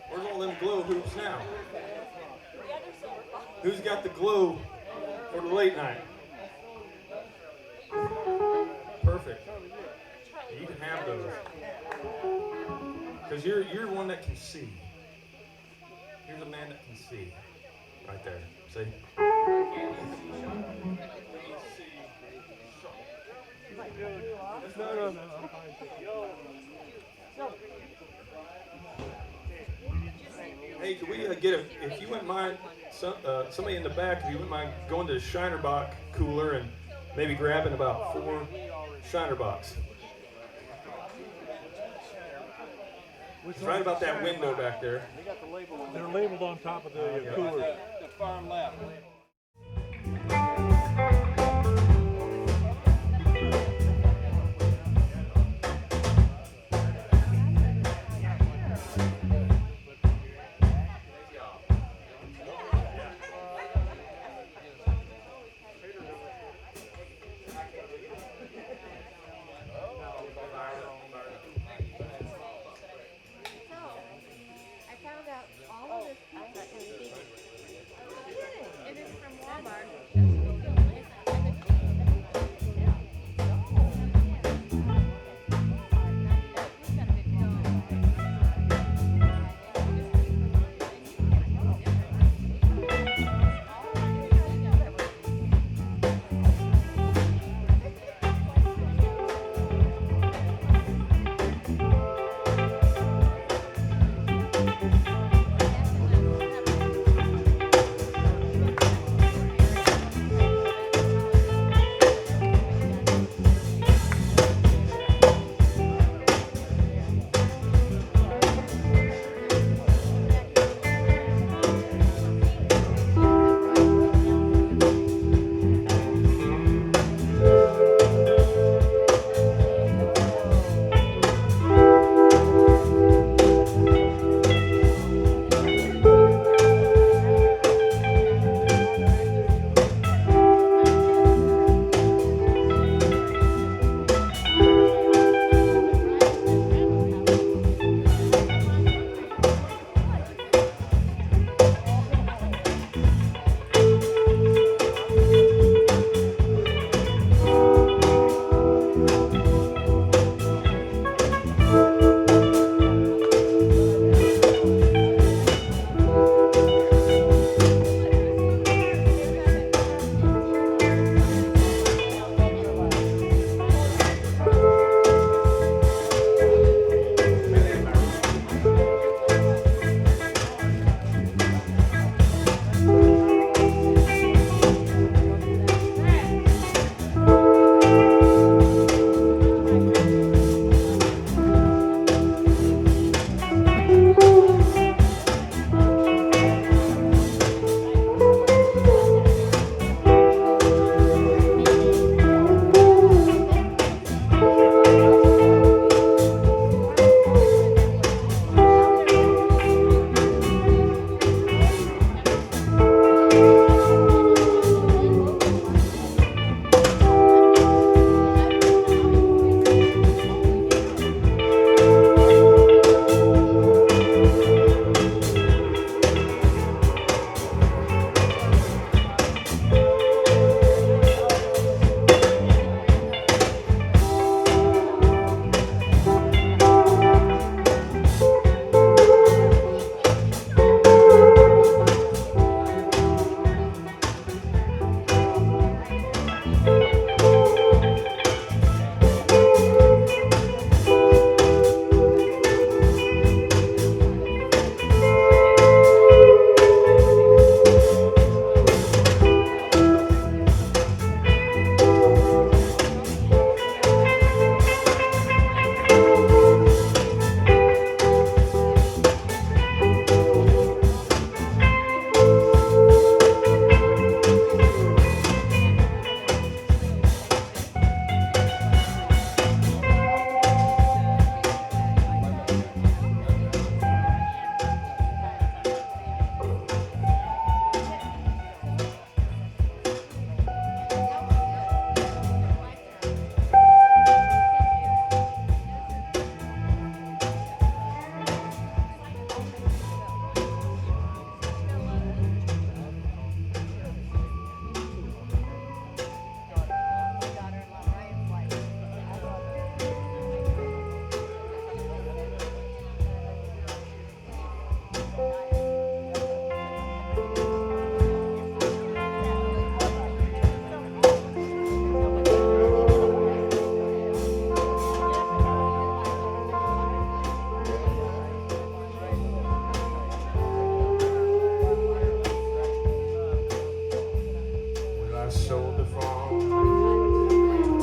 Where's all them glow hoops now? Who's got the glow for the late night? Perfect. You can have those. Because you're one that can see. Here's a man that can see. Right there. See? No. Hey, could we get if you wouldn't mind, somebody in the back, if you wouldn't mind going to the Shinerbach cooler and maybe grabbing about 4 Shinerbachs. It's right about that window back there. They're labeled on top of the cooler. The farm left. I found out all of this stuff in the beginning. It is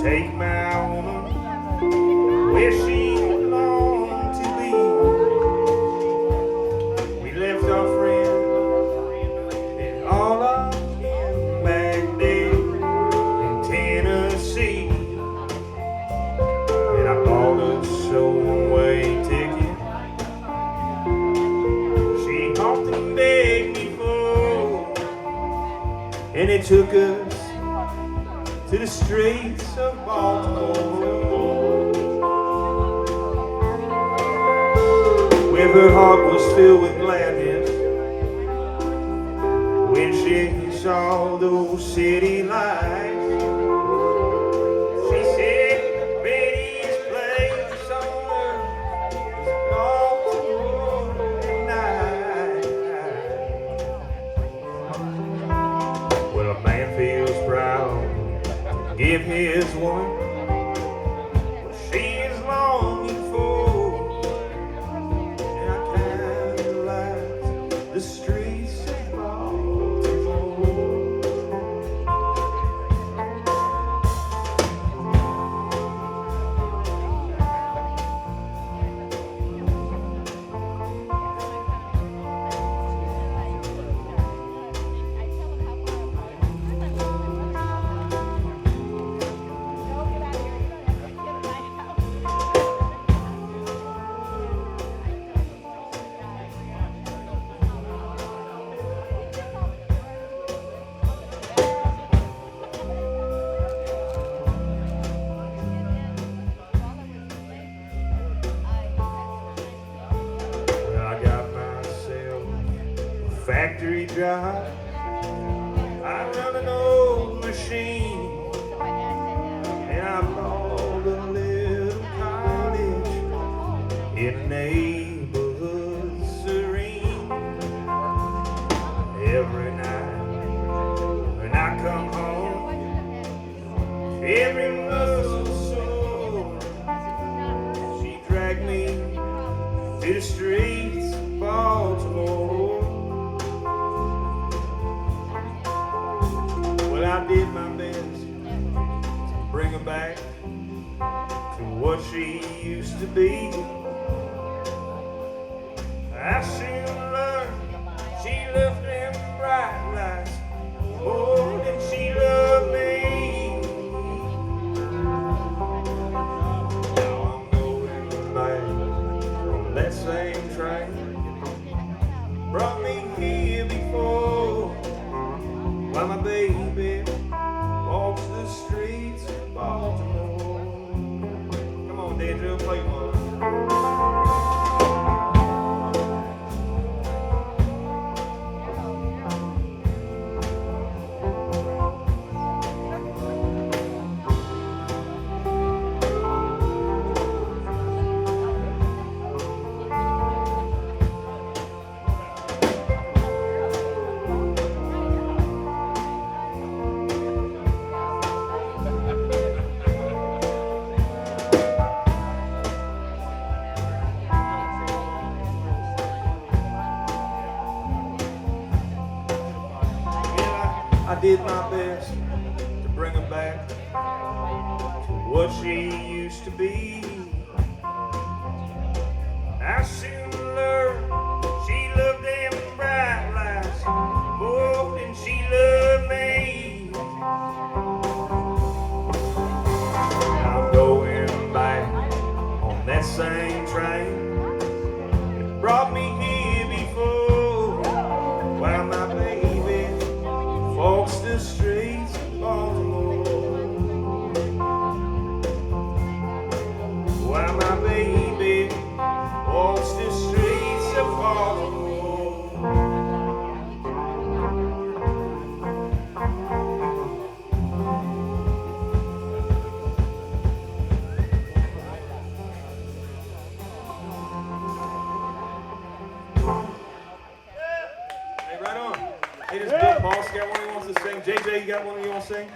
take my woman where she belonged to be. We left our friend and all our kin back there in Tennessee. And I bought us a one-way ticket. She honked and begged me for, and it took us to the streets of Baltimore, where her heart was filled with gladness when she saw those city lights. She said the prettiest place on earth was Baltimore tonight. Well, a man feels proud to give his woman what she is longing for, and I candlelight the streets of Baltimore. Well, I got myself a factory job. I run an old machine, and I bought a little cottage in a neighborhood serene. Every night when I come home, every muscle sore, she dragged me to the streets of Baltimore. Well, I did my best to bring her back to what she used to be. I soon learned she loved them bright lights more than she loved me. Now I'm going back on that same train. Brought me here before, while my baby walks the streets of Baltimore. Come on, Deirdre, play one. I did my best to bring her back to what she used to be. I soon learned she loved them bright lights more than she loved me. I'm going back on that same train that brought me here before, while my baby walks the streets of Baltimore. While my baby walks the streets of Baltimore. Hey, right on. Hey, this Bill Paul's got one he wants to sing. JJ, you got one you want to sing?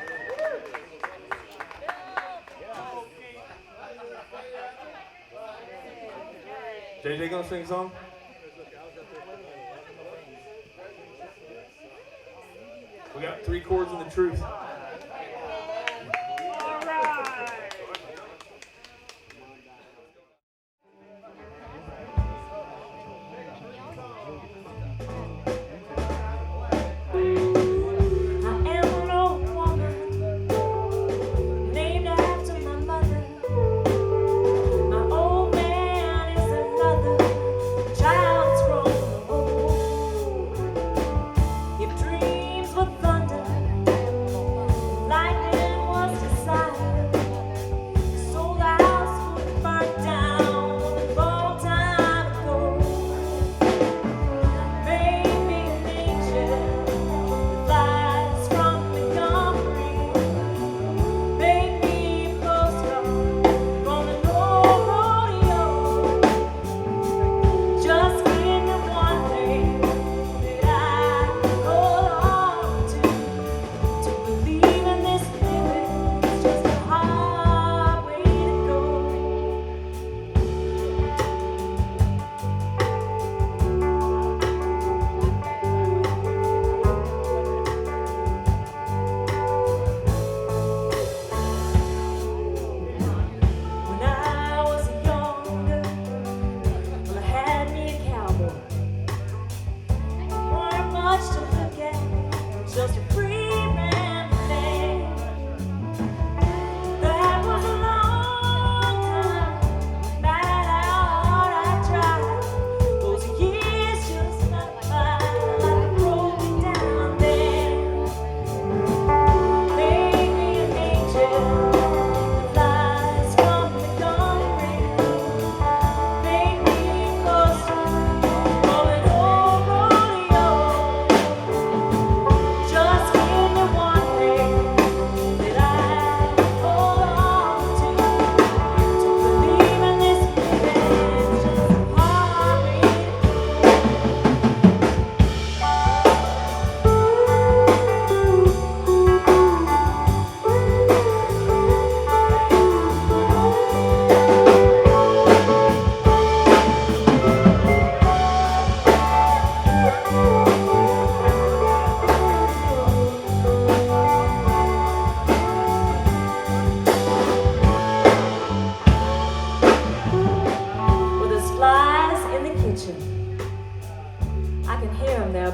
JJ gonna sing a song? We got 3 chords in the truth. All right.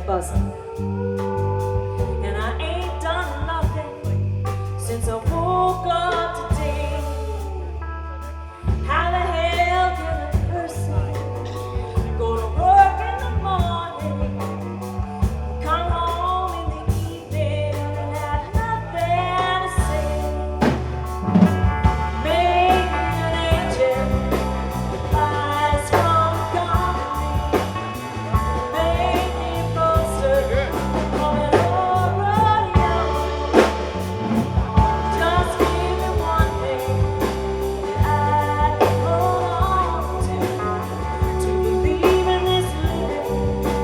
buzzing. And I ain't done nothing since I woke up today. How the hell can a person go to work in the morning, come home in the evening and have nothing to say? Make me an angel with eyes from God. Make me a poster on an old rodeo. Just give me one thing that I can hold on to. To believe in this living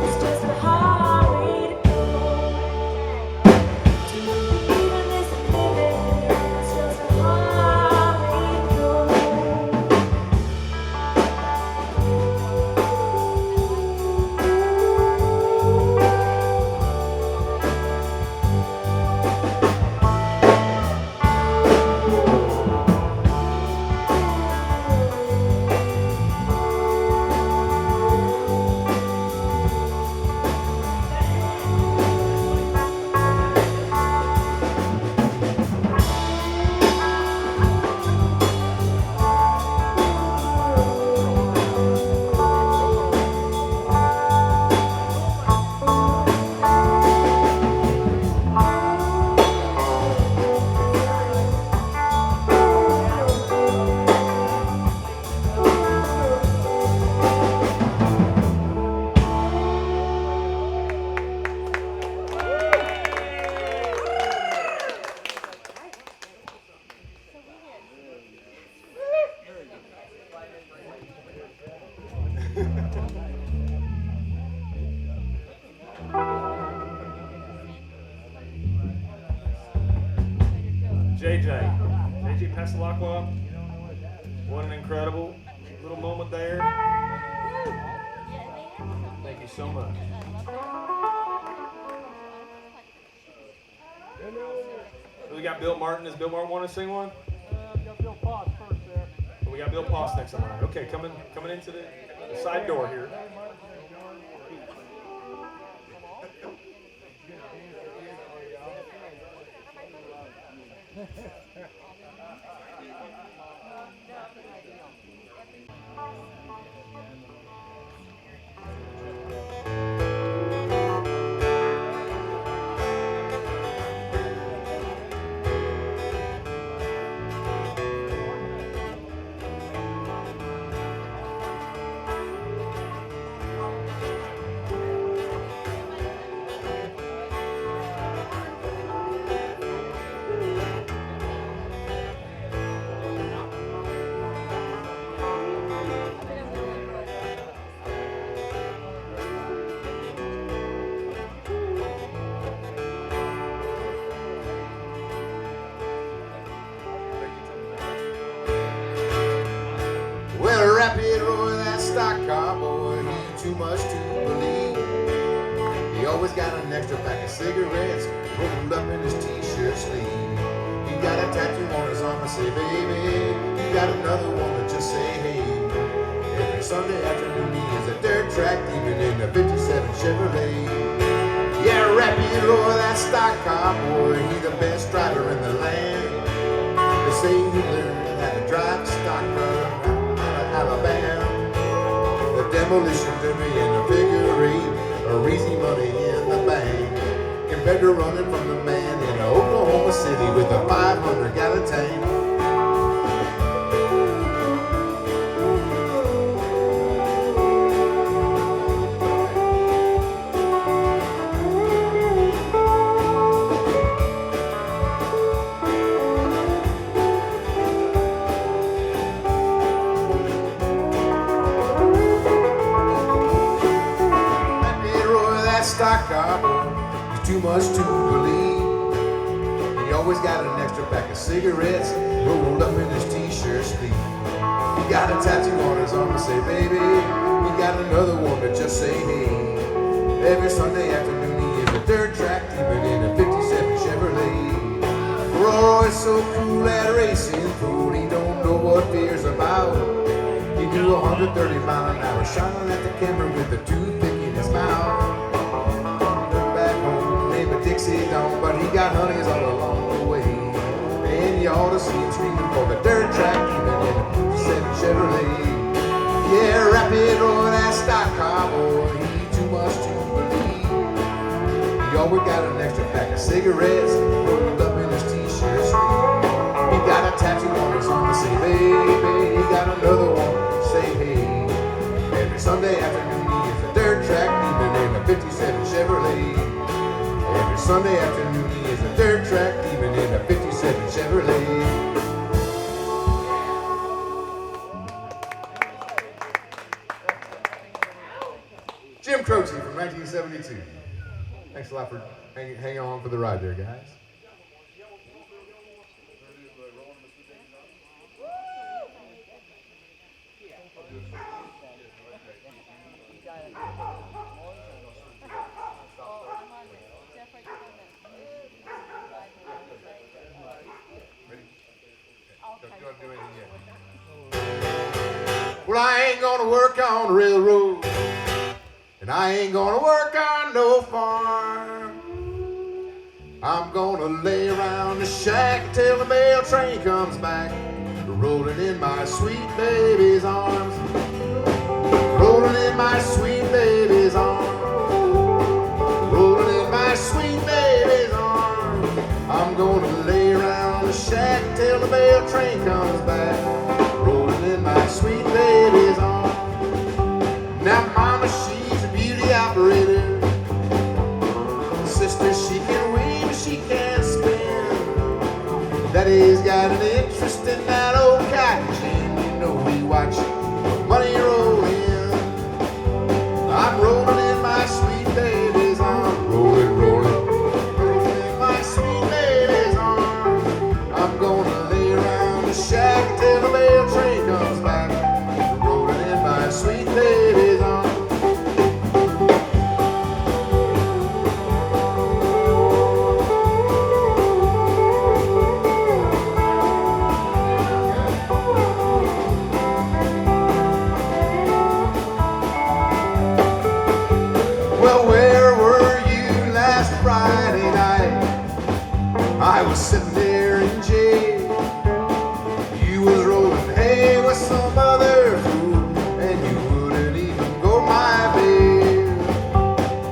is just a hard way to go. To believe in this living is just a hard way to go. JJ Pasalacqua, what an incredible little moment there. Thank you so much. We got Bill Martin. Does Bill Martin want to sing one? Got Bill Potts first there. We got Bill Poss next in line. Okay, coming into the side door here. Well, Rapid Roy, that stock car boy, he too much to believe. He always got an extra pack of cigarettes rolled up in his t-shirt sleeve. He got a tattoo on his arm that say, baby. He got another one that just say, hey. Every Sunday afternoon he is a dirt track demon in a 57 Chevrolet. Yeah, Rapid Roy, that stock car boy, he the best driver in the land. They say he learned how to drive a stock car Alabama. The demolition derby and the figure eight are easy money in the bank compared to running from the man in Oklahoma City with a 500-gallon tank. Stock car boy, he's too much to believe. He always got an extra pack of cigarettes rolled up in his t-shirt sleeve. He got a tattoo on his arm that say, baby. He got another one that just say, hey. Every Sunday afternoon he is a dirt track demon in a 57 Chevrolet. Roy's so cool at racing, fool, he don't know what fear's about. He do 130 miles an hour, shining at the camera with a toothpick in his mouth. sit down, but he got honeys all along the way. And you ought to see him screaming for the dirt track, even in a 7 Chevrolet. Yeah, rapid road, that stock car, boy, he too much to believe. He always got an extra pack of cigarettes rolled up in his t-shirt sleeve. He got a tattoo on his arm to say, baby. He got another one to say, hey. Every Sunday afternoon he is a dirt track, even in a 57 Chevrolet. Every Sunday afternoon he is a dirt track, even in a 57 Chevrolet. Jim Croce from 1972. Thanks a lot for hanging on for the ride there, guys. Well, I ain't gonna work on the railroad, and I ain't gonna work on no farm. I'm gonna lay around the shack till the mail train comes back, rolling in my sweet baby's arms, rolling in my sweet baby's arms, rolling in my sweet baby's arms. I'm gonna lay around the shack till the mail train comes back, rolling in my sweet baby's arms. Now mama, she's a beauty operator. Sister, she can weave but she can't spin. Daddy's got an interest in that old cotton gin. You know we watch the money roll in. I'm rolling in my sweet baby's arms, rolling, rolling, rolling in my sweet baby's arms. I'm gonna lay around the shack till the mail train comes back, rolling in my sweet baby's arms. Well, where were you last Friday night? I was sitting there in jail. You was rolling hay with some other fool, and you wouldn't even go my bail.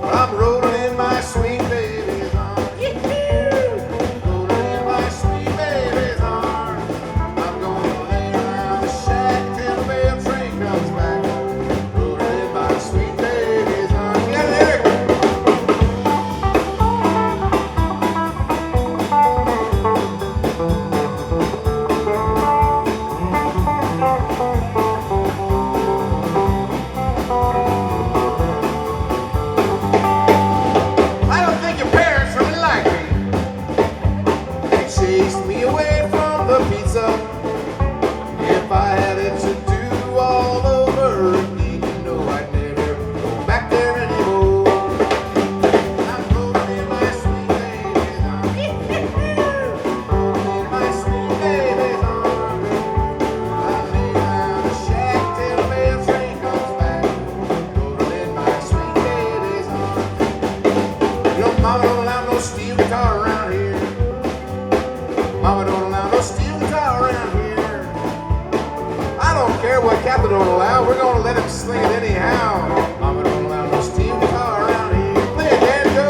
I'm rolling in my sweet baby's arms, rolling in my sweet baby's arms. I'm gonna lay around the shack till the mail train comes back, rolling in my sweet baby's arms. Get there! I don't think your parents really like me. They chased me away from the pizza. If I had it to do all over again, you know I'd never go back there anymore. I'm rolling in my sweet baby's arms, rolling in my sweet baby's arms. I lay around the shack till the mail train comes back, rolling in my sweet baby's arms. You know, mama don't allow no steel guitar around here. Mama don't allow no steel guitar around here. I don't care what Captain don't allow, we're gonna let him sling it anyhow. Mama don't allow no steel guitar around here. Play it, Dan, go!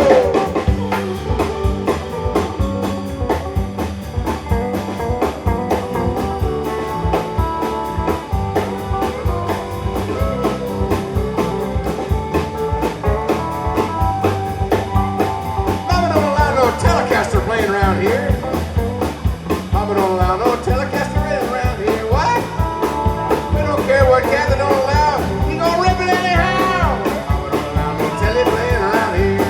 Mama don't allow no Telecaster playing around here. Mama don't allow no Telecaster around here. What? We don't care what Captain don't allow. We gonna rip it anyhow. Mama don't allow no Telly playing around here.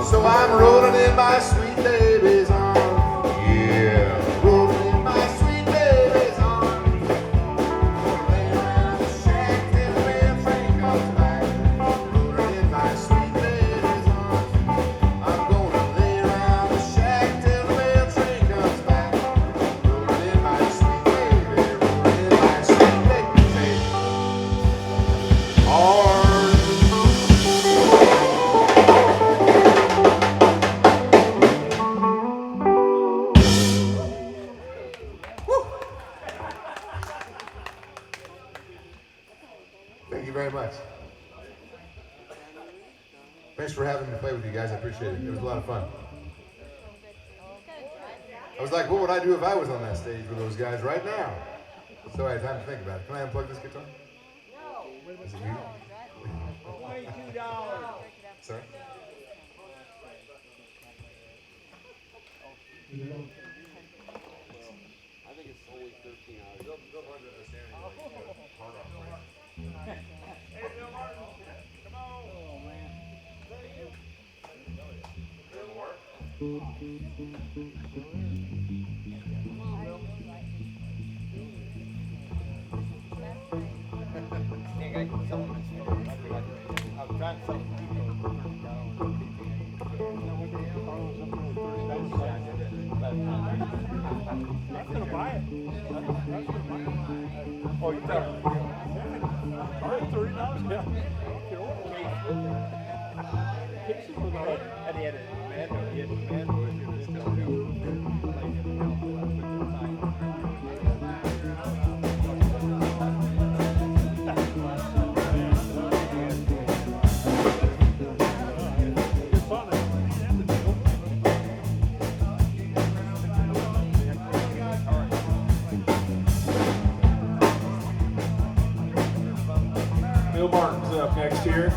So I'm rolling in my sweet baby's arms. Yeah, rolling in my sweet baby's arms. Rolling Thank you very much. Thanks for having me play with you guys. I appreciate it. It was a lot of fun. I was like, what would I do if I was on that stage with those guys right now? So I had time to think about it. Can I unplug this guitar? No. Is it you? $22. Sorry? I think it's only 13 hours. Go under the standing hard off. Hey, Bill Martin, come on. Oh, man. I'm trying to sell That's gonna buy it. Oh, you got it. All right, $30. Yeah. Cases for the And he had a manual. He had a manual. He still do. Bill Martin's up next here.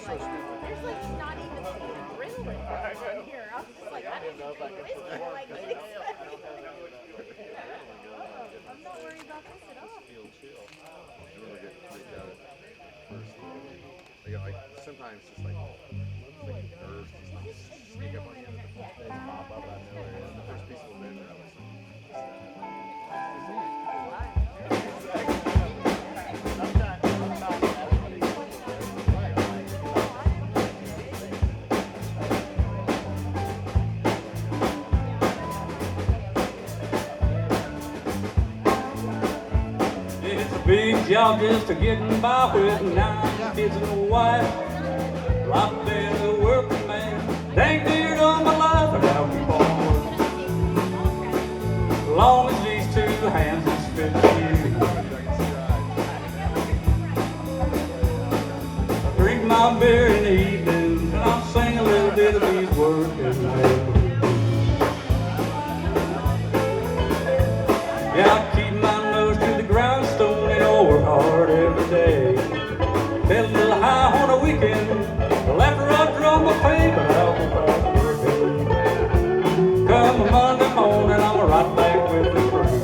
There's like not even adrenaline here. I was just like, I didn't know if I could like this. I'm not worried about this at all. Feel chill. You really get freaked out at first. They got like, sometimes just like nerves just like sneak up on you and they pop up out of nowhere. But there's peaceful men that I was Big job just to getting by with 9 kids and a wife. Life been a working man. Dang near all my life, I gotta keep on working. As long as these two hands are spinning you. I drink my beer in the evenings and I'll sing a little bit of these words at night. Yeah, I keep my nose to the grindstone and I work hard every day. Feel a little high on a weekend, well after I draw my pay, but I'll go back to work. Come a Monday morning, I'm right back with the crew.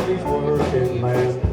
these working men.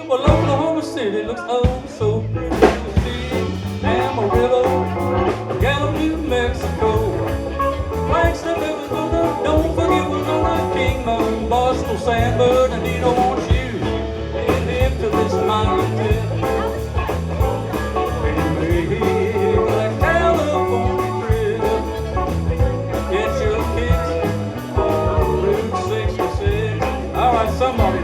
Well, Oklahoma City looks oh so pretty to see. Boston Sandbird, and he don't want you. Get hip to this mighty tip. And maybe that California trip. Get your kicks on Route 66. All right, somebody.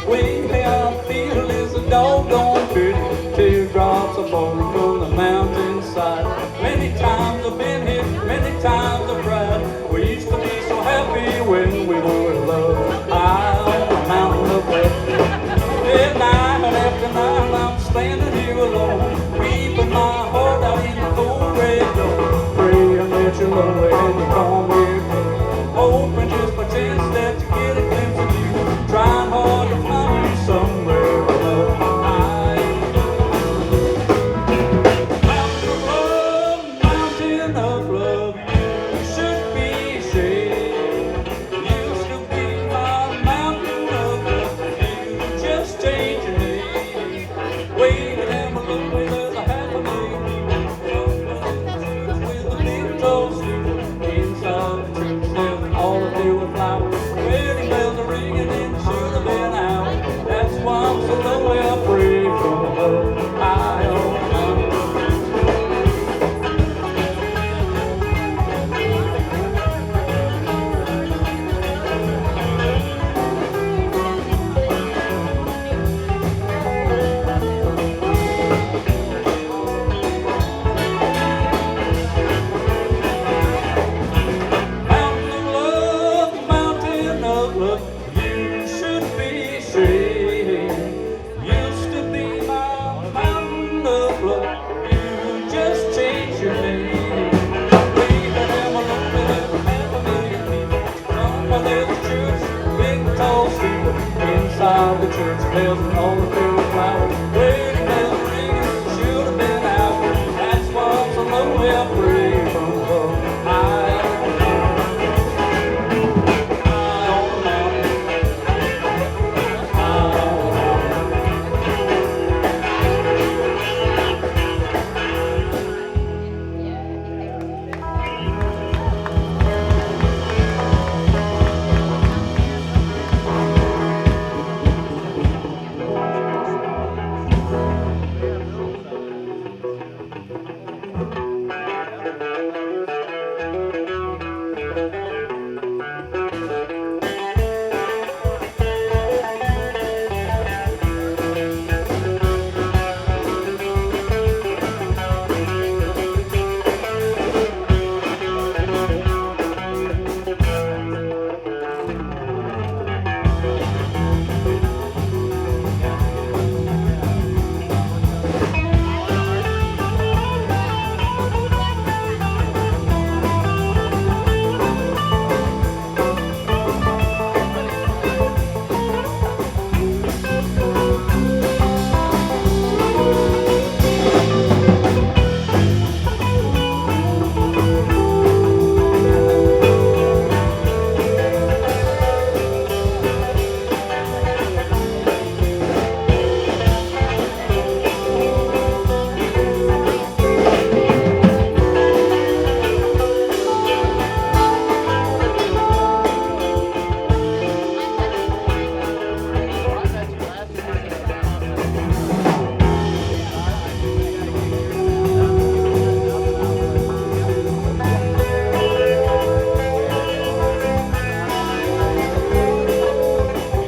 Way down field is a doggone pretty. Teardrops are falling from the mountainside. Many times I've been here, many times I've cried. We used to be so happy when we were in love. High on the mountain of love. At night after night I'm standing here alone, weeping my heart out in the cold red dawn. Praying that you're lonely and you come here again. Hoping just by chance that you get a glimpse of you. Trying hard to find you somewhere all the church bells and all the fairy flowers. Wedding bells ringing, should have been out. That's what's a lonely free from love. High on the mountain, high on the mountain, high on the mountain.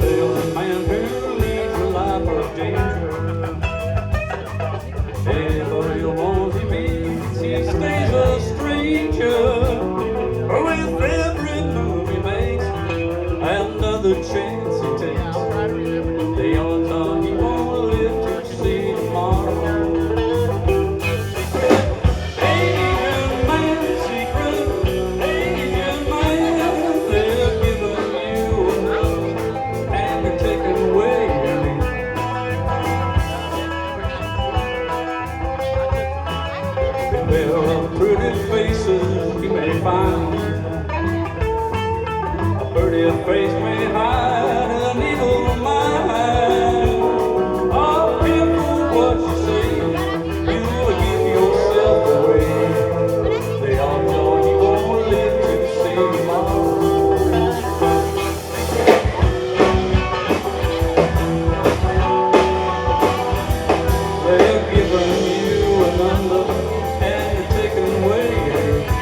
There's a man who leads a life of danger. Everybody wants him meets, he stays a stranger. With every move he makes, another chance he takes. The only time he won't live to see tomorrow. Asian man, secret, Asian man, they're giving you enough and they're taking away your name. There are pretty faces you may find. A pretty face may hide an evil mind. Oh, careful what you say, you will give yourself away. They all know you won't live to see tomorrow. They're giving you a number and they're taking away your name.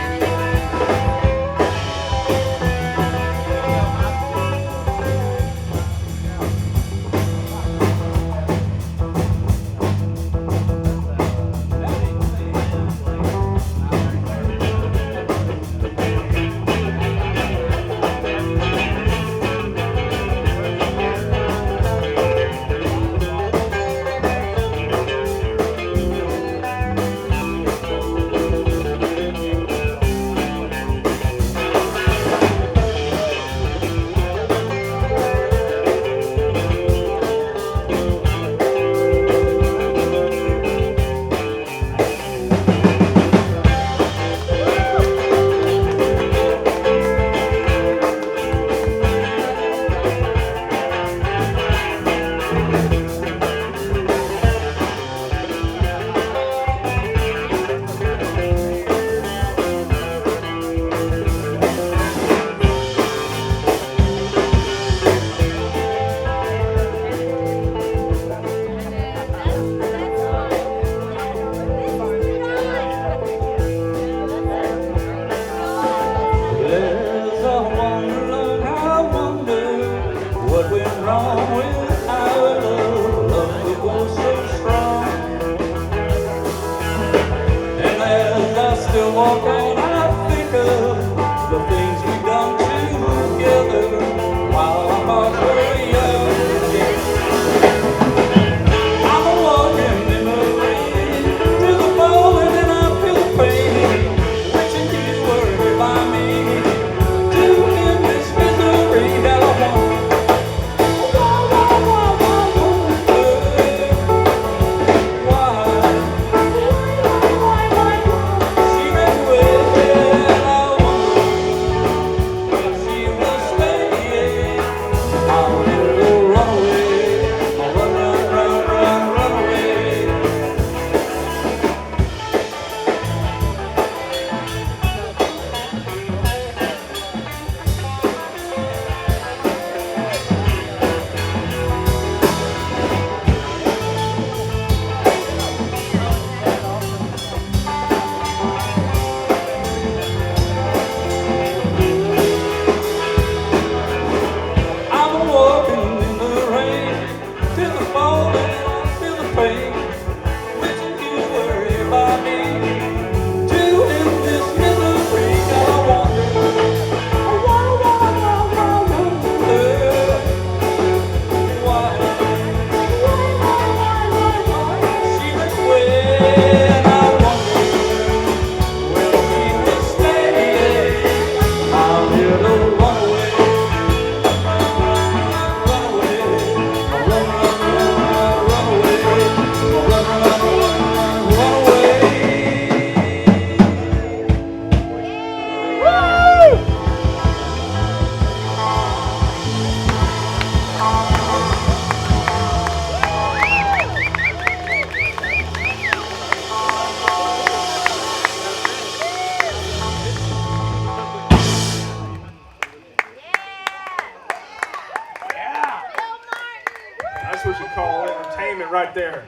That's what you call entertainment right there.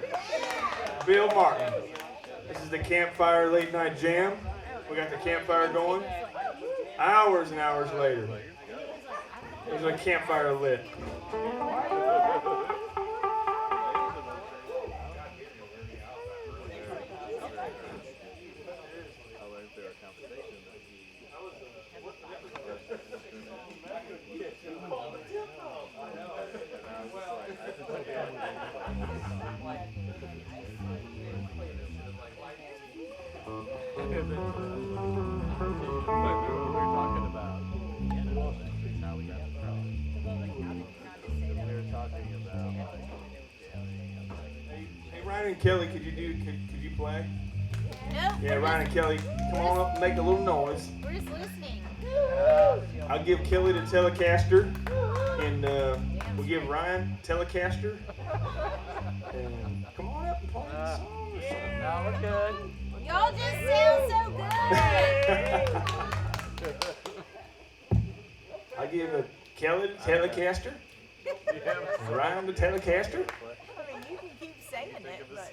Bill Martin. This is the Campfire Late Night Jam. We got the campfire going. Hours and hours later, there's a campfire lit. Hey, Ryan and Kelly, could you play? Nope. Yeah, Ryan and Kelly, come on up and make a little noise. We're just listening. I'll give Kelly the Telecaster, and we'll give Ryan Telecaster. And come on up and play the song or something. No, we're good. Y'all just sound so good. I'll give Kelly the Telecaster, and Ryan the Telecaster. I mean, you can keep saying it, but...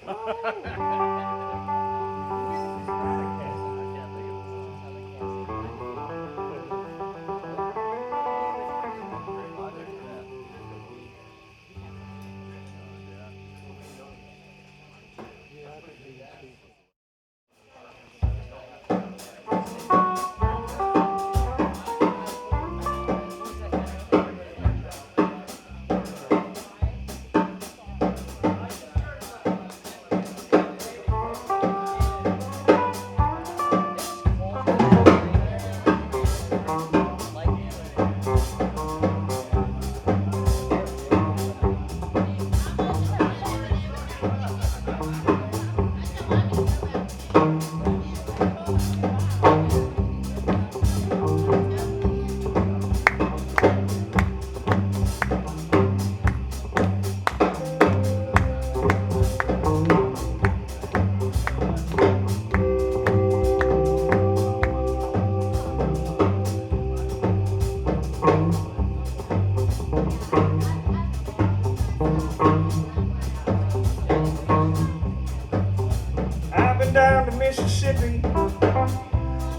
I've been down to Mississippi,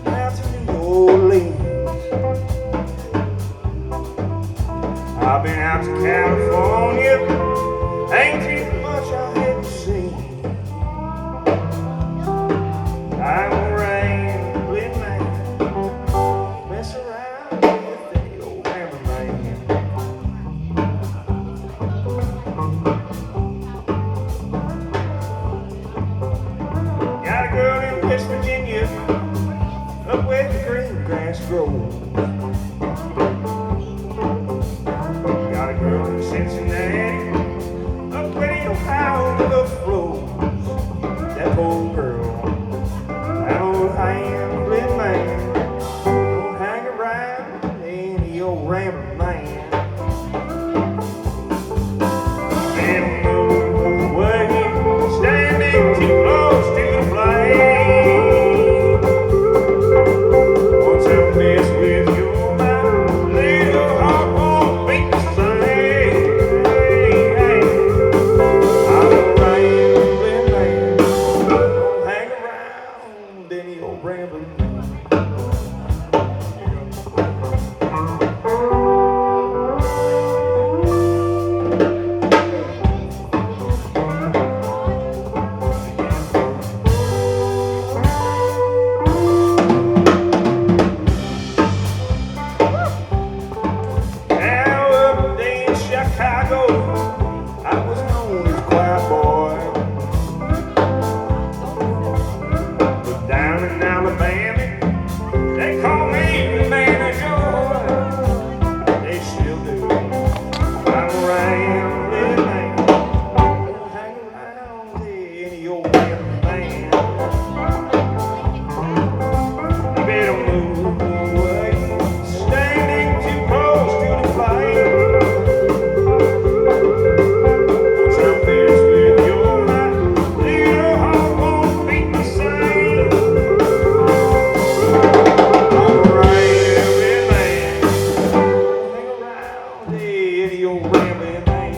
now to New Orleans. I've been out to California, ain't too much I hadn't seen. I'm a rambling man, mess around with the old hammerman. Got a girl in West Virginia, up where the green grass grows. Got a girl in Cincinnati, up where the Ohio River flows. That poor girl, that old rambling man, don't hang around any old rambling man. And move away, standing too close to the flame. Once I mess with your mind, little heart won't beat the same. I'm a rambling man, don't hang around any old rambling man. Now up in Chicago, I was known as Quiet Boy. But down in Alabama, they call me the Man of Joy. They still do. I'm a rambling man, don't hang around any old rambling man. You better move away, standing too close to the flame. Once I'm finished with your life, little heart won't beat the same. I'm a rambling man, don't hang around any old rambling man.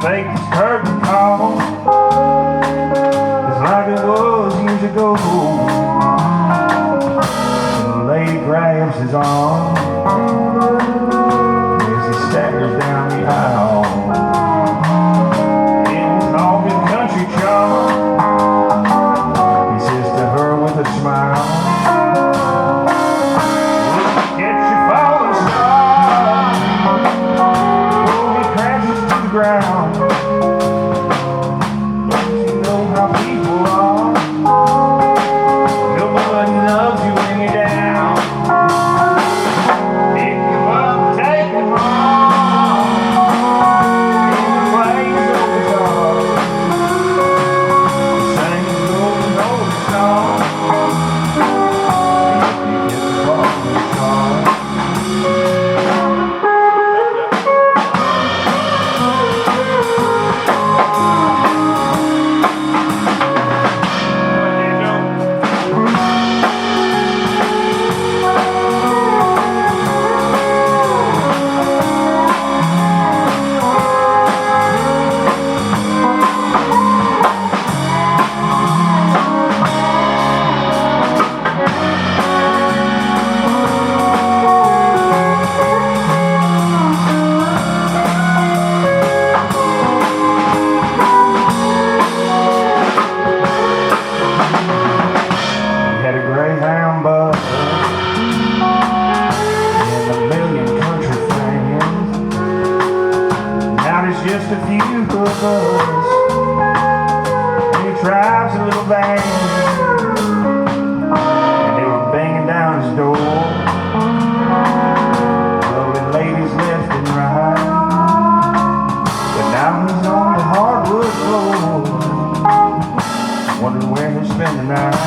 fake this curtain call. It's like it was years ago. The lady grabs his arm as he staggers down the aisle. It was all good country charm, he says to her with a smile. Catch your falling star before he crashes to the ground. Don't you know how people are? Nobody loves you when you're down. Pick him up, take him home. He plays the guitar, sings those old songs. He gets the falling star. Had a Greyhound bus and a million country fans. Now there's just a few of us, and he drives a little van. And they were banging down his door, lovely ladies left and right. But now he's on the hardwood floor, wondering where he'll spend the night.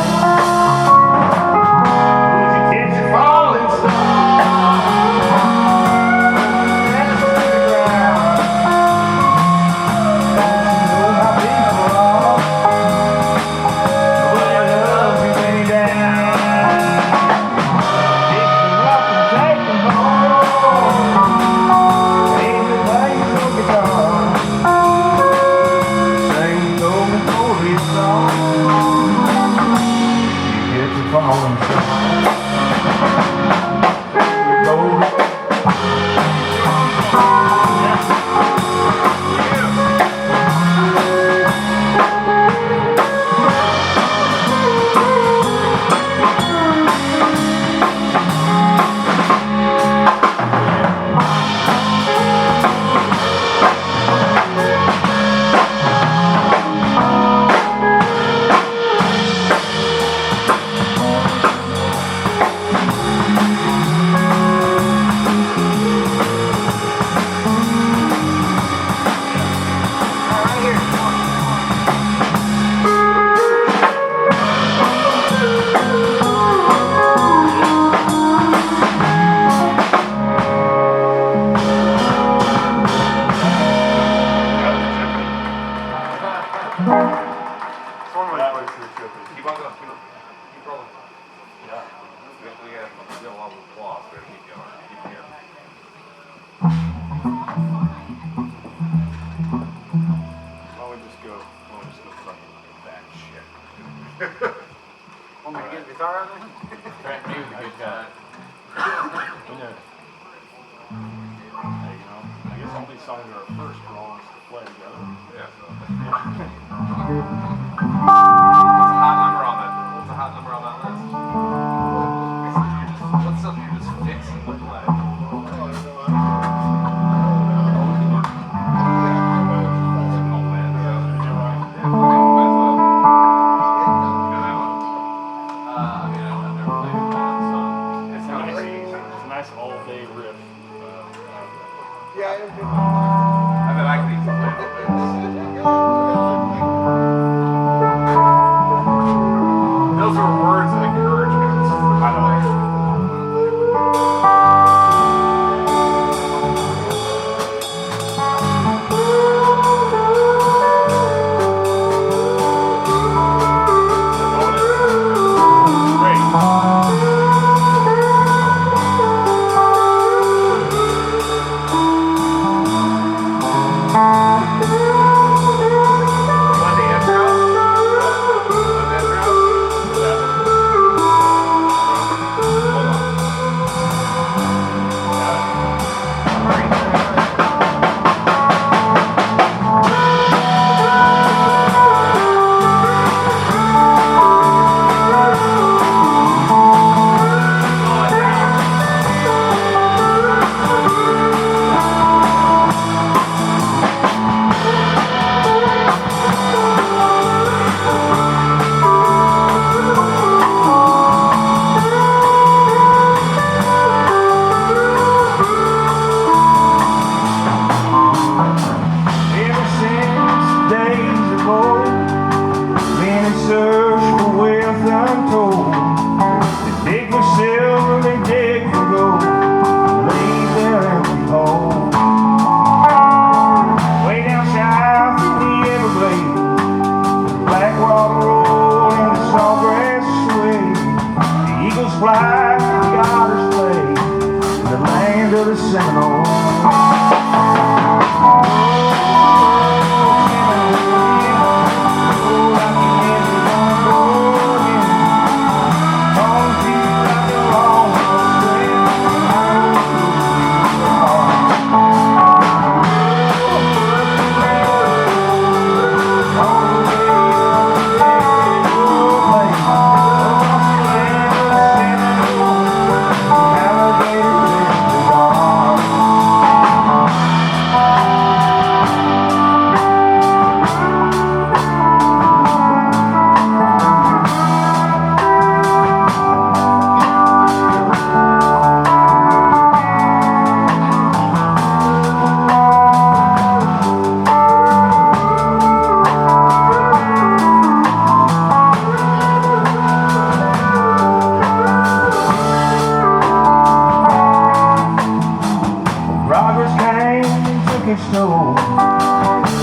take its toll.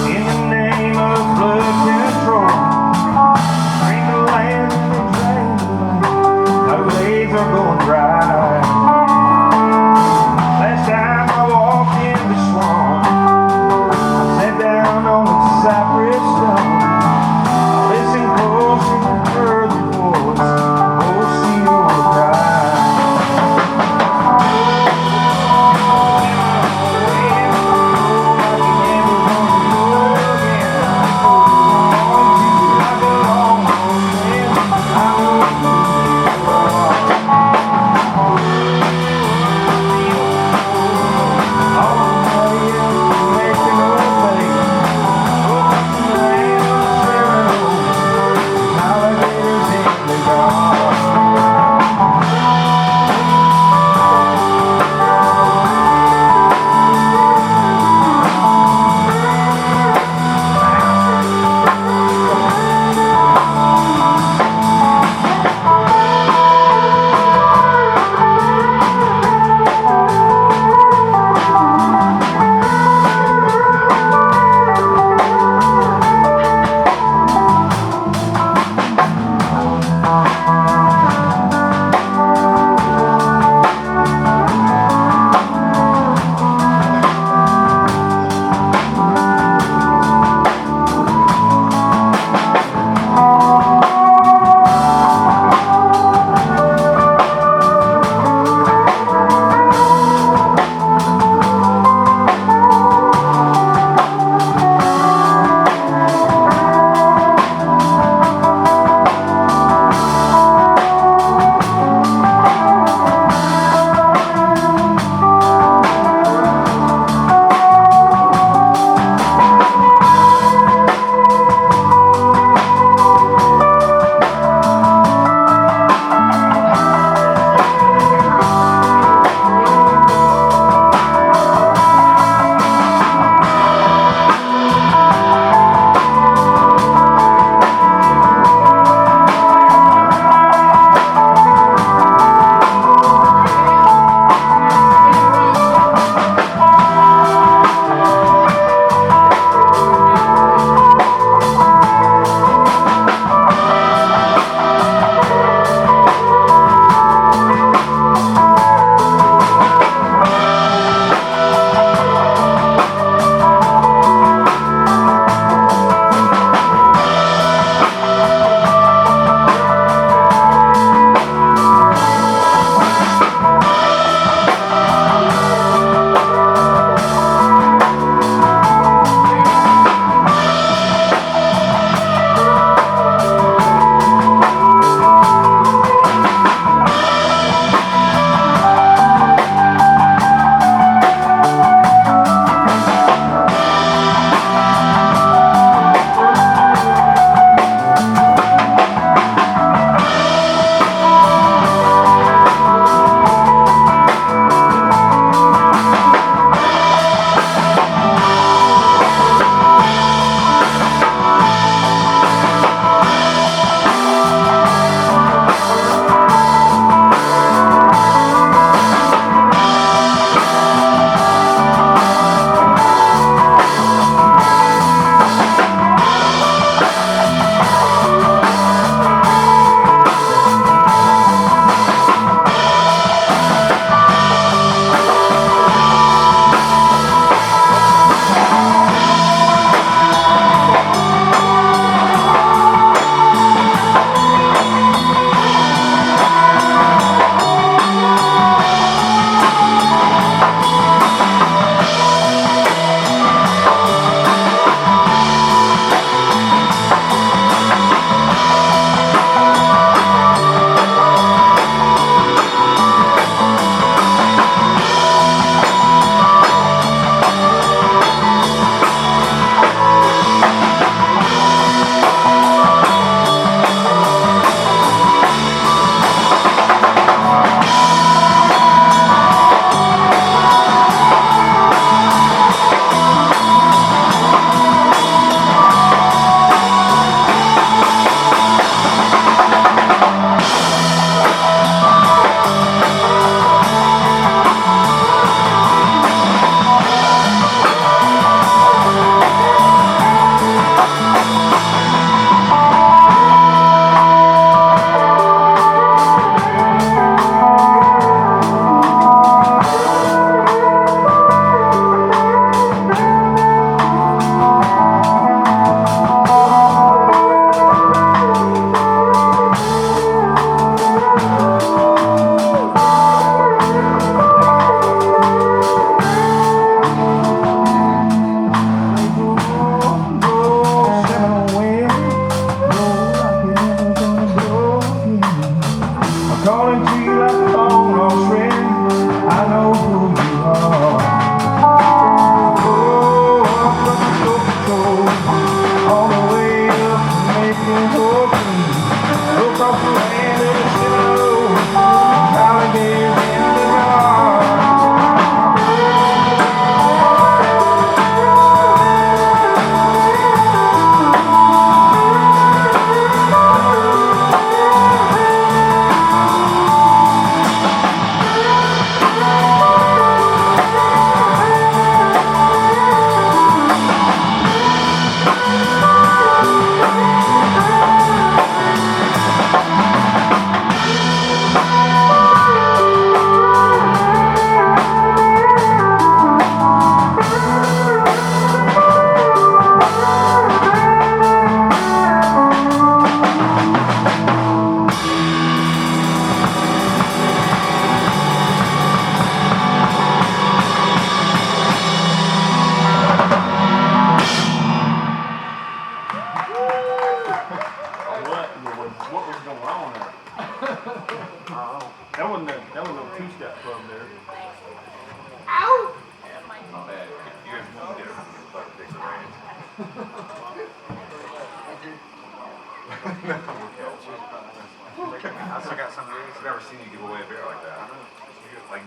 In the name of flood control, drain the land and drain the land. Our glades are going dry. Last time I walked in the swamp, I sat down on the cypress stump. Listen close and I heard the voice of old Senor cry.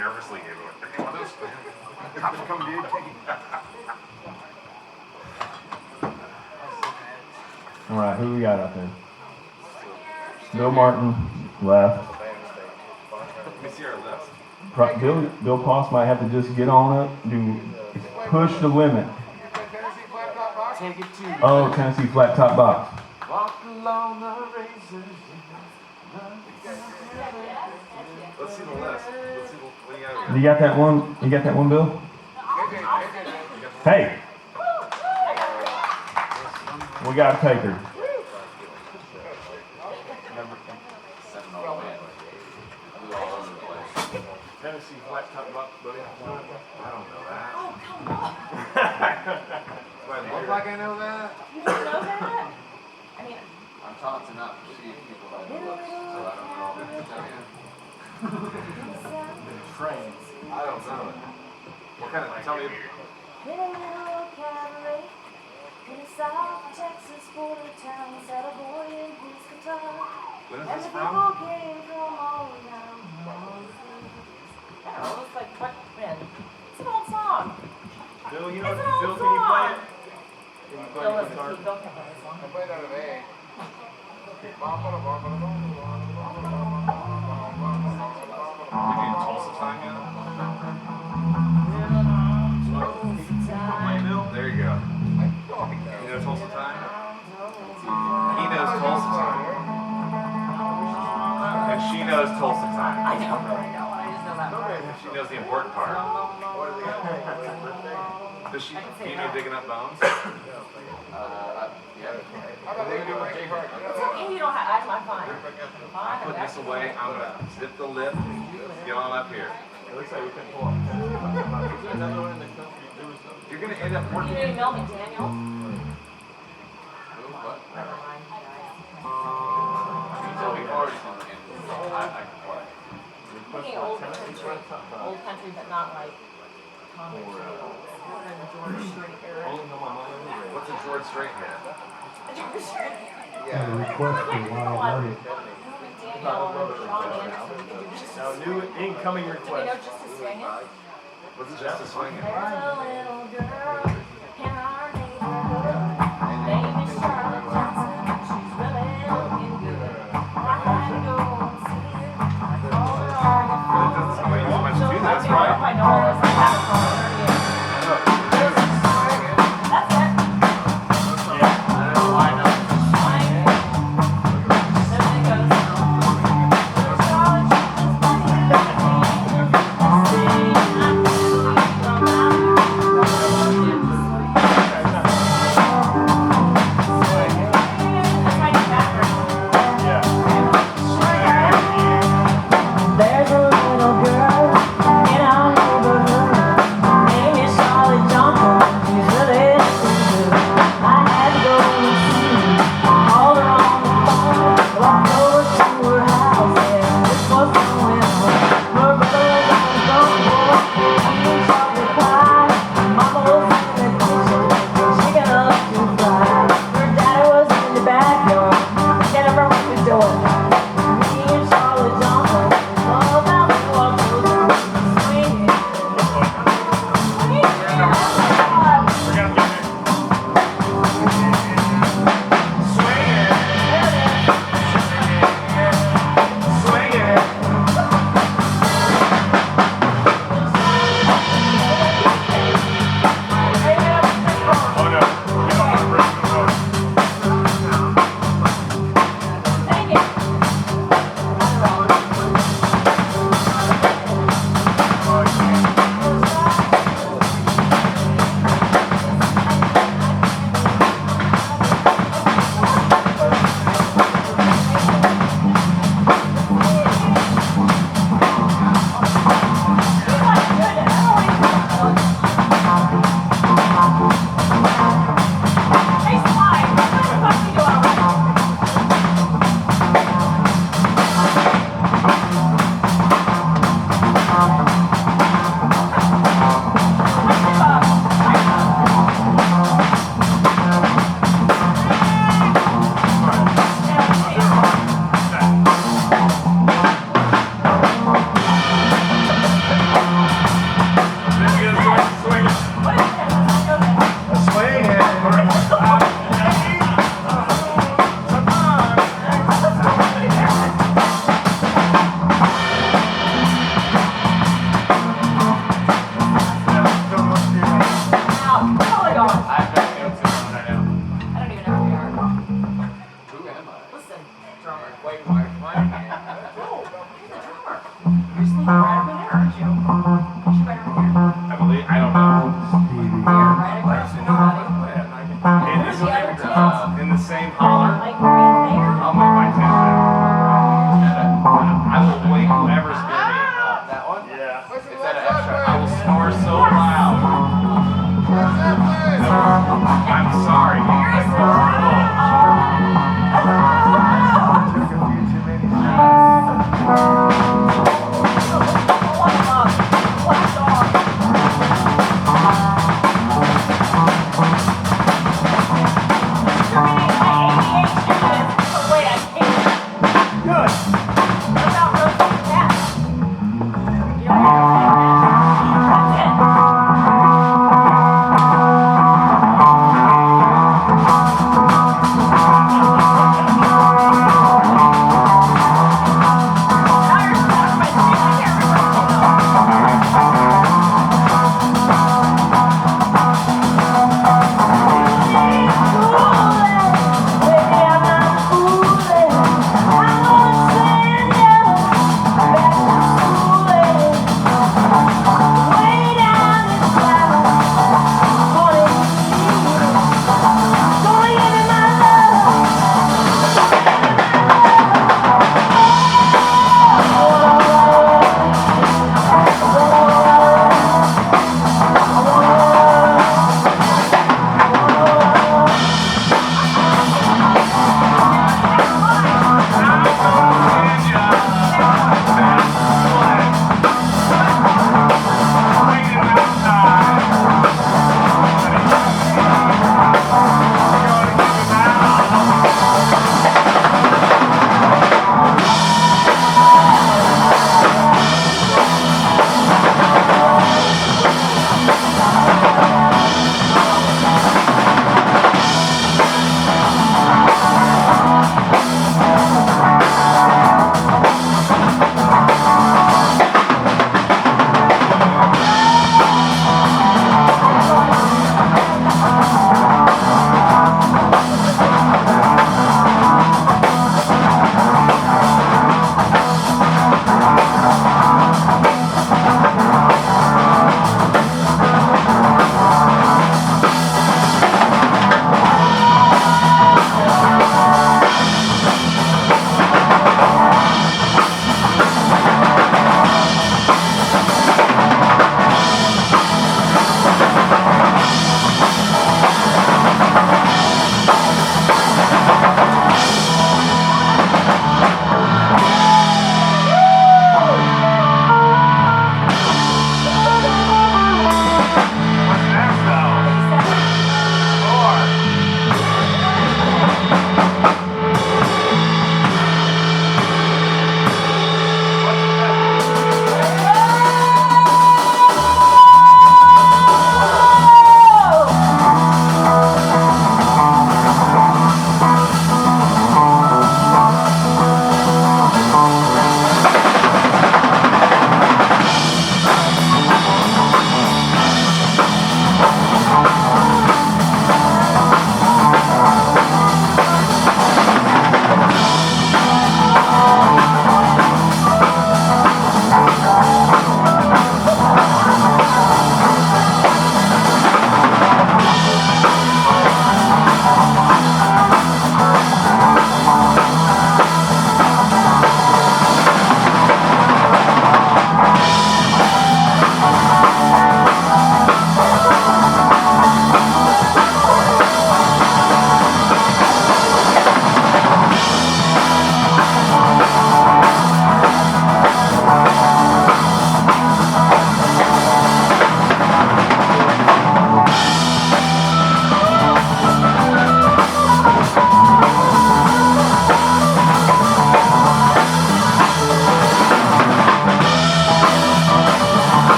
nervously giggling. One of those cops are coming, dude. All right, who we got out there? Bill Martin left. Let me see our list. Bill Poss might have to just get on up, do push the limit. Oh, Tennessee flat top box. Walk along the razors. Let's see the list. Let's see what you got. You got that one? You got that one, Bill? Hey, we got a taker. Tennessee flat top box, buddy. I don't know that. Oh, come on. Do I look like I know that? You don't know that? I mean, I'm taught to not perceive people by their looks, so I don't know what to tell you. Trains. I don't know. What kind of, tell me. Middle cabaret in South Texas border town, sat a boy in his guitar. When is And this the from? people came from all around. I don't know, it's like, what, man? It's an old song. Bill, you It's know, an old Bill, can you play song. it? Can you play Bill, the listen, guitar? Bill can't play this song. I played out of A. You need Tulsa time yet? Play, Bill? There you go. You know Tulsa time? He knows Tulsa time. And she knows Tulsa time. I know, I just know that part. She knows the important part. Does she, do you know digging up bones? It's okay, you don't have, I'm fine. I'm putting this away, I'm gonna zip the lip, get on up here. It looks like we can pull up. You're gonna end up You working. know Mel McDaniel? Thinking old country, but not like Tommy George Strait era. What's a George Strait hat? George Strait. Got a request for Wild Money. Daniel and Sean Anderson. Now, new incoming Do we know request. just to swing it? What's just a swinging? There's a little girl in our neighborhood. Name is Charlotte Johnson. She's really looking good. I had to go and see her. Told her all the Well, it doesn't seem like there's much to this, I right? know all this. I have it from 38. That's it. There it goes. I'm sorry.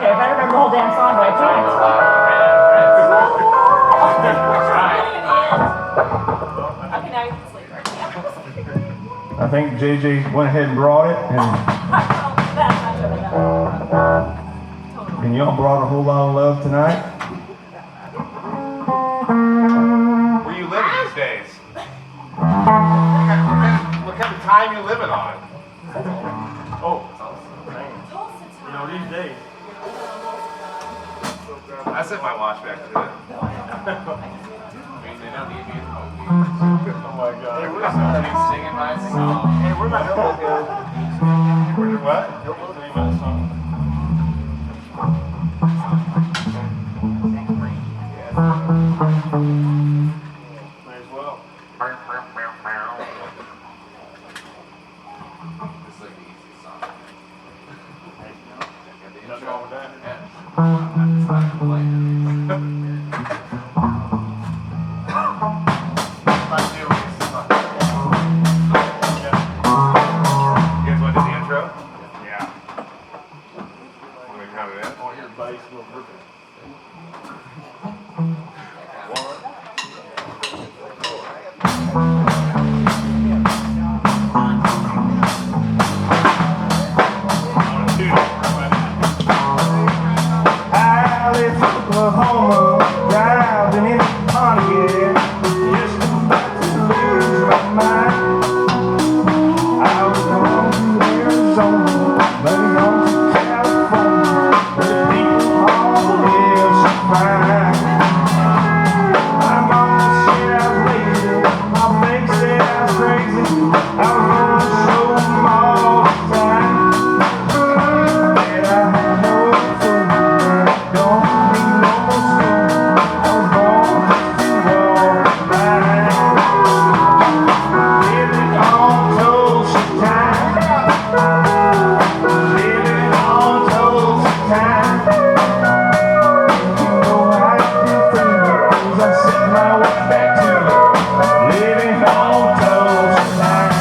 Okay, if I remember the whole damn song, do I try? Okay, now you can sleep. I think JJ went ahead and brought it, and y'all brought a whole lot of love tonight. Where you living these days? What kind of time you living on? Oh, you know, these days. I sent my watch back to it. I mean, they don't need me in home. Oh my God. Hey, where's somebody singing my song? Hey, where'd my notebook go? Where'd your what? Notebook? Name of the song. Might as well. This is like the easiest song. Nothing wrong with that. It's not complaining. You guys want to do the intro? Yeah. Want me to count it in? I want your bass a little bit. I left Oklahoma, driving in the Pontiac, just about to lose my mind. I was going to Arizona, maybe on to California, where the people all live so fine. My mama said I was lazy, my bank said I was crazy, I was gonna show them all the time. That I had no food, don't need no more school, I was born to walk the line. Living on Tulsa time, living on Tulsa time. You know I've been through it, 'cause I set my way back to it. Living on Tulsa time.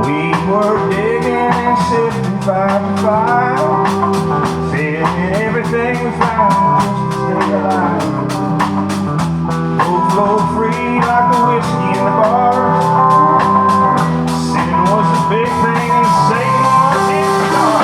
We were digging in 75 to 5, saving everything we found just to stay alive. Both flow free like the whiskey in the bars. Sin was the big thing and Satan was his star.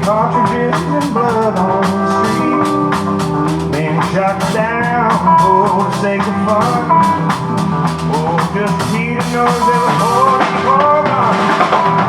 Cartridges and blood on the street. Men shot down for the sake of fun, or just to see the nose of a 44 gun.